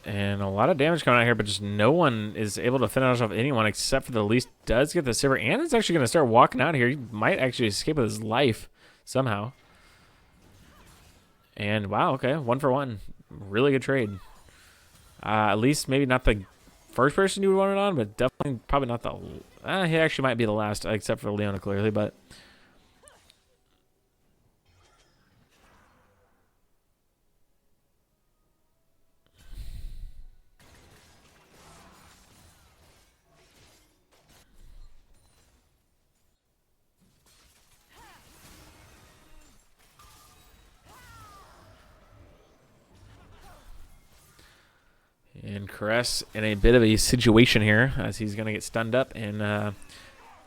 And a lot of damage coming out here, but just no one is able to finish off anyone except for the Elise does get the Sivir. And it's actually going to start walking out here. He might actually escape with his life somehow. And wow, okay, 1 for 1. Really good trade. At least maybe not the first person you would want it on, but definitely probably not the... he actually might be the last, except for Leona clearly, but... And Caress in a bit of a situation here as he's going to get stunned up, and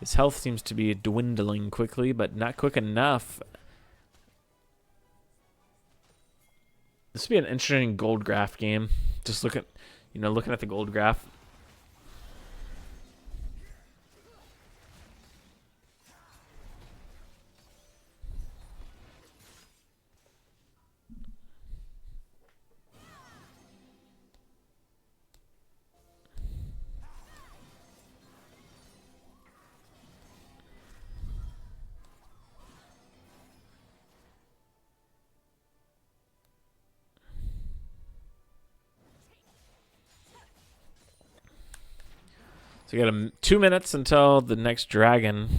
his health seems to be dwindling quickly, but not quick enough. This would be an interesting gold graph game. Just looking at the gold graph. So we got 2 minutes until the next dragon.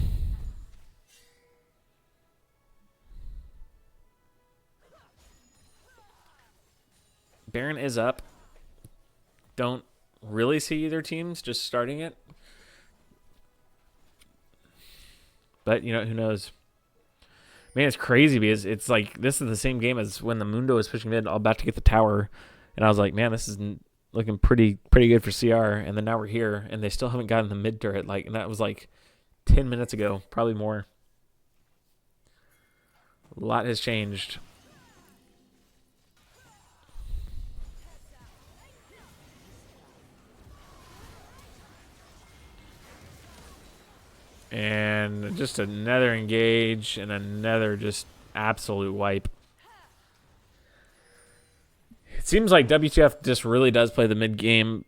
Baron is up. Don't really see either teams just starting it. But, who knows? Man, it's crazy because it's like this is the same game as when the Mundo was pushing mid, all about to get the tower. And I was like, man, this is looking pretty good for CR, and then now we're here, and they still haven't gotten the mid turret. And that was 10 minutes ago, probably more. A lot has changed. And just another engage, and another just absolute wipe. It seems like WTF just really does play the mid game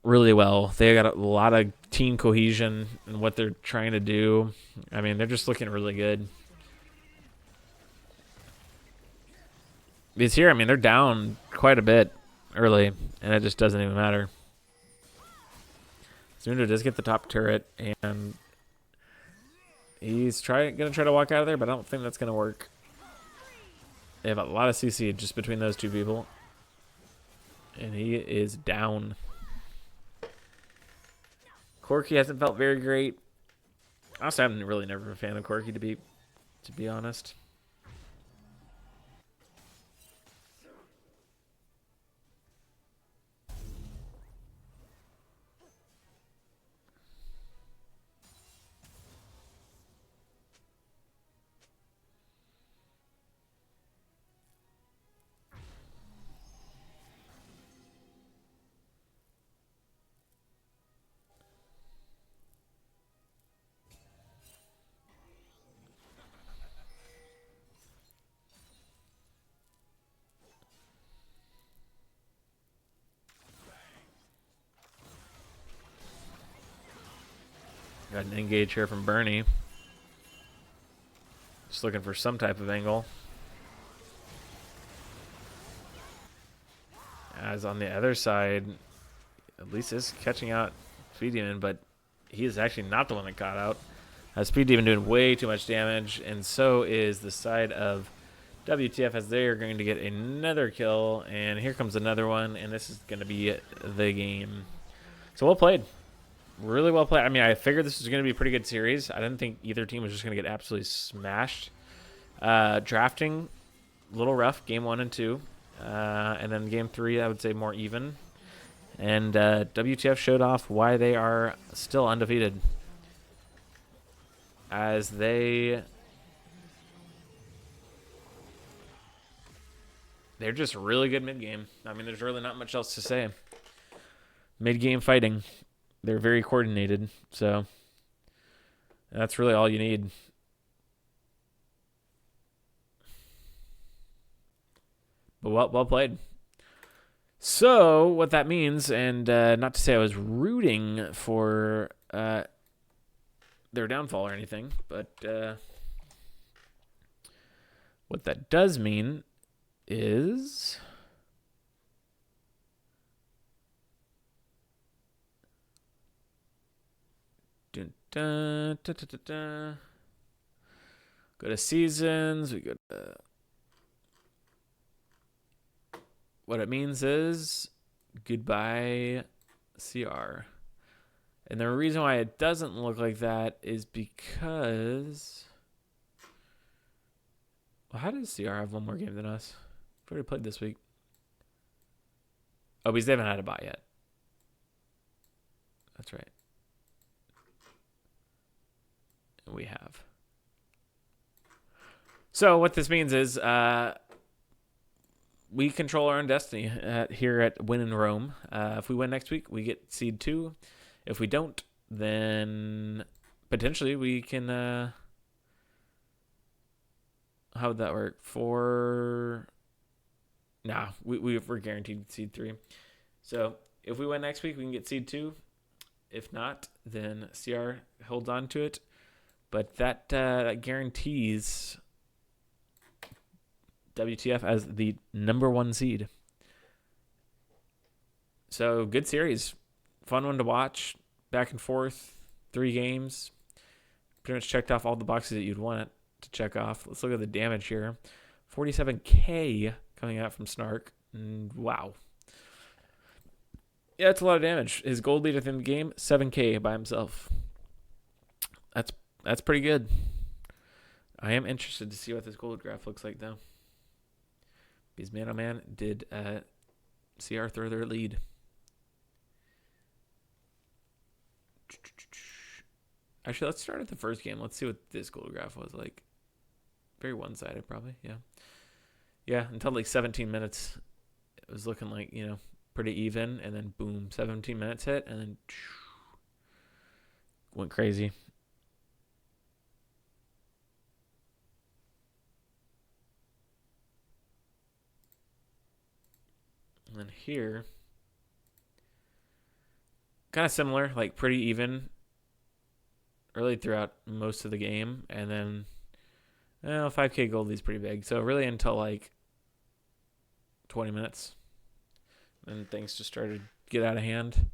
really well. They got a lot of team cohesion in what they're trying to do. I mean, they're just looking really good. Because here, I mean, they're down quite a bit early, and it just doesn't even matter. Zundo does get the top turret, and he's going to try to walk out of there, but I don't think that's going to work. They have a lot of CC just between those two people. And he is down. Corki hasn't felt very great. Honestly, I'm really never a fan of Corki, to be honest. Got an engage here from Bernie. Just looking for some type of angle. As on the other side, at least is catching out Speed Demon, but he is actually not the one that got out. Speed Demon doing way too much damage, and so is the side of WTF as they are going to get another kill, and here comes another one, and this is going to be the game. So well played. Really well played. I mean, I figured this was going to be a pretty good series. I didn't think either team was just going to get absolutely smashed. Drafting, a little rough, game 1 and 2. And then game 3, I would say more even. And WTF showed off why they are still undefeated. As they're just really good mid-game. I mean, there's really not much else to say. Mid-game fighting. They're very coordinated, so that's really all you need. But well played. So what that means, and not to say I was rooting for their downfall or anything, but what that does mean is go to seasons. We go to what it means is goodbye CR. And the reason why it doesn't look like that is because, well, how does CR have one more game than us? We've already played this week. Oh, because they haven't had a bye yet. That's right. We have. So what this means is we control our own destiny here at Win in Rome. If we win next week, we get seed 2. If we don't, then potentially we can. How would that work? We're guaranteed seed 3. So if we win next week, we can get seed 2. If not, then CR holds on to it. But that guarantees WTF as the number 1 seed. So good series. Fun one to watch. Back and forth. 3 games. Pretty much checked off all the boxes that you'd want it to check off. Let's look at the damage here. 47k coming out from Snark. Wow. Yeah, it's a lot of damage. His gold lead at the end of the game, 7k by himself. That's pretty good. I am interested to see what this gold graph looks like, though. Because man, oh man, did CR throw their lead. Actually, let's start at the first game. Let's see what this gold graph was like. Very one-sided, probably. Yeah. Yeah, until like 17 minutes, it was looking like, pretty even. And then, boom, 17 minutes hit. And then went crazy. And then here, kind of similar, like pretty even really throughout most of the game. And then 5k gold is pretty big. So really until like 20 minutes. And things just started to get out of hand.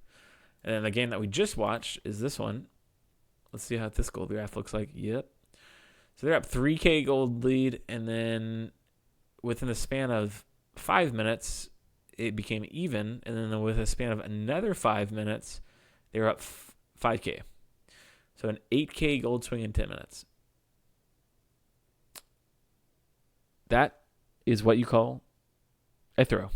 And then the game that we just watched is this one. Let's see how this gold graph looks like. Yep. So they're up 3K gold lead, and then within the span of 5 minutes, it became even, and then with a span of another 5 minutes, they were up 5K. So an 8K gold swing in 10 minutes. That is what you call a throw.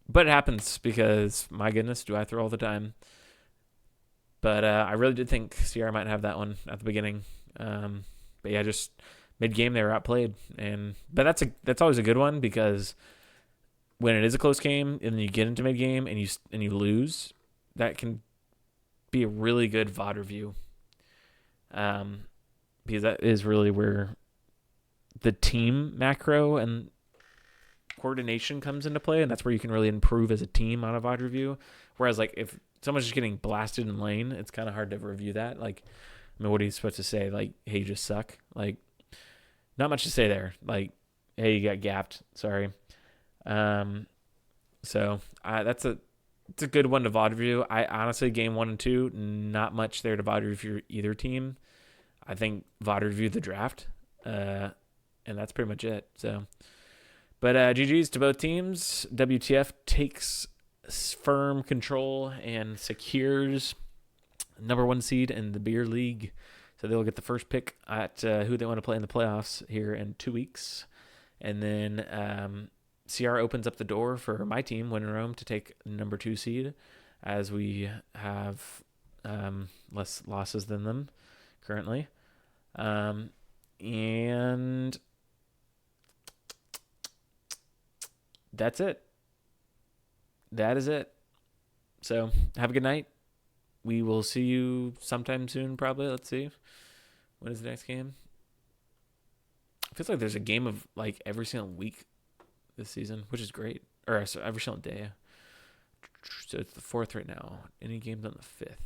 But it happens because, my goodness, do I throw all the time. But I really did think Sierra might have that one at the beginning. But yeah, just mid-game they were outplayed. But that's always a good one, because when it is a close game and then you get into mid-game and you lose, that can be a really good VOD review. Because that is really where the team macro and coordination comes into play, and that's where you can really improve as a team on a VOD review. Whereas, like, if someone's just getting blasted in lane, it's kind of hard to review that. Like, I mean, what are you supposed to say? Like, hey, you just suck? Like, not much to say there. Like, hey, you got gapped. Sorry. So it's a good one to VOD review. I honestly, game 1 and 2, not much there to VOD review either team. I think VOD review the draft, and that's pretty much it. So, but GG's to both teams. WTF takes firm control and secures number 1 seed in the beer league. So they'll get the first pick at who they want to play in the playoffs here in 2 weeks. And then CR opens up the door for my team, Win Rome, to take number 2 seed, as we have less losses than them currently. And that's it. That is it. So have a good night. We will see you sometime soon, probably. Let's see. When is the next game? It feels like there's a game of like every single week this season, which is great. Or so every single day. So it's the 4th right now. Any games on the 5th?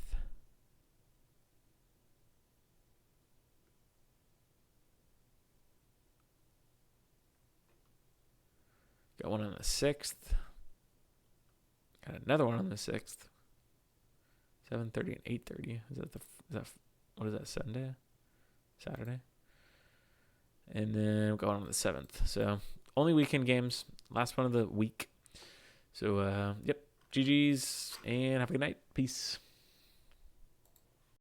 Got one on the 6th. Got another one on the 6th. 7:30 and 8:30. What is that, Sunday? Saturday? And then we're going on the 7th. So only weekend games. Last one of the week. So, yep. GG's and have a good night. Peace.